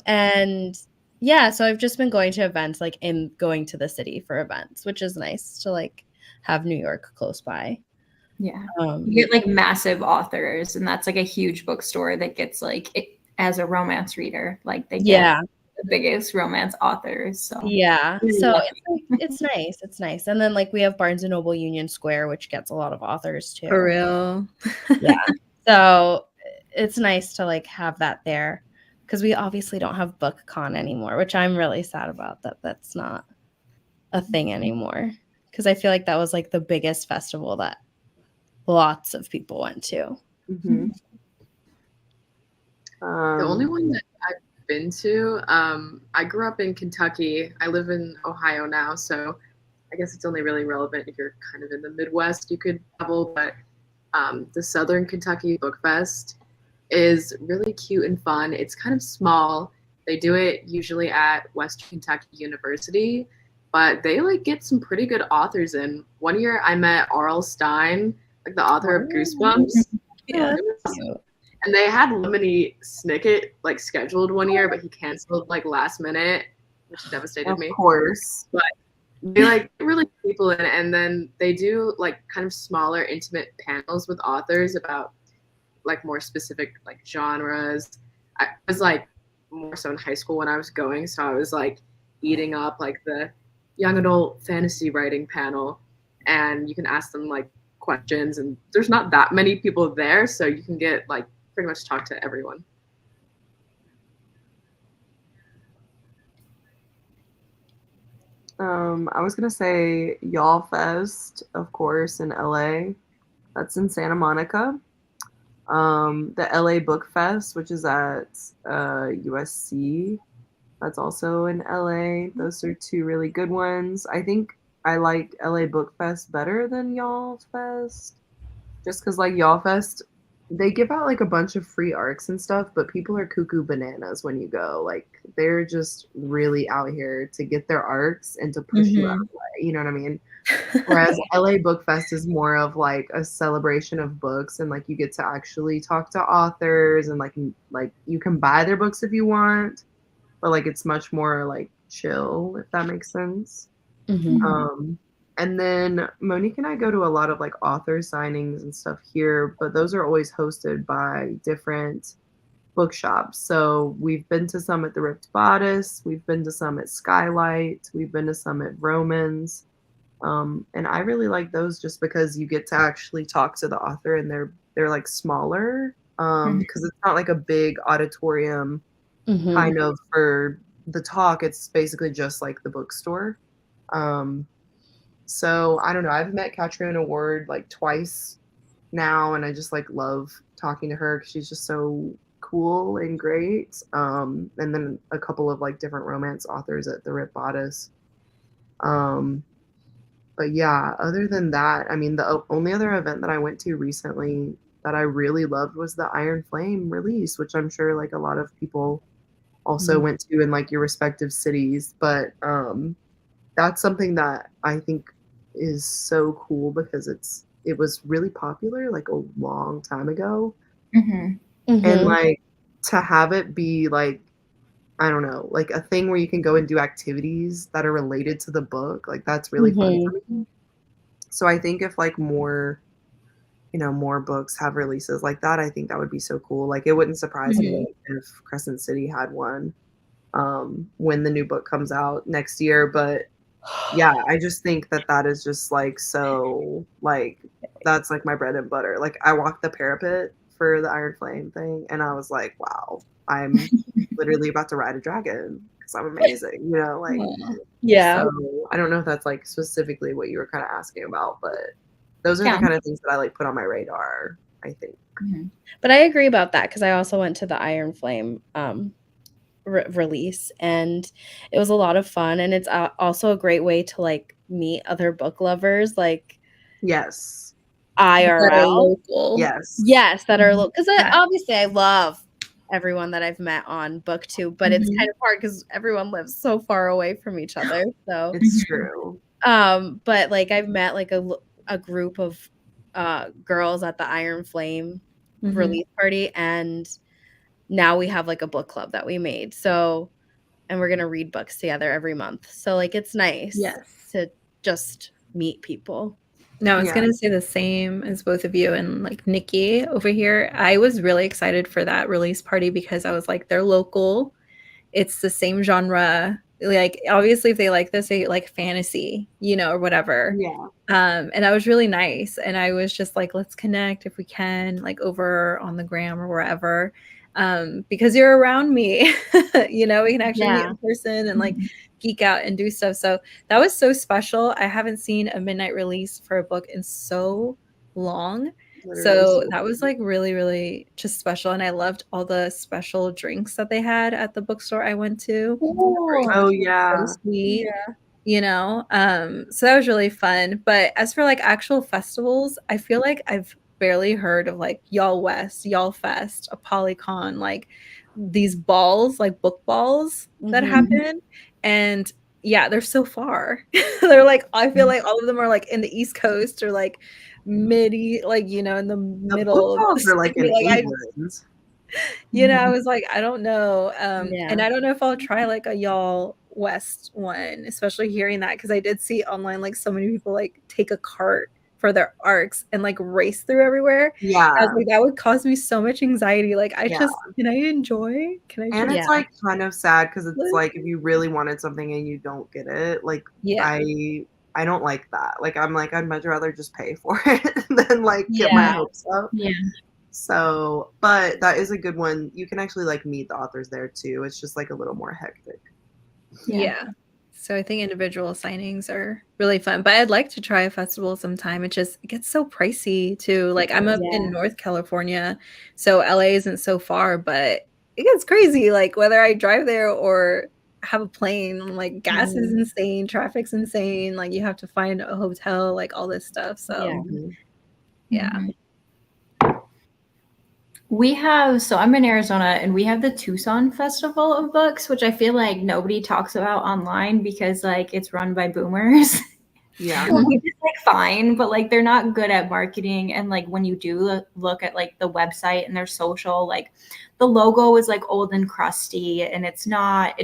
And yeah, so I've just been going to events like going to the city for events, which is nice to like have New York close by. Yeah. You get like massive authors, and that's like a huge bookstore that gets like as a romance reader, like they get the biggest romance authors. So so it's nice. It's nice. And then like we have Barnes and Noble Union Square, which gets a lot of authors too. For real. Yeah. So it's nice to like have that there because we obviously don't have BookCon anymore, which I'm really sad about that's not a thing anymore. Because I feel like that was like the biggest festival that lots of people went to. Mm-hmm. The only one that I've been to, I grew up in Kentucky. I live in Ohio now, so I guess it's only really relevant if you're kind of in the Midwest. You could travel, but the Southern Kentucky Book Fest is really cute and fun. It's kind of small. They do it usually at Western Kentucky University, but they like get some pretty good authors in. One year I met R.L. Stein, like the author of Goosebumps. Yeah. And they had Lemony Snicket like scheduled one year, but he canceled like last minute, which devastated me. Of course. But they like really get people in, and then they do like kind of smaller, intimate panels with authors about like more specific like genres. I was like more so in high school when I was going, so I was like eating up like the young adult fantasy writing panel, and you can ask them like questions, and there's not that many people there, so you can get like pretty much talk to everyone. I was gonna say Y'all Fest, of course, in LA. That's in Santa Monica. The LA Book Fest, which is at USC. That's also in LA. Those are two really good ones. I think I like LA Book Fest better than Y'all Fest. Just because like Y'all Fest, they give out like a bunch of free ARCs and stuff, but people are cuckoo bananas when you go. Like they're just really out here to get their ARCs and to push you out of the way. You know what I mean? Whereas LA Book Fest is more of like a celebration of books, and like you get to actually talk to authors, and like you can buy their books if you want, but like it's much more like chill, if that makes sense. And then Monique and I go to a lot of like author signings and stuff here, but those are always hosted by different bookshops. So we've been to some at the Ripped Bodice, we've been to some at Skylight, we've been to some at Romans. And I really like those just because you get to actually talk to the author, and they're like smaller because it's not like a big auditorium kind of for the talk. It's basically just like the bookstore. So I don't know. I've met Katrina Ward like twice now, and I just like love talking to her because she's just so cool and great. And then a couple of like different romance authors at the Ripped Bodice. But yeah, other than that, I mean, the only other event that I went to recently that I really loved was the Iron Flame release, which I'm sure like a lot of people also went to in like your respective cities. But that's something that I think is so cool because it was really popular like a long time ago, Mm-hmm. And Mhm. like to have it be like, I don't know, like a thing where you can go and do activities that are related to the book, like that's really fun Mhm. for me. So I think if like more, more books have releases like that, I think that would be so cool. Like it wouldn't surprise me if Crescent City had one when the new book comes out next year. But yeah, I just think that that is just like so like that's like my bread and butter. Like I walked the parapet for the Iron Flame thing, and I was like, wow, I'm literally about to ride a dragon because I'm amazing, like. Yeah. So I don't know if that's like specifically what you were kind of asking about, but those are the Yeah. kind of things that I like put on my radar, I think. But I agree about that because I also went to the Iron Flame release, and it was a lot of fun, and it's also a great way to like meet other book lovers, like Yes. That are IRL. local. Yes. Yes, that are local. Because Yeah. obviously I love everyone that I've met on BookTube, but it's kind of hard because everyone lives so far away from each other. So, It's true. but like I've met like a group of girls at the Iron Flame release party, and now we have like a book club that we made. So, and we're gonna read books together every month. So like it's nice to just meet people. No, I was Yeah. gonna say the same as both of you and like Nikki over here. I was really excited for that release party because I was like, they're local. It's the same genre. Like obviously if they like this, they like fantasy, or whatever. Yeah. And that was really nice. And I was just like, let's connect if we can, like over on the gram or wherever. Because you're around me, we can actually meet in person and like geek out and do stuff. So that was so special. I haven't seen a midnight release for a book in so long. So that was like really, really just special. And I loved all the special drinks that they had at the bookstore I went to. Oh yeah. So sweet. So that was really fun. But as for like actual festivals, I feel like I've barely heard of like Y'all West, Y'all Fest, a Polycon, like these balls, like book balls that happen. And yeah, they're so far. They're like, I feel like all of them are like in the East Coast or like like, in the middle book of balls the are like in city. Like, England. I was like, I don't know. And I don't know if I'll try like a Y'all West one, especially hearing that because I did see online like so many people like take a cart for their arcs and like race through everywhere. Yeah. I was like, that would cause me so much anxiety. Like, can I enjoy? And it's like kind of sad because it's like if you really wanted something and you don't get it, like I don't like that. Like I'm like I'd much rather just pay for it than like get my hopes up. Yeah. So, but that is a good one. You can actually like meet the authors there too. It's just like a little more hectic. Yeah. So I think individual signings are really fun, but I'd like to try a festival sometime. It gets so pricey too. Like I'm up in North California, so LA isn't so far, but it gets crazy. Like whether I drive there or have a plane, like gas is insane, traffic's insane. Like you have to find a hotel, like all this stuff. So yeah. So I'm in Arizona and we have the Tucson Festival of Books, which I feel like nobody talks about online because like it's run by boomers. Yeah. Which is like fine, but like they're not good at marketing. And like when you do look at like the website and their social, like the logo is like old and crusty and it's not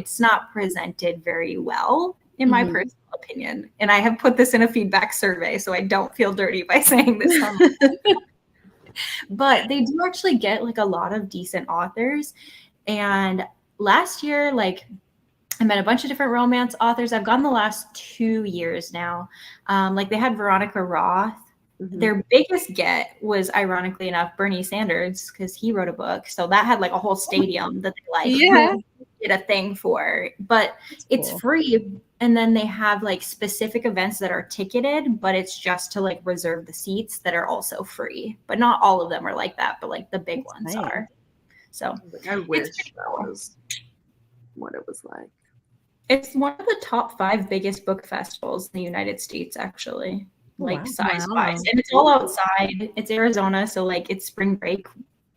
presented very well in my personal opinion. And I have put this in a feedback survey, so I don't feel dirty by saying this online. But they do actually get like a lot of decent authors. And last year, like I met a bunch of different romance authors. I've gone the last 2 years now. Like they had Veronica Roth. Their biggest get was, ironically enough, Bernie Sanders, because he wrote a book. So that had like a whole stadium that they like did a thing for. But it's free. And then they have like specific events that are ticketed, but it's just to like reserve the seats that are also free. But not all of them are like that, but like the big ones are. So I wish that was what it was like. It's one of the top 5 biggest book festivals in the United States, actually, like size-wise. And it's all outside. It's Arizona, so like it's spring break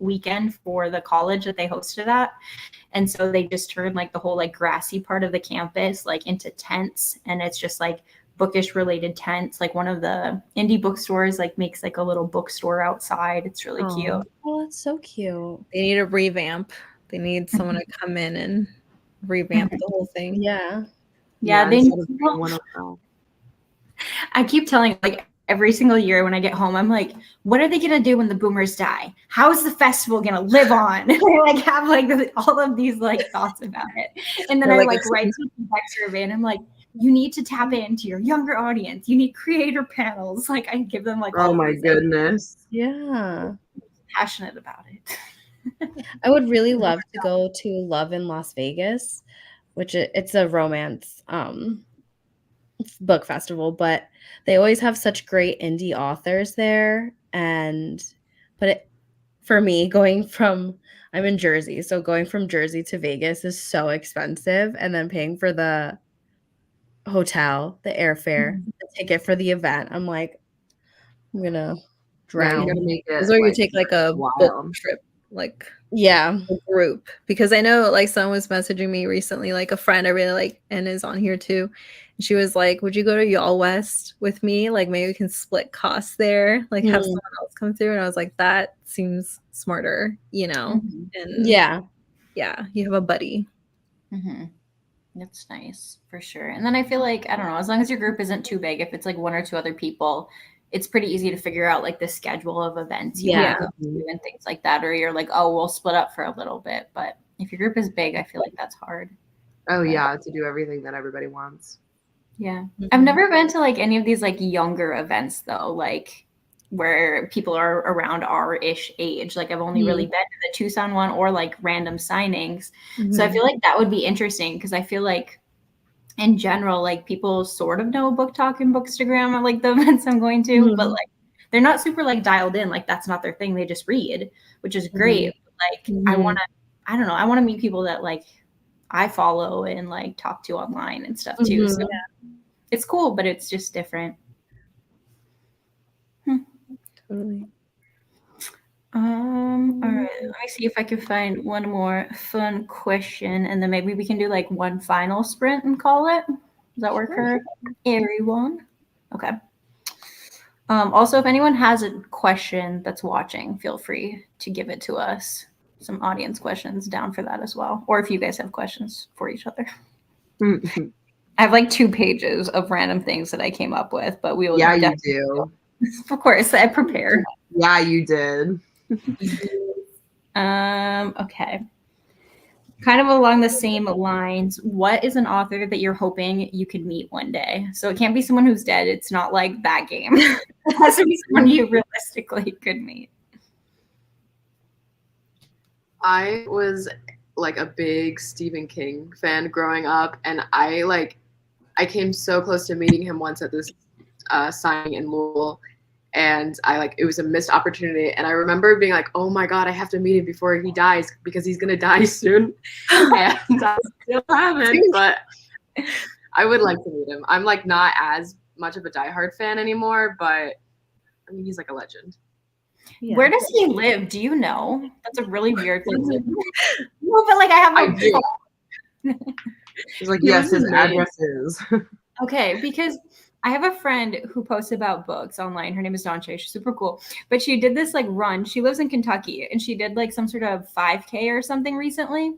weekend for the college that they hosted at. And so they just turned like the whole like grassy part of the campus like into tents, and it's just like bookish related tents. Like one of the indie bookstores like makes like a little bookstore outside. It's really cute. Oh, that's so cute. They need a revamp. They need someone to come in and revamp the whole thing. Yeah. Yeah, they instead of being one of them. I keep telling like every single year when I get home, I'm like, what are they gonna do when the boomers die? How is the festival gonna live on? And I like have like all of these like thoughts about it. And then They're I like, like write some feedback survey and I'm like, you need to tap into your younger audience. You need creator panels. Like I give them like all Oh my these, like, goodness. Yeah. passionate about it. I would really love to go to Love in Las Vegas, which it's a romance book festival, but they always have such great indie authors there. For me, I'm in Jersey, so going from Jersey to Vegas is so expensive, and then paying for the hotel, the airfare, the ticket for the event. I'm like, I'm gonna drown. You gotta make it. This is where you take like a book wild. trip, like Yeah. a group. Because I know like someone was messaging me recently, like a friend I really like and is on here too. And she was like, would you go to Y'all West with me? Like maybe we can split costs there, like have someone else come through. And I was like, that seems smarter, you know? And Yeah. you have a buddy. That's nice for sure. And then I feel like, I don't know, as long as your group isn't too big, if it's like one or two other people, it's pretty easy to figure out like the schedule of events you want to go to and things like that. Or you're like, oh, we'll split up for a little bit. But if your group is big, I feel like that's hard. Oh yeah, to do everything that everybody wants. Yeah. I've never been to like any of these like younger events though, like where people are around our ish age. Like I've only really been to the Tucson one or like random signings. So I feel like that would be interesting because I feel like in general, like people sort of know Book Talk and Bookstagram at like the events I'm going to, but like they're not super like dialed in. Like that's not their thing. They just read, which is great. But, like I want to meet people that like I follow and like talk to online and stuff too. So it's cool, but it's just different. Totally. All right, let me see if I can find one more fun question, and then maybe we can do like one final sprint and call it. Does that work for everyone? Okay. Also, if anyone has a question that's watching, feel free to give it to us. Some audience questions down for that as well. Or if you guys have questions for each other. I have like 2 pages of random things that I came up with, but we will. Yeah, you do. Of course, I prepared. Yeah, you did. Okay. Kind of along the same lines, what is an author that you're hoping you could meet one day? So it can't be someone who's dead. It's not like that game. It has to be someone you realistically could meet. I was like a big Stephen King fan growing up, and I came so close to meeting him once at this signing in Louisville, and it was a missed opportunity. And I remember being like, oh my God, I have to meet him before he dies because he's gonna die soon. And I still haven't, but I would like to meet him. I'm like not as much of a diehard fan anymore, but I mean he's like a legend. Yeah. Where does he live? Do you know? That's a really weird thing. No, but like I have He's like, yes, his address is. Okay, because I have a friend who posts about books online. Her name is Dawn. She's super cool. But she did this like run. She lives in Kentucky, and she did like some sort of 5K or something recently.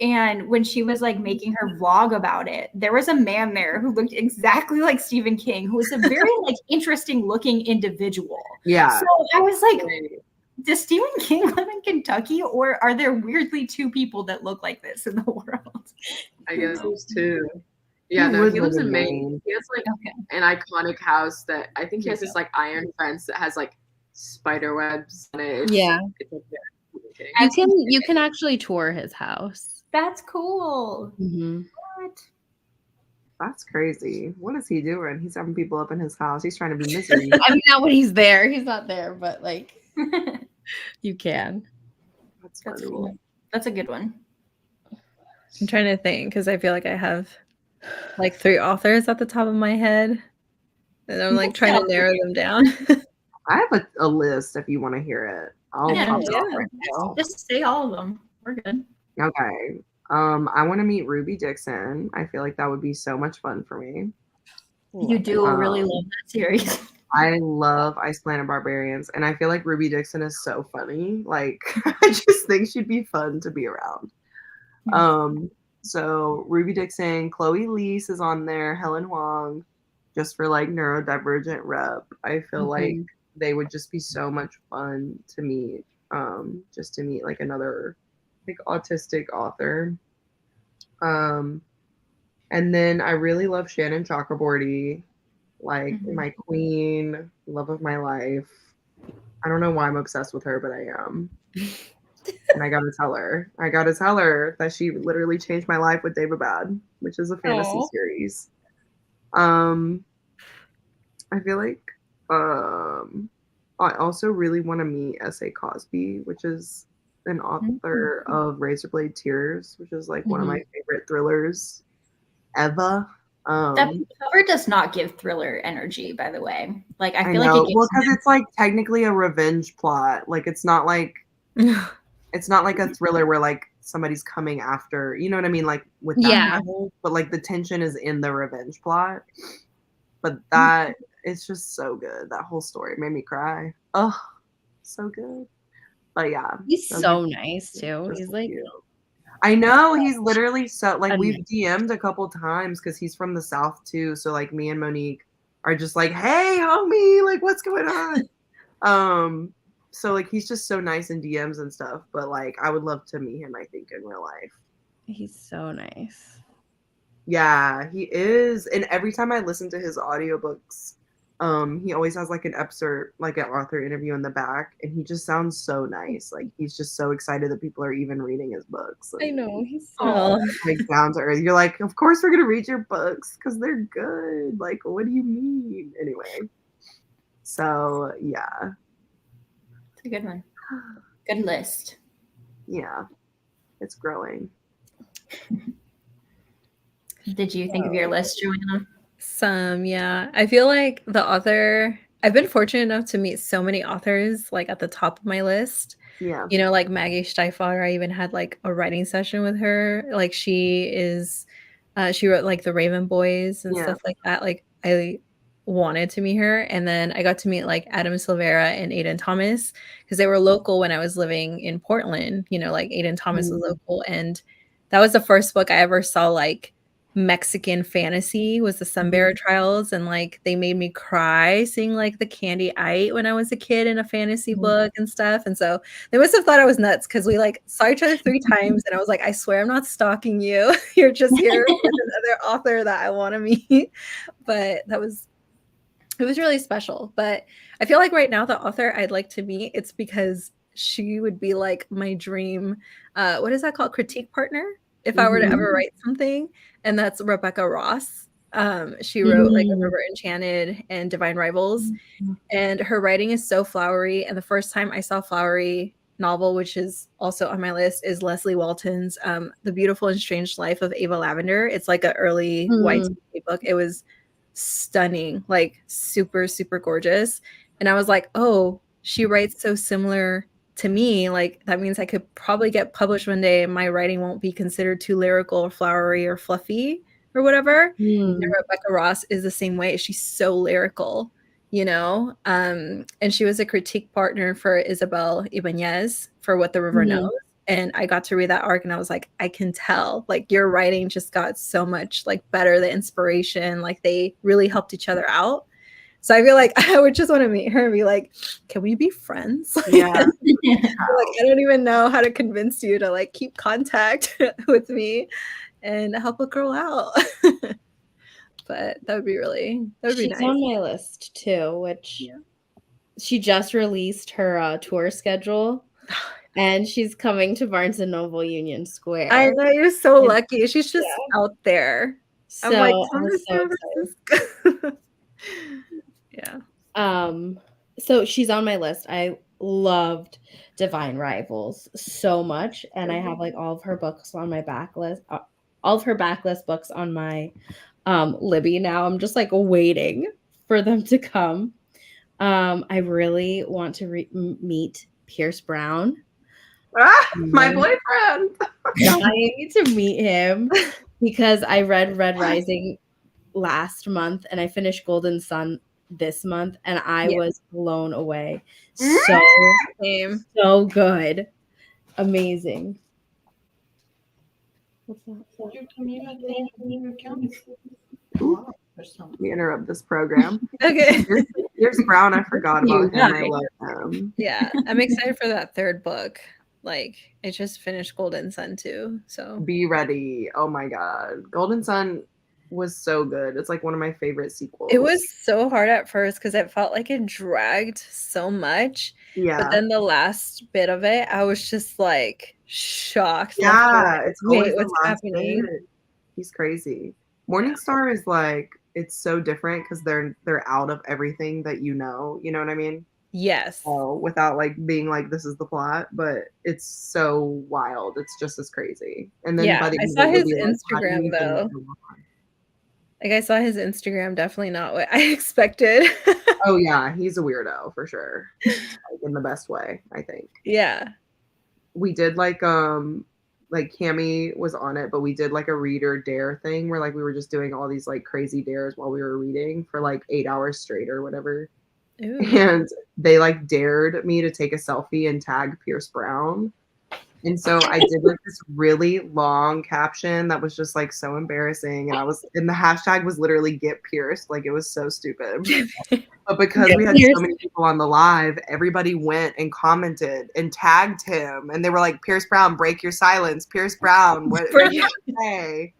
And when she was like making her vlog about it, there was a man there who looked exactly like Stephen King, who was a very like interesting looking individual. Yeah. So I was like, does Stephen King live in Kentucky, or are there weirdly 2 people that look like this in the world? I guess there's 2. Yeah, no, he lives in Maine. He has like an iconic house that I think he has this like iron fence that has like spider webs on it. You can actually tour his house. That's cool. What? That's crazy. What is he doing? He's having people up in his house. He's trying to be missing. I mean, not when he's there. He's not there, but like you can. That's cool. That's a good one. I'm trying to think because I feel like I have like 3 authors at the top of my head, and I'm like trying to narrow them down. I have a list if you want to hear it. Just say all of them. We're good. Okay. I want to meet Ruby Dixon. I feel like that would be so much fun for me. You do really love that series. I love Ice Planet Barbarians, and I feel like Ruby Dixon is so funny. Like, I just think she'd be fun to be around. So Ruby Dixon, Chloe Leese is on there, Helen Huang, just for like neurodivergent rep. I feel like they would just be so much fun to meet. Just to meet like another like autistic author. And then I really love Shannon Chakraborty, like my queen, love of my life. I don't know why I'm obsessed with her, but I am. And I gotta tell her that she literally changed my life with David Bad, which is a fantasy series. I feel like I also really want to meet S.A. Cosby, which is an author of Razorblade Tears, which is like one of my favorite thrillers ever. That cover does not give thriller energy, by the way. Like I feel know. like it gives well, because it's like technically a revenge plot. Like it's not like a thriller where like somebody's coming after. You know what I mean? Like with that level, but like the tension is in the revenge plot. But that it's just so good. That whole story made me cry. Oh, so good. But yeah, He's so nice too. He's like, I know he's literally so like we've DM'd a couple times because he's from the South too. So like me and Monique are just like, hey homie, like what's going on? So like he's just so nice in DMs and stuff. But like I would love to meet him, I think, in real life. he's so nice. Yeah, he is. And every time I listen to his audiobooks, he always has like an excerpt, like an author interview in the back, and he just sounds so nice. Like he's just so excited that people are even reading his books. Like, I know, he's so like down to earth. You're like, of course we're gonna read your books because they're good. Like, what do you mean? Anyway. So yeah. It's a good one. Good list. Yeah. It's growing. Did you think of your list, Joanna? Some, yeah. I feel like the author, I've been fortunate enough to meet so many authors like at the top of my list. Yeah. You know, like Maggie Stiefvater, I even had like a writing session with her. Like she wrote like the Raven Boys and stuff like that. Like I wanted to meet her. And then I got to meet like Adam Silvera and Aiden Thomas because they were local when I was living in Portland. You know, like Aiden Thomas was local. And that was the first book I ever saw like Mexican fantasy was the Sunbearer Trials, and like they made me cry seeing like the Candy Ite when I was a kid in a fantasy book and stuff. And so they must have thought I was nuts because we like saw each other 3 times and I was like, I swear I'm not stalking you. You're just here with another author that I want to meet. But it was really special. But I feel like right now the author I'd like to meet, it's because she would be like my dream what is that called, critique partner, if I were to ever write something. And that's Rebecca Ross. She wrote like A River Enchanted and Divine Rivals. And her writing is so flowery. And the first time I saw flowery novel, which is also on my list, is Leslie Walton's The Beautiful and Strange Life of Ava Lavender. It's like an early YA book. It was stunning, like super, super gorgeous. And I was like, oh, she writes so similar to me. Like that means I could probably get published one day and my writing won't be considered too lyrical or flowery or fluffy or whatever. And Rebecca Ross is the same way. She's so lyrical, you know? And she was a critique partner for Isabel Ibanez for What the River Knows. And I got to read that arc and I was like, I can tell like your writing just got so much like better, the inspiration, like they really helped each other out. So I feel like I would just want to meet her and be like, can we be friends? Yeah. Like, I don't even know how to convince you to like keep contact with me and help a girl out. But that would be nice. She's on my list too, which she just released her tour schedule. And she's coming to Barnes & Noble Union Square. I know, you're so lucky. She's just out there. So I'm like, I'm so excited. So she's on my list. I loved Divine Rivals so much, and I have like all of her books on my backlist, all of her backlist books on my Libby now. I'm just like waiting for them to come. I really want to meet Pierce Brown. My boyfriend. Dying to meet him because I read Red Rising last month, and I finished Golden Sun this month, and I was blown away. So so good, amazing. What's that? Let me interrupt this program. Okay. Here's Brown. I forgot about him. I love him. Yeah, I'm excited for that third book. Like, I just finished Golden Sun too, so Be ready. Oh my god. Golden Sun was so good. It's like one of my favorite sequels. it was so hard at first because it felt like it dragged so much. Yeah. But then the last bit of it, I was just like shocked. Yeah, it's always wait, the what's last happening? bit. He's crazy. Morningstar is like, it's so different because they're out of everything that you know what I mean? Yes. Without like being like this is the plot, but it's so wild. It's just as crazy. And then Yeah, by the I end saw of it, his you'll be like, how do you Instagram, even though. go on? Like, I saw his Instagram, definitely not what I expected. Oh yeah, he's a weirdo for sure. Like, in the best way, I think. Yeah. We did like Cammy was on it, but we did like a reader dare thing where like we were just doing all these like crazy dares while we were reading for like 8 hours straight or whatever. Ooh. And they like dared me to take a selfie and tag Pierce Brown. And so I did like this really long caption that was just like so embarrassing. And the hashtag was literally get pierced. Like it was so stupid. But because we had so many people on the live, everybody went and commented and tagged him. And they were like, Pierce Brown, break your silence. Pierce Brown, what do you say?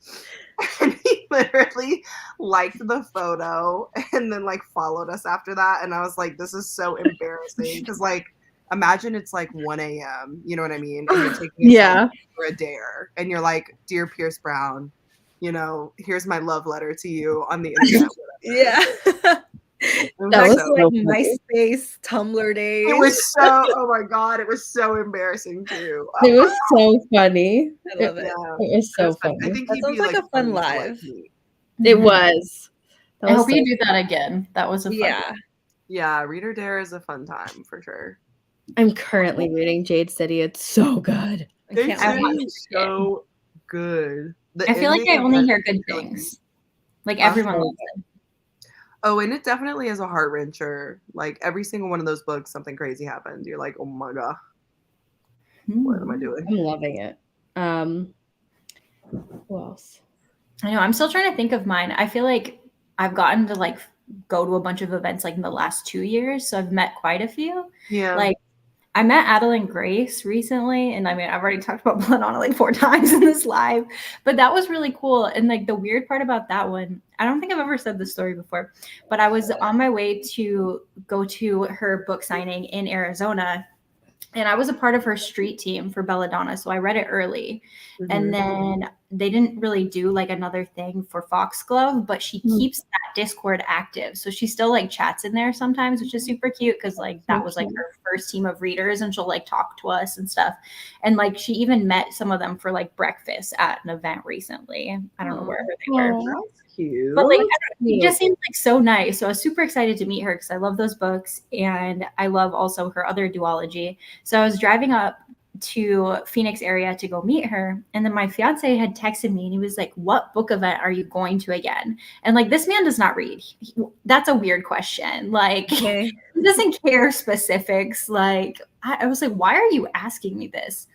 And he literally liked the photo and then like followed us after that. And I was like, this is so embarrassing. Because like, imagine it's like 1 a.m. You know what I mean? And you're taking a selfie for a dare. And you're like, dear Pierce Brown, here's my love letter to you on the internet. Yeah. That was like MySpace, Tumblr days. It was so, oh my God, it was so embarrassing too. It was so funny. I love it. Yeah. It was so funny. I think That he'd sounds be like a fun funny to, live. meet. It was. That I was hope so you do that again. That was a fun Yeah. Yeah, Reader Dare is a fun time for sure. I'm currently reading Jade City. It's so good. I They can't say wait. it's so good. The I feel like I ending only is hear good really- things. Like everyone loves it. Oh, and it definitely is a heart wrencher. Like every single one of those books, something crazy happened. You're like, oh my God, what am I doing? I'm loving it. Who else? I know. I'm still trying to think of mine. I feel like I've gotten to like go to a bunch of events like in the last 2 years. So I've met quite a few. Yeah. Like I met Adeline Grace recently. And I mean, I've already talked about Blood on it like 4 times in this live, but that was really cool. And like the weird part about that one, I don't think I've ever said this story before, but I was on my way to go to her book signing in Arizona. And I was a part of her street team for Belladonna. So I read it early. Mhm. And then they didn't really do like another thing for Foxglove, but she keeps that Discord active. So she still like chats in there sometimes, which is super cute because like that was like her first team of readers and she'll like talk to us and stuff. And like she even met some of them for like breakfast at an event recently. I don't know wherever they were. That's cute. But like she just seems like so nice. So I was super excited to meet her because I love those books and I love also her other duology. So I was driving up to Phoenix area to go meet her. And then my fiance had texted me and he was like, what book event are you going to again? And like, this man does not read. That's a weird question. Like Okay. he doesn't care specifics. Like I was like, why are you asking me this?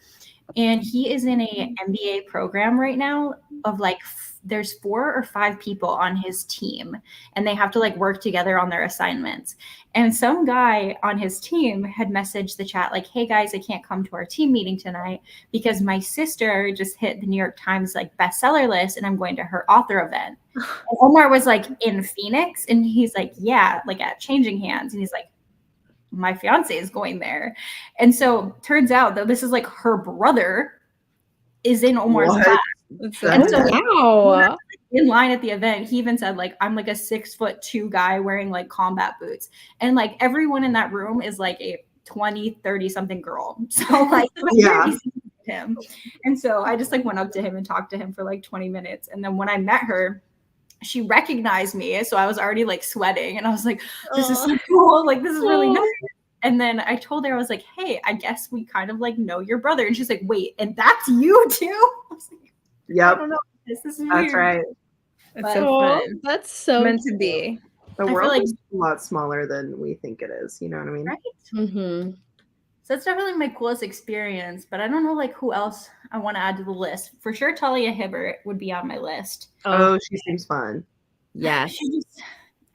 And he is in a MBA program right now of like, there's 4 or 5 people on his team and they have to like work together on their assignments. And some guy on his team had messaged the chat like, hey guys, I can't come to our team meeting tonight because my sister just hit the New York Times like bestseller list and I'm going to her author event. And Omar was like in Phoenix and he's like, yeah, like at Changing Hands. And he's like, my fiance is going there. And so turns out that this is like her brother is in Omar's What? class. And so Wow. in line at the event, he even said like, I'm like a 6'2" guy wearing like combat boots. And like everyone in that room is like a 20, 30 something girl. So like, it was Yeah. weird to see him. And so I just like went up to him and talked to him for like 20 minutes. And then when I met her, she recognized me. So I was already like sweating and I was like, this is so cool. Like, this is really nice. And then I told her, I was like, hey, I guess we kind of like know your brother. And she's like, wait, and that's you too? I was like, I Yep, don't know. This is that's weird. right. It's so Oh, fun. that's so Meant to be. The feel world like- is a lot smaller than we think it is. You know what I mean? Right? Mm-hmm. So that's definitely my coolest experience, but I don't know like who else I want to add to the list. For sure, Talia Hibbert would be on my list. Oh, she seems fun. Yes.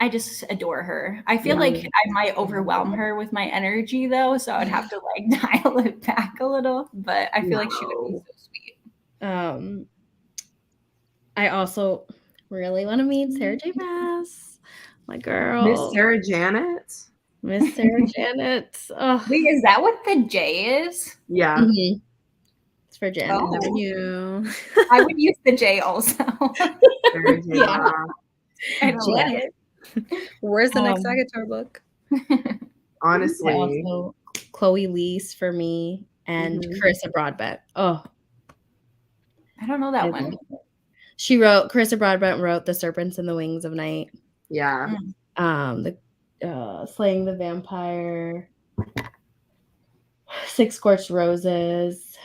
I just adore her. I feel like I might overwhelm her with my energy though, so I'd have to like dial it back a little. But I feel like she would be so sweet. I also really want to meet Sarah J. Maas, my girl, Miss Sarah Janet. Miss Sarah Janet. Oh, Wait, is that what the J is? Yeah. mhm. It's for Janet. Oh. Never knew. I would use the J also. Sarah J. Yeah. Maas. I don't like it. Where's the next Agatar book? Honestly. Also, Chloe Leese for me and Carissa Broadbent. Oh, I don't know that one. Carissa Broadbent wrote The Serpents and the Wings of Night. Yeah. The Slaying the Vampire, Six Scorched Roses.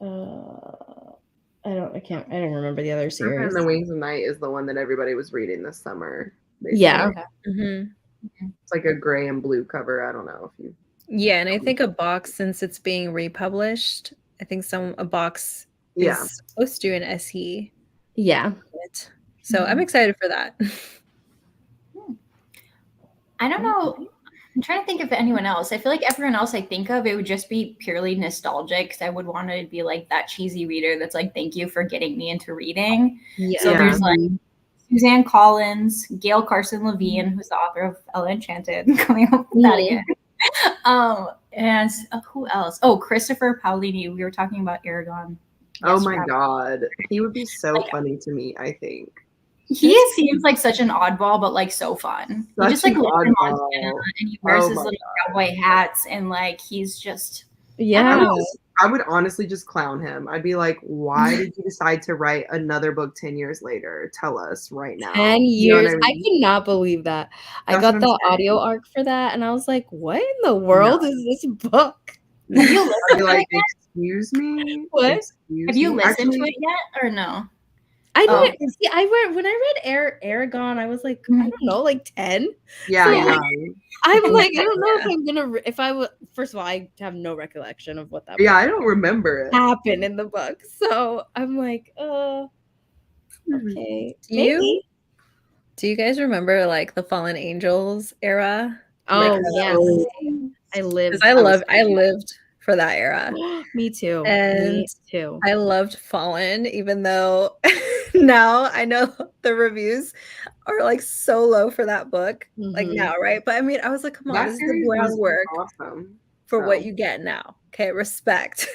I don't remember the other Serpent series. and the Wings of Night is the one that everybody was reading this summer. Yeah. Mm-hmm. It's like a gray and blue cover. I don't know if you. Yeah, and I think a box, since it's being republished, I think a box Yeah. is supposed to do an SE. Yeah. So I'm excited for that. I don't know. I'm trying to think of anyone else. I feel like everyone else I think of, it would just be purely nostalgic because I would want to be like that cheesy reader that's like, thank you for getting me into reading. Yeah. So there's like Suzanne Collins, Gail Carson Levine, who's the author of Ella Enchanted, coming up with that again. And who else? Oh, Christopher Paolini. We were talking about Aragon. Oh my yesterday. God. He would be so funny to me, I think. He seems like such an oddball, but like so fun. He just like an lives in oddball. Montana and he wears Oh his my little cowboy hats and like he's just Yeah. I would honestly just clown him. I'd be like, why did you decide to write another book 10 years later? Tell us right now. 10 You know years. what I could not believe that. I That's got what I'm the saying. audio arc for that and I was like, what in the world is this book? Have you I'd listened be to like, it yet? excuse me? What? Excuse Have you me? listened Actually, to it yet or no? I Oh. didn't see. When I read Aragon, I was like, I don't know, like 10. Yeah, So, yeah. I'm like, I don't know if I'm gonna. If I would, first of all, I have no recollection of what that. Yeah, book I don't remember it. happened in the book, so I'm like, okay. Do you guys remember like the Fallen Angels era? Oh Like, yes, I lived. Because I lived for that era. Me too. And Me too. I loved Fallen, even though now I know the reviews are like so low for that book. Like Mhm. now, right? But I mean, I was like, come on, That this is the series was groundwork awesome. for what So, you get now. Okay, respect.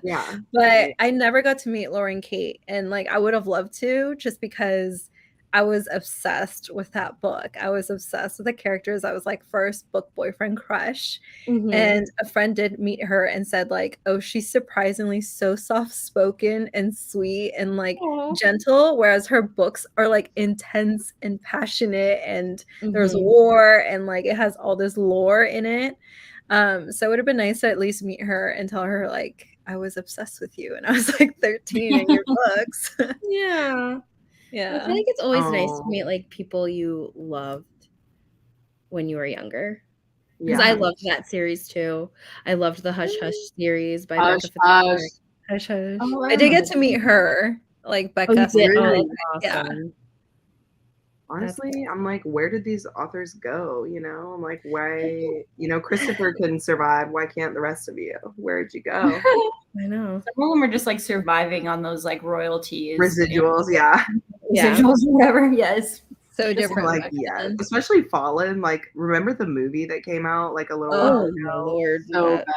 Yeah. But I never got to meet Lauren Kate, and like I would have loved to, just because I was obsessed with that book. I was obsessed with the characters. I was like first book boyfriend crush. Mhm. And a friend did meet her and said like, oh, she's surprisingly so soft-spoken and sweet and like Aw. gentle, whereas her books are like intense and passionate and there's Mhm. war and like it has all this lore in it. So it would have been nice to at least meet her and tell her like I was obsessed with you and I was like 13 in your books. Yeah. I Yeah. feel like it's always nice to Oh. meet like people you loved when you were younger. Because Yeah. I loved that series too. I loved the Hush Hush series by Hush, Becca Fitzpatrick. Hush, hush. Oh, I did get to meet her, like Oh, Becca. you did? Oh, Really? that's Yeah. awesome. Honestly, I'm like, where did these authors go? You know, I'm like, why, Christopher couldn't survive. Why can't the rest of you? Where'd you go? I know. Some of them are just like surviving on those like royalties. Residuals, yeah. Yeah. Residuals, whatever. Yes. So I'm different. like, back yeah. then. Especially Fallen. Like, remember the movie that came out like a little Oh while my ago? lord. So that- bad.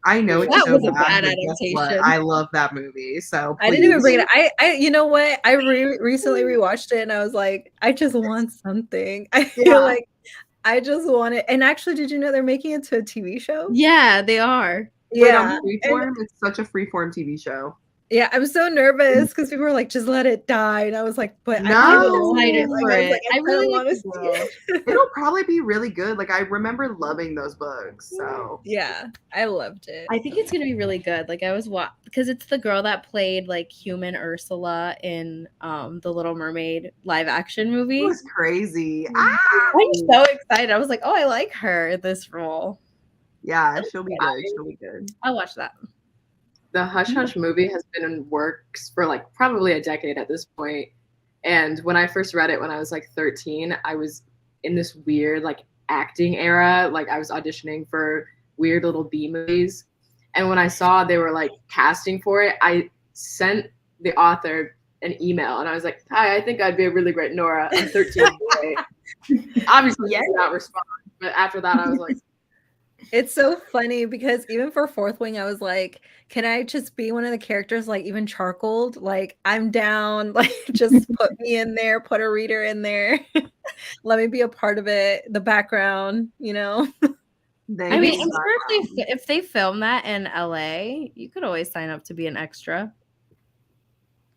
I know it's That so was a bad, bad but guess what? adaptation. I love that movie. So I didn't even please. bring it. I you know what? I recently rewatched it and I was like, I just want something. I feel Yeah. like I just want it. And actually, did you know they're making it to a TV show? Yeah, they are. Wait, Yeah. on Freeform? It's such a Freeform TV show. Yeah, I'm so nervous because people were like, just let it die. And I was like, but No. I'm excited Like, for I was it. like, I really want to Well, it'll probably be really good. Like I remember loving those books. So Yeah, I loved it. I think it's gonna be really good. Like I was because it's the girl that played like human Ursula in the Little Mermaid live action it movie. was crazy. I'm so excited. I was like, oh, I like her in this role. Yeah, she'll be good. She'll be good. I'll watch that. The Hush Hush movie has been in works for like probably a decade at this point. And when I first read it when I was like 13, I was in this weird like acting era. Like I was auditioning for weird little B movies. And when I saw they were like casting for it, I sent the author an email and I was like, hi, I think I'd be a really great Nora. I'm 13. Obviously, he did not respond. But after that, I was like, It's so funny because even for Fourth Wing, I was like, can I just be one of the characters, like even charcoaled? Like, I'm down. Like, just put me in there, put a reader in there. Let me be a part of it, the background, you know? I mean, I'm sure if they film that in LA, you could always sign up to be an extra.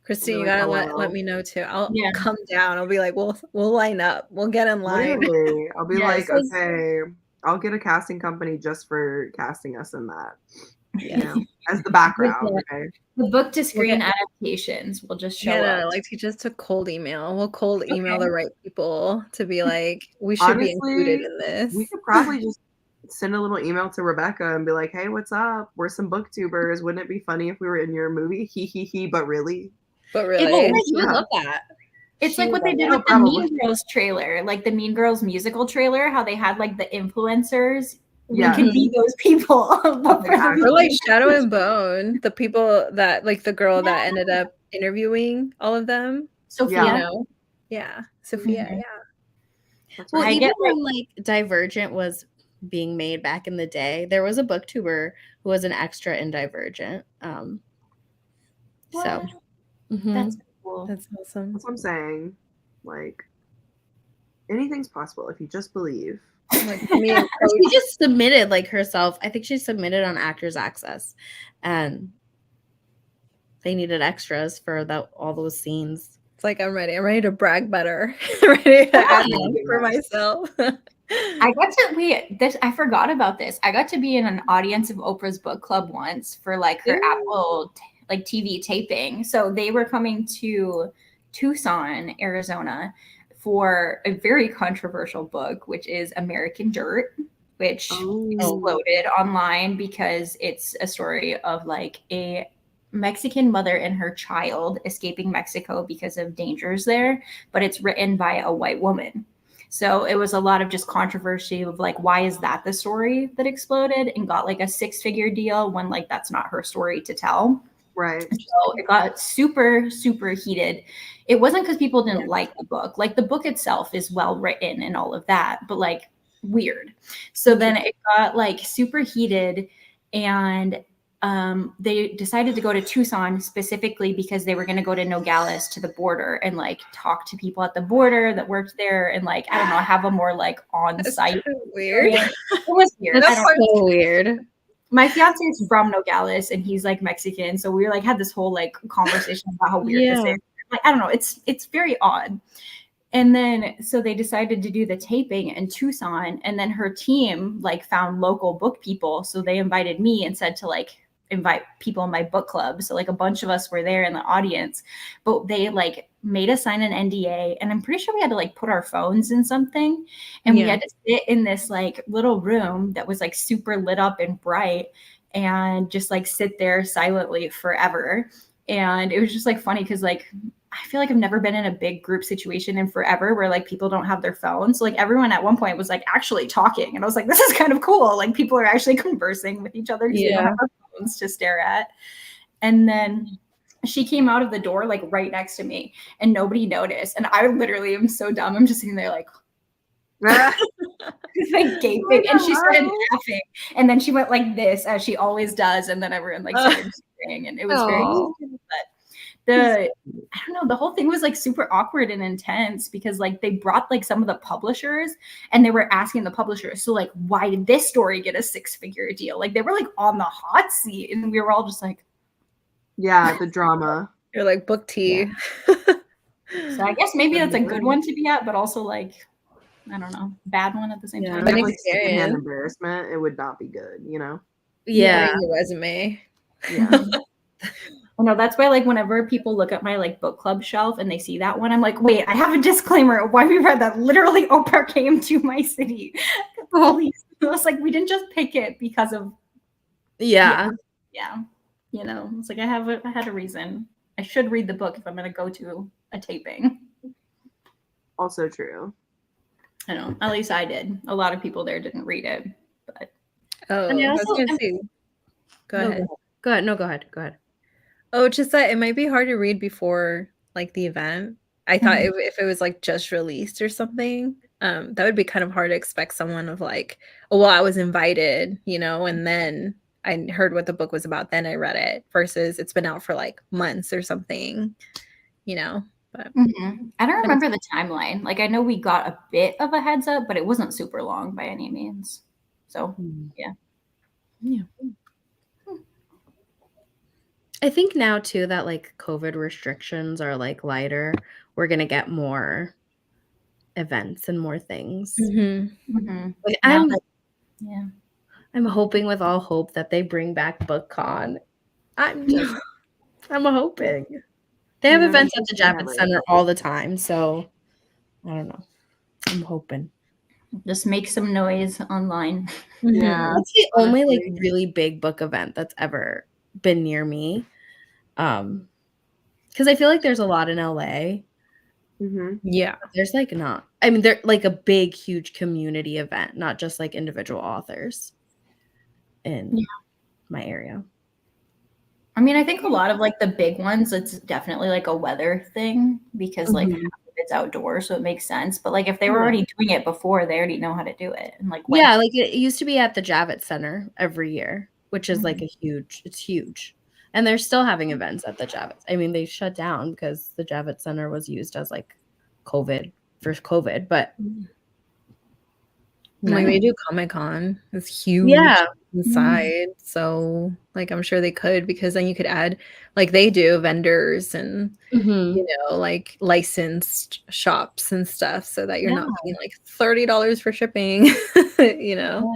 Christine, you gotta let me know too. I'll come down. I'll be like, we'll line up. We'll get in line. Literally. I'll be like, okay, I'll get a casting company just for casting us in that. You know, as the background. Okay. The book to screen adaptations will just show up. Like teach us to cold email. We'll cold email the right people to be like, we should be included in this. We could probably just send a little email to Rebecca and be like, hey, what's up? We're some booktubers. Wouldn't it be funny if we were in your movie? He, but really? But really? You would love that. It's like what they did with the Mean Girls trailer, like the Mean Girls musical trailer, how they had like the influencers. Yeah. We could be those people. Or like Shadow and Bone, the people that like the girl that ended up interviewing all of them. Sophia. You know? Yeah. Sophia, yeah. Well, even when like Divergent was being made back in the day, there was a booktuber who was an extra in Divergent. So that's cool. That's awesome. That's what I'm saying. Like, anything's possible if you just believe. Like, she just submitted like herself. I think she submitted on Actors Access, and they needed extras for all those scenes. It's like I'm ready to brag better. Ready to advocate for myself. I got to I forgot about this. I got to be in an audience of Oprah's book club once for like her Apple like TV taping. So they were coming to Tucson, Arizona, for a very controversial book, which is American Dirt, which exploded online because it's a story of like a Mexican mother and her child escaping Mexico because of dangers there, but it's written by a white woman. So it was a lot of just controversy of like, why is that the story that exploded and got like a 6-figure deal when like that's not her story to tell. Right. So it got super, super heated. It wasn't because people didn't like the book. Like the book itself is well written and all of that, but like weird. So then it got like super heated, and they decided to go to Tucson specifically because they were going to go to Nogales to the border and like talk to people at the border that worked there and like, I don't know, have a more like on-site. Weird. It was weird. That's so weird. My fiance is from Nogales and he's like Mexican. So we were like, had this whole like conversation about how weird this is. Like, I don't know. It's very odd. And then, so they decided to do the taping in Tucson, and then her team like found local book people. So they invited me and said to like invite people in my book club. So like a bunch of us were there in the audience, but they like made us sign an NDA, and I'm pretty sure we had to like put our phones in something, and we had to sit in this like little room that was like super lit up and bright and just like sit there silently forever. And it was just like funny because like I feel like I've never been in a big group situation in forever where like people don't have their phones. So like everyone at one point was like actually talking, and I was like, this is kind of cool. Like people are actually conversing with each other because they don't have their phones to stare at. And then she came out of the door like right next to me, and nobody noticed. And I literally am so dumb. I'm just sitting there like, like gaping, and she started laughing, and then she went like this as she always does, and then everyone like started cheering, and it was very cute. But I don't know, the whole thing was like super awkward and intense because like they brought like some of the publishers, and they were asking the publishers, so like, why did this story get a 6-figure deal? Like they were like on the hot seat, and we were all just like, Yeah, the drama. You're like book tea. So I guess maybe that's a good one to be at, but also like, I don't know, bad one at the same time. If An like secondhand experience. embarrassment, it would not be good, you know? Yeah, your resume. Yeah. I know that's why like whenever people look at my like book club shelf and they see that one, I'm like, wait, I have a disclaimer of why we read that. Literally, Oprah came to my city. Police. I was like, we didn't just pick it because of Yeah. You know, it's like I had a reason. I should read the book if I'm gonna go to a taping. Also true. I know, at least I did. A lot of people there didn't read it, but Oh, And I I was also- gonna say. Go ahead. Go ahead. No, go ahead. Go ahead. Oh, just that it might be hard to read before like the event. I thought if it was like just released or something, that would be kind of hard to expect someone of like, oh, well, I was invited, you know, and then I heard what the book was about, then I read it, versus it's been out for like months or something, you know. But I don't remember the timeline. Like I know we got a bit of a heads up, but it wasn't super long by any means. So yeah. I think now too that like COVID restrictions are like lighter, we're gonna get more events and more things. Like, I'm hoping with all hope that they bring back BookCon. I'm hoping. They have events at the Javits Center all the time, so I don't know. I'm hoping. Just make some noise online. Yeah. It's the only like really big book event that's ever been near me. Because I feel like there's a lot in LA. Yeah. There's like not. I mean, they're like a big, huge community event, not just like individual authors in my area. I mean, I think a lot of like the big ones, it's definitely like a weather thing because like half of it's outdoors, so it makes sense. But like if they were already doing it before, they already know how to do it. And like Yeah, like it used to be at the Javits Center every year, which is like it's huge. And they're still having events at the Javits. I mean, they shut down because the Javits Center was used as like COVID, but Like they do Comic-Con. It's huge inside. So like I'm sure they could, because then you could add like they do vendors and you know, like licensed shops and stuff, so that you're not paying like $30 for shipping. You know.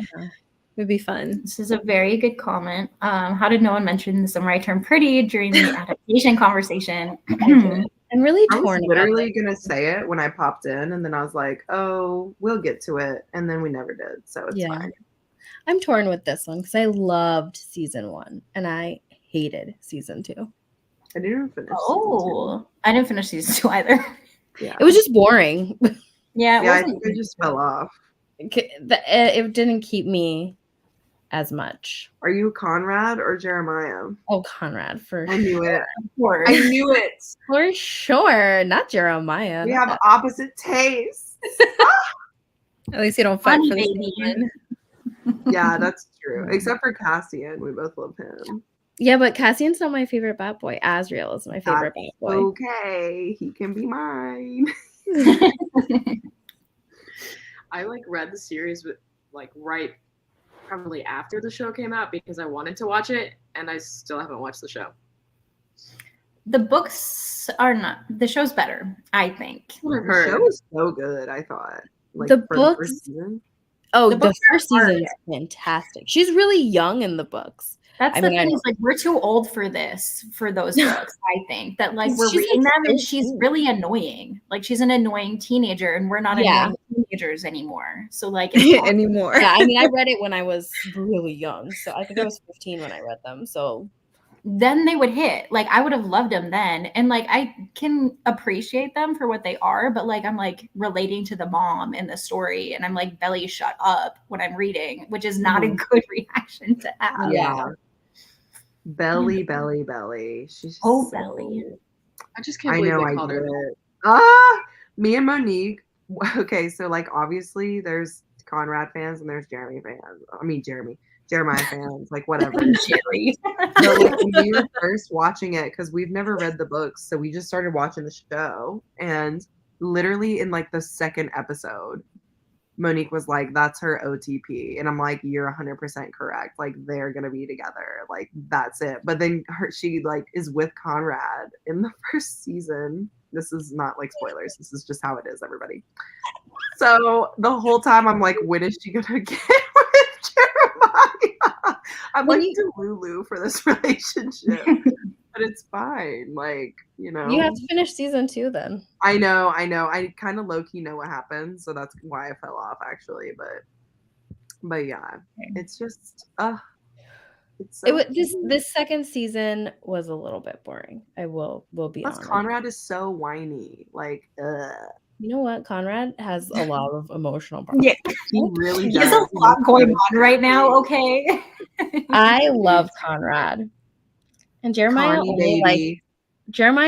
It'd be fun. This is a very good comment. How did no one mention the samurai turned pretty during the adaptation conversation? I'm really I was torn. literally gonna say it when I popped in, and then I was like, "Oh, we'll get to it," and then we never did. So it's fine. I'm torn with this one because I loved season 1 and I hated season 2. I didn't even finish. I didn't finish season 2 either. Yeah, It was just boring. I think I just fell off. It didn't keep me as much. Are you Conrad or Jeremiah? Oh, Conrad, for I knew sure. it. I knew it. For sure. Not Jeremiah. We have opposite tastes. At least you don't fight Funny for the baby. same one. Yeah, that's true. Except for Cassian, we both love him. Yeah, but Cassian's not my favorite bad boy. Asriel is my favorite bad boy. Okay, he can be mine. I like read the series with like right probably after the show came out because I wanted to watch it, and I still haven't watched the show. The books are not. The show's better, I think. The show was so good, I thought. Like The for books- first season. Oh, The the books first are season is fantastic. She's really young in the books. That's I the mean, I thing know. is like we're too old for those books. I think that like we're She's, reading like, them and she's 15. really annoying. Like she's an annoying teenager, and we're not Yeah. annoying teenagers anymore. So like it's awesome. Anymore. Yeah, I mean, I read it when I was really young. So I think I was 15 when I read them. So Then they would hit. Like I would have loved them then, and like I can appreciate them for what they are, but like I'm like relating to the mom in the story, and I'm like belly shut up when I'm reading, which is not a good reaction to have. Yeah. Belly. She's Oh, so- Belly. I just can't I believe know they I called did her. it. Me and Monique. Okay, so like obviously there's Conrad fans and there's Jeremiah fans, like whatever. Jerry. So like, when we were first watching it, because we've never read the books, so we just started watching the show, and literally in like the second episode, Monique was like, that's her OTP. And I'm like, you're 100% correct. Like, they're going to be together. Like, that's it. But then she like is with Conrad in the first season. This is not like spoilers. This is just how it is, everybody. So the whole time I'm like, when is she going to get with Jeremiah? I'm like Lulu for this relationship. But it's fine. Like, you know. You have to finish season 2 then. I know. I kind of low-key know what happens, so that's why I fell off actually. But yeah, it's just it's so this second season was a little bit boring. I will be honest. Conrad is so whiny. Like, you know what? Conrad has a lot of emotional problems. Yeah, he really does. There's a lot going on right now. Okay. I love Conrad. And Jeremiah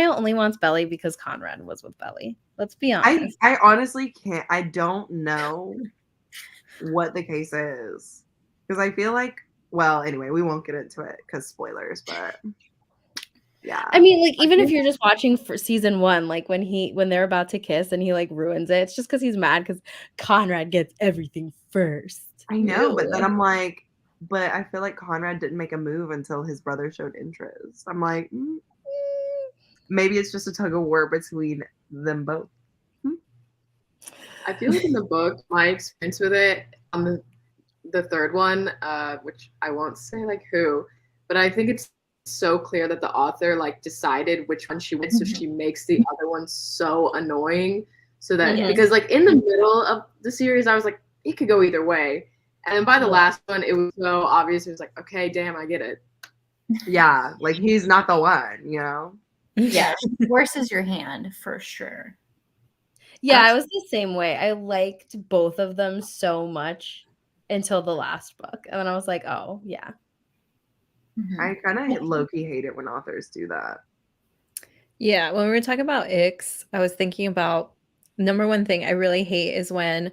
only wants Belly because Conrad was with Belly. Let's be honest. I honestly can't. I don't know what the case is because I feel like. Well, anyway, we won't get into it because spoilers. But yeah, I mean, like even if you're just watching for season 1, like when they're about to kiss and he like ruins it, it's just because he's mad because Conrad gets everything first. I know, but then I'm like. But I feel like Conrad didn't make a move until his brother showed interest. I'm like, maybe it's just a tug of war between them both. I feel like in the book, my experience with it on the third one, which I won't say like who, but I think it's so clear that the author like decided which one she wants, so she makes the other one so annoying. So that because like in the middle of the series, I was like, it could go either way. And then by the last one, it was so obvious. It was like, okay, damn, I get it. Yeah, like he's not the one, you know? Yeah, she forces your hand for sure. Yeah, I was the same way. I liked both of them so much until the last book. And then I was like, oh, yeah. I kind of low-key hate it when authors do that. Yeah, when we were talking about icks, I was thinking about number one thing I really hate is when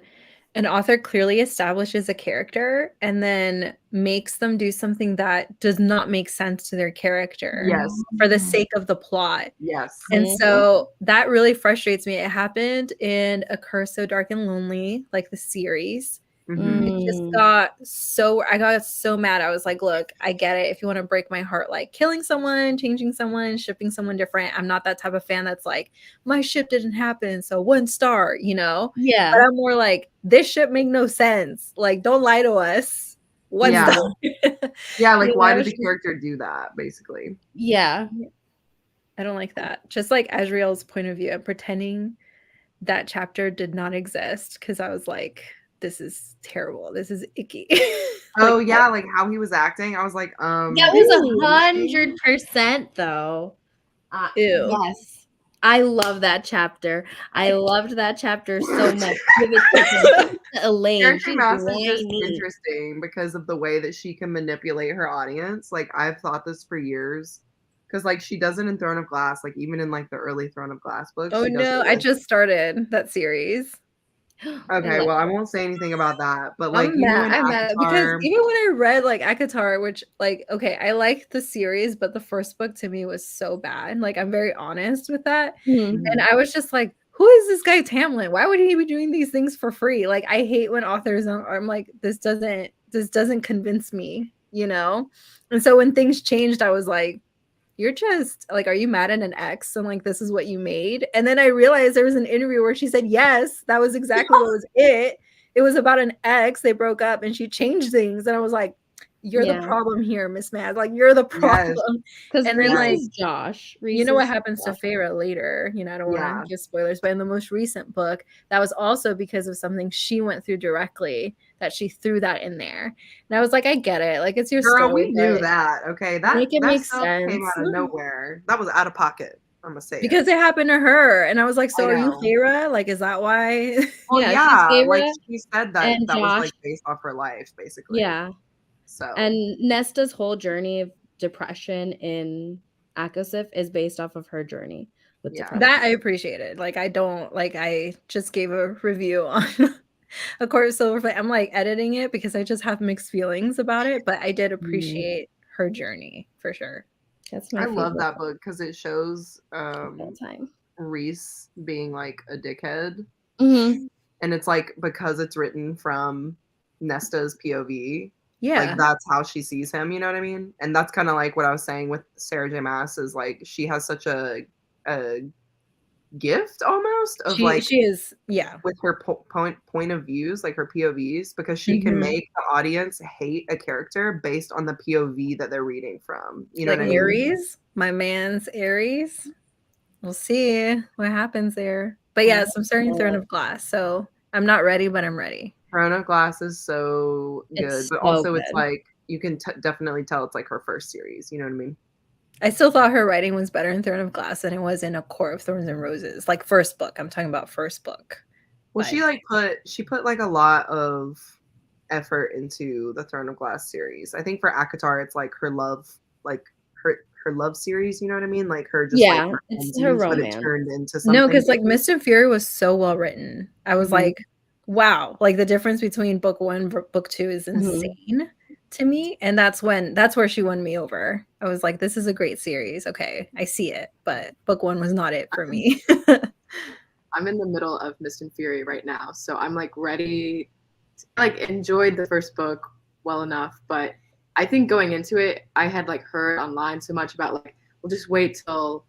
an author clearly establishes a character and then makes them do something that does not make sense to their character. Yes. For the sake of the plot. Yes. And so that really frustrates me. It happened in A Curse So Dark and Lonely, like the series. It just I got so mad. I was like, look, I get it. If you want to break my heart, like killing someone, changing someone, shipping someone different. I'm not that type of fan that's like, my ship didn't happen, so 1 star, you know? Yeah. But I'm more like, this ship make no sense. Like, don't lie to us. One star. Yeah, like why did the character do that, basically? Yeah. I don't like that. Just like Asriel's point of view and pretending that chapter did not exist, because I was like, this is terrible. This is icky. Oh yeah, like how he was acting. I was like, that was 100% though. Ew. Yes. I love that chapter. I loved that chapter so much. Elaine. Character Mouse is just interesting because of the way that she can manipulate her audience. Like I've thought this for years. Because like she does it in Throne of Glass, like even in like the early Throne of Glass books. Oh no, I just started that series. Okay, well, I won't say anything about that, but like I'm mad because even when I read like ACOTAR, which like okay, I liked the series, but the first book to me was so bad. Like I'm very honest with that, and I was just like, who is this guy Tamlin? Why would he be doing these things for free? Like I hate when authors I'm like, this doesn't convince me, you know. And so when things changed, I was like, you're just like, are you mad at an ex and like this is what you made? And then I realized there was an interview where she said yes, that was exactly what was it was about an ex, they broke up and she changed things, and I was like, you're the problem here, Miss Mad. Like you're the problem. Because and then like Josh, you know what happens to Feyre later, you know, I don't want to give spoilers, but in the most recent book, that was also because of something she went through directly that she threw that in there. And I was like, I get it. Like it's your Girl, story. we knew that. Okay. That makes stuff sense. came out of nowhere. That was out of pocket. I'm gonna say because it happened to her. And I was like, so are you Feyre? Like, is that why? Well, yeah, like she said that that was like based off her life, basically. Yeah. So and Nesta's whole journey of depression in Akosif is based off of her journey with depression. That I appreciated. Like I don't like I just gave a review on A Court of Silverfoot. I'm like editing it because I just have mixed feelings about it, but I did appreciate her journey for sure. That's my favorite. Love that book because it shows Rhys being like a dickhead. and it's like because it's written from Nesta's POV. Yeah. Like that's how she sees him, you know what I mean? And that's kind of like what I was saying with Sarah J. Maas is like she has such a gift almost of she is, yeah, with her point of views, like her POVs, because she can make the audience hate a character based on the POV that they're reading from. You know like what I mean? Aries, my man's Aries. We'll see what happens there. But yes, I'm starting Throne of Glass, so I'm not ready, but I'm ready. Throne of Glass is so good, It's but so also it's good. like you can definitely tell it's like her first series. You know what I mean? I still thought her writing was better in Throne of Glass than it was in A Court of Thorns and Roses. Like first book. I'm talking about first book. Well, she put like a lot of effort into the Throne of Glass series. I think for ACOTAR, it's like her love, like her love series. You know what I mean? Like her just Yeah, like it's her but it romance. turned into something. No, because like Mist and Fury was so well written. I was like, wow, like the difference between book 1 and book 2 is insane to me. And that's where she won me over. I was like, this is a great series. Okay, I see it. But book 1 was not it for me. I'm in the middle of Mist and Fury right now, so I'm like ready. Like enjoyed the first book well enough, but I think going into it, I had like heard online so much about like we'll just wait till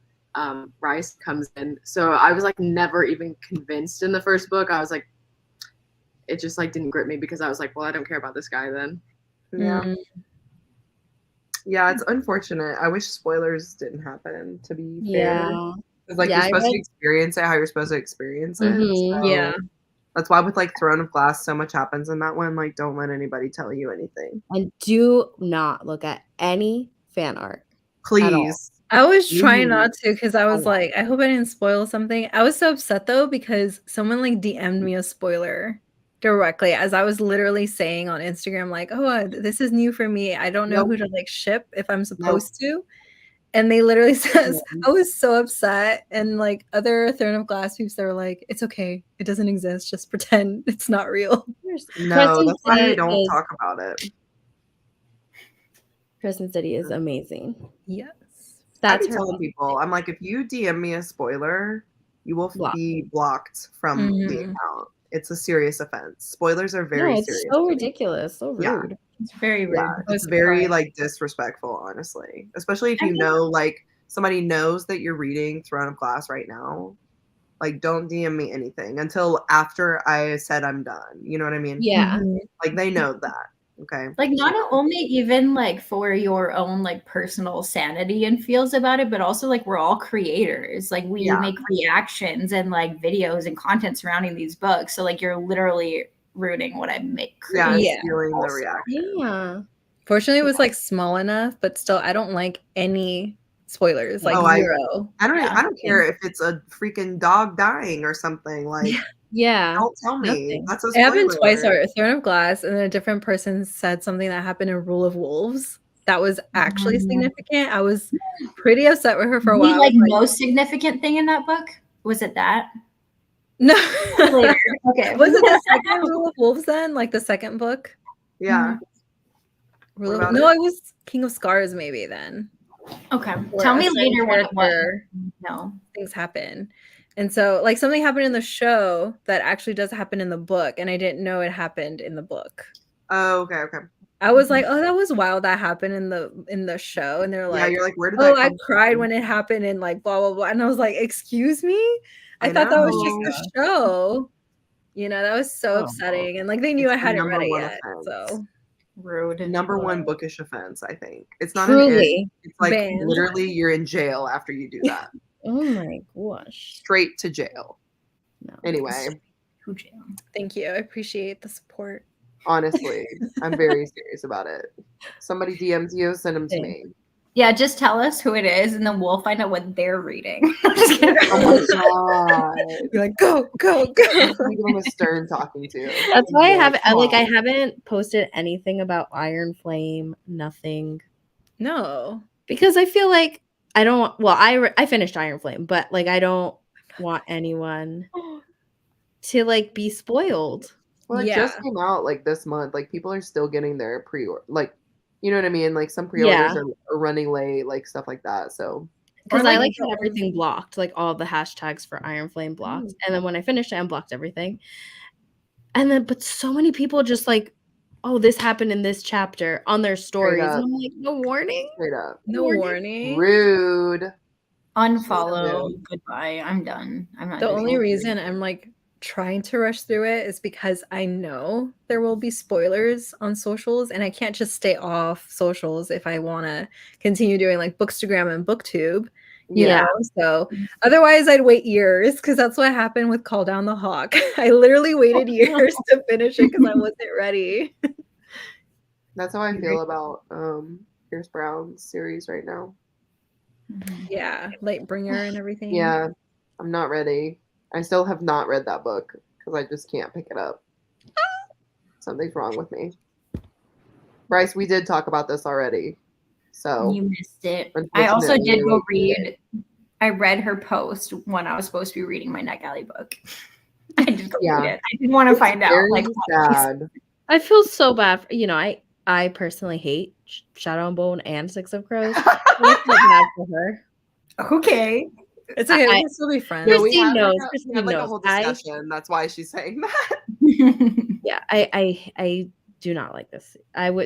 Rice comes in. So I was like never even convinced in the first book. I was like, it just like didn't grip me because I was like, well, I don't care about this guy then. Yeah. Yeah, it's unfortunate. I wish spoilers didn't happen, to be fair. Because like you're supposed to experience it how you're supposed to experience it. So Yeah. That's why with like Throne of Glass, so much happens in that one. Like, don't let anybody tell you anything. And do not look at any fan art. Please. I was trying not to because I was like, I hope I didn't spoil something. I was so upset though because someone like DM'd me a spoiler directly as I was literally saying on Instagram, like, oh, this is new for me. I don't know who to like ship if I'm supposed to. And they literally says, I was so upset. And like other Throne of Glass peeps, they were like, it's okay. It doesn't exist. Just pretend it's not real. No, that's why I don't talk about it. Crescent City is amazing. Yes. That's I be telling people, I'm like, if you DM me a spoiler, you will be blocked from the account. It's a serious offense. Spoilers are very serious. So ridiculous. So rude. Yeah. It's very rude. Yeah, it's very like disrespectful, honestly. Especially if you know, like somebody knows that you're reading Throne of Glass right now. Like, don't DM me anything until after I said I'm done. You know what I mean? Yeah. Like they know that. Okay. Like not only even like for your own like personal sanity and feels about it, but also like we're all creators. Like we make reactions and like videos and content surrounding these books. So like you're literally ruining what I make. Stealing the reaction. Yeah. Fortunately, it was like small enough, but still, I don't like any spoilers. Like zero. I don't care if it's a freaking dog dying or something. Like, don't tell me. Nothing. That's a spoiler. It happened twice. Or Throne of Glass, and then a different person said something that happened in Rule of Wolves that was actually significant. I was pretty upset with her for a while. Like most significant thing in that book was it that? No. Okay. Was it the second Rule of Wolves then? Like the second book? Yeah. No, it was King of Scars maybe then. Okay. Tell me later what it was. No. Things happen. And so like something happened in the show that actually does happen in the book, and I didn't know it happened in the book. Oh, okay. I was like, oh, that was wild that happened in the show. And they're like, you're like, where did that come I cried when it happened and like blah blah blah. And I was like, excuse me? I thought that was just a show. You know, that was so upsetting. And like they knew I hadn't read it yet. So rude. Number one bookish offense, I think. It's not Truly. It's like literally you're in jail after you do that. Oh my gosh. Straight to jail. No. Anyway. Thank you. I appreciate the support. Honestly, I'm very serious about it. Somebody DMs you, send them to me. Yeah, just tell us who it is, and then we'll find out what they're reading. Oh my god! You're like, go. Give them a stern talking to. That's why I haven't posted anything about Iron Flame. Nothing. No, because I feel like I don't. Well, I finished Iron Flame, but like I don't want anyone to like be spoiled. Well, it just came out like this month. Like people are still getting their pre-order. Like, you know what I mean? Like some pre-orders are running late, like stuff like that. So because I like had everything blocked, like all the hashtags for Iron Flame blocked, and then when I finished, I unblocked everything. And then, but so many people just like, oh, this happened in this chapter on their stories. And up. I'm like, no warning. Straight up. No warning. Rude. Unfollow. Goodbye. I'm done. I'm not The doing only it. reason I'm like trying to rush through it is because I know there will be spoilers on socials, and I can't just stay off socials if I want to continue doing like Bookstagram and BookTube. You Yeah. know, so otherwise I'd wait years, because that's what happened with Call Down the Hawk. I literally waited years to finish it because I wasn't ready. That's how I feel about Pierce Brown's series right now. Yeah, Lightbringer and everything. Yeah, I'm not ready. I still have not read that book because I just can't pick it up. Something's wrong with me. Bryce, we did talk about this already. So You missed it. I also did go read. I read her post when I was supposed to be reading my NetGalley book. I did go read it. I did want to find out. Like, sad. I feel so bad. For, I personally hate Shadow and Bone and Six of Crows. I feel bad for her. Okay. It's okay. We can still be friends. No, we Christine had knows. like Christine a knows. whole discussion. That's why she's saying that. Yeah, I do not like this.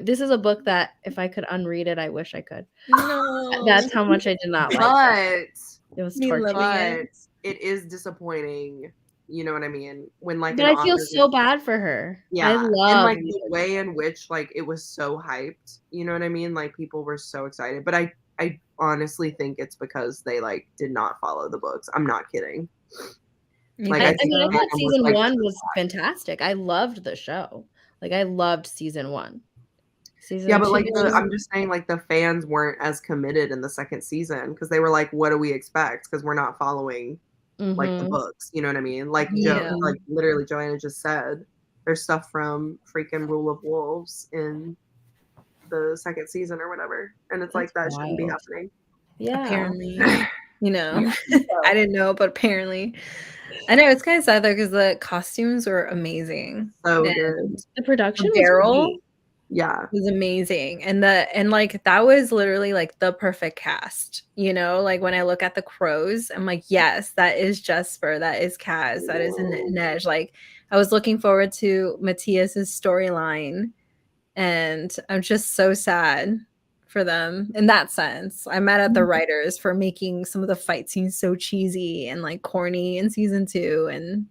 This is a book that if I could unread it, I wish I could. No. That's how much I did not like it. But It was Me torture. loving but it is disappointing. You know what I mean? When like But an I feel author so bad for her. Yeah, I and love like the way in which like it was so hyped, you know what I mean? Like people were so excited, but I honestly think it's because they like did not follow the books. I'm not kidding. Like I think mean, I the thought fandom was, season like, 1 was fantastic. I loved the show. Like I loved season 1. Season yeah, but 2 like was- I'm just saying like the fans weren't as committed in the second season because they were like, what do we expect? Because we're not following like the Mhm. books, you know what I mean? Like Yeah. like literally Joanna just said, there's stuff from freaking Rule of Wolves in the second season or whatever, and it's like that That's shouldn't be wild. happening. Yeah. Apparently, you know, I didn't know, but apparently, I know it's kind of sad though because the costumes were amazing. So And good. The production the was barrel great. Yeah. was amazing, and like that was literally like the perfect cast. You know, like when I look at the crows, I'm like, yes, that is Jesper, that is Kaz, that is Nej. Like I was looking forward to Matthias's storyline, and I'm just so sad for them in that sense. I'm mad at the writers for making some of the fight scenes so cheesy and like corny in season 2. And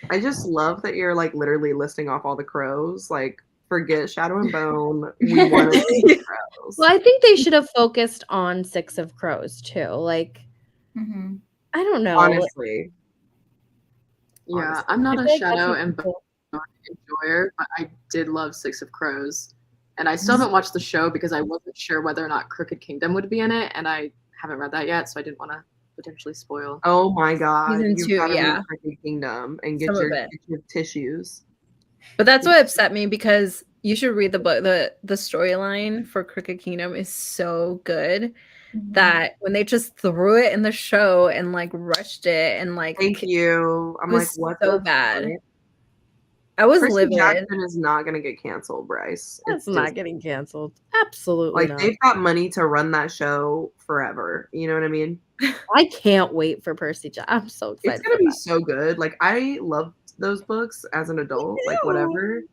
I just love that you're like literally listing off all the crows. Like, forget Shadow and Bone. We want to see the crows. Well, I think they should have focused on Six of Crows too. Like, Mhm. I don't know. Honestly. Yeah, Honestly. I'm not I a feel like Shadow that's and cool. Bone enjoyer, but I did love Six of Crows. And I still haven't watched the show because I wasn't sure whether or not Crooked Kingdom would be in it, and I haven't read that yet, so I didn't want to potentially spoil. Oh my god. Season You've 2, got to yeah. read Crooked Kingdom and get Some of your, it. get your tissues. But that's what upset me, because you should read the book. The storyline for Crooked Kingdom is so good that when they just threw it in the show and like rushed it and like Thank you. I'm it like, was what so the bad. fuck? I was Percy livid. Jackson is not gonna get canceled, Bryce. That's It's not just, getting canceled. Absolutely like not. they've got money to run that show forever. You know what I mean? I can't wait for Percy Jackson. I'm so excited. It's gonna for be that. so good. Like I loved those books as an adult, like whatever.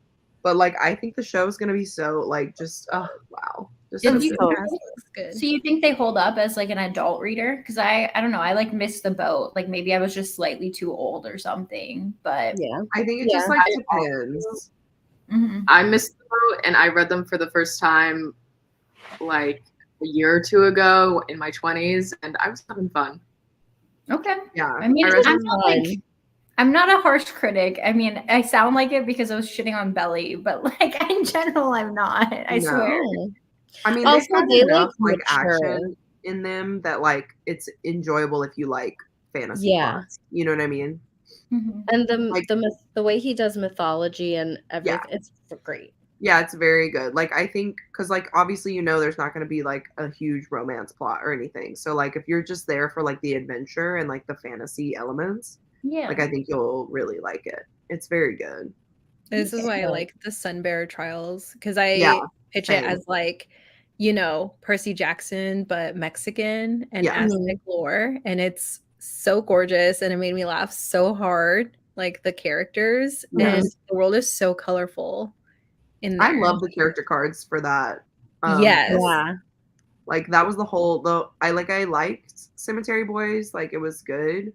But like I think the show is gonna be so like just wow. Just If so you- good. The cast looks good. So you think they hold up as like an adult reader? Because I don't know. I like missed the boat. Like maybe I was just slightly too old or something. But Yeah. I think it Yeah. just like depends. Mhm. I missed the boat, and I read them for the first time like a year or two ago in my 20s, and I was having fun. Okay. Yeah. I mean, I read I'm them- not like I'm not a harsh critic. I mean, I sound like it because I was shitting on Belly, but like in general, I'm not. I No. swear. I mean, Also, they've got they, enough like, like mature. action in them that like it's enjoyable if you like fantasy. Yeah. plots. You know what I mean? Mhm. And Like- the way he does mythology and everything, it's great. Yeah, it's very good. Like I think because like obviously there's not going to be like a huge romance plot or anything. So like if you're just there for like the adventure and like the fantasy elements, Yeah. like I think you'll really like it. It's very good. This is why I Yeah. like the Sunbearer Trials, because I Yeah, pitch same. it as like, Percy Jackson, but Mexican and Yeah. Aztec lore. And it's so gorgeous, and it made me laugh so hard. like the characters, Yes. and the world is so colorful in there. I love the character cards for that. Yes. Yeah. Like that was the whole I liked Cemetery Boys, like it was good.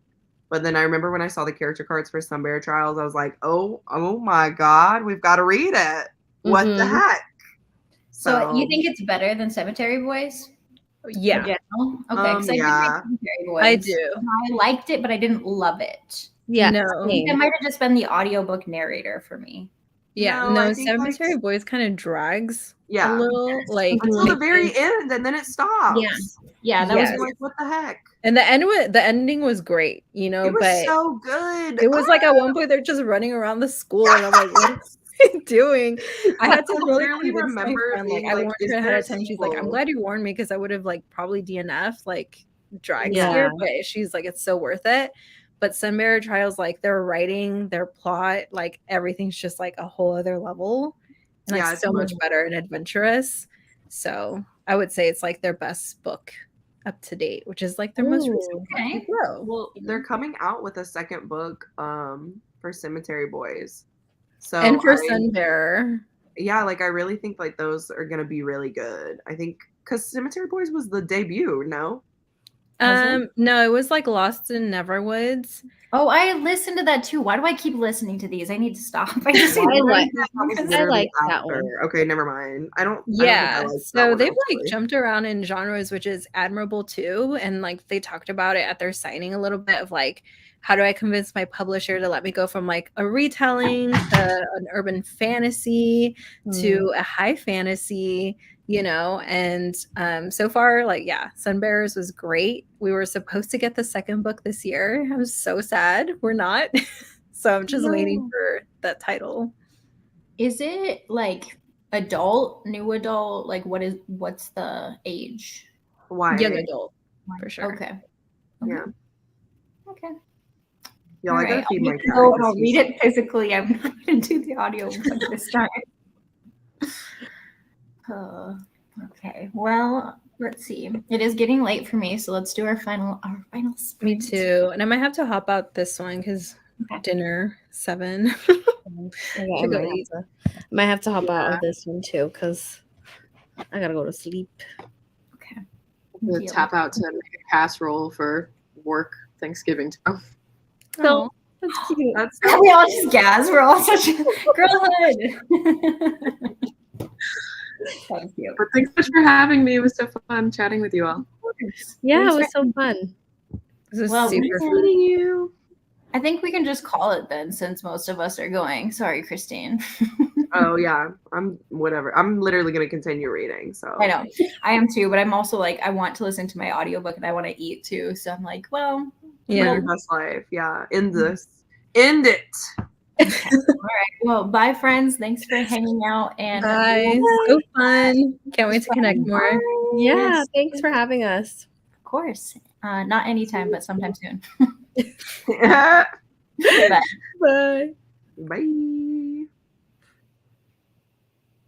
But then I remember when I saw the character cards for Sunbear Trials, I was like, oh my God, we've got to read it. What the Mhm. heck? So you think it's better than Cemetery Boys? Yeah, In general? Okay, because I did yeah. read Cemetery Boys. I do. And I liked it, but I didn't love it. Yeah. No. I think it might have just been the audiobook narrator for me. Yeah, No, no, I think, like, Cemetery Boys kind of drags Yeah. a little, like Until the I very think- end, and then it stops. Yeah, that Yes. You're like, what the heck? And the ending was great, you know, It was but so good. it was like at one point they're just running around the school, and I'm like, what is he doing? I had to I really literally convince my remember friend, like being I like, warned is her ahead there a of time. She's like, I'm sequel? glad you warned me because I would have like probably DNF like drags Yeah. here, but she's like, it's so worth it. But Sunbearer Trials, like their writing, their plot, like everything's just like a whole other level, and like Yeah, it's so much much better and adventurous. So I would say it's like their best book up to date, which is like their most recent book. Okay. Grow. Well, they're coming out with a second book for Cemetery Boys. So And for I- Sunbearer, yeah, like I really think like those are gonna be really good. I think because Cemetery Boys was the debut, no? no, it was like Lost in Neverwoods. Oh, I listened to that too. Why do I keep listening to these? I need to stop. I just I like- That was I literally like that after. one. Okay, never mind. I don't Yeah, think I liked that so one, they've like actually. jumped around in genres, which is admirable too. And like they talked about it at their signing a little bit of like, how do I convince my publisher to let me go from like a retelling to an urban fantasy to a high fantasy, you know? And so far, like, yeah, Sunbearers was great. We were supposed to get the second book this year. I was so sad we're not. So I'm just waiting for that title. Is it like adult, new adult? Like what's the age? Why? Young adult, for sure. Okay. Yeah. Okay. Y'all, All I gotta right, feed I'll my get to cat. go and 'cause I'll read he's- it physically. I'm not gonna do the audio book this time. Okay. Well, let's see. It is getting late for me, so let's do our final Me sprint. too. And I might have to hop out this one because dinner 7. Okay, I To go might eat. might have to hop out of this one too because I gotta go to sleep. Okay. To Deal. tap out to make a casserole for work Thanksgiving tomorrow. Oh, That's cute. That's We all just gas. We're all such girlhood. Thank you. But thanks so much for having me. It was so fun chatting with you all. Yeah, it was so fun. this is Well, super fun. Meeting you. I think we can just call it then, since most of us are going. Sorry, Christine. Oh yeah, I'm whatever. I'm literally gonna continue reading. So I know. I am too, but I'm also like, I want to listen to my audiobook and I want to eat too. So I'm like, well, Yeah. Live your best life. Yeah, end this. End it. well, bye friends. Thanks for hanging out and Bye. So fun. Can't wait to connect more. Yeah, Yes. thanks for having us. of course. Not anytime, but sometime soon. Bye. Bye. Bye. Bye.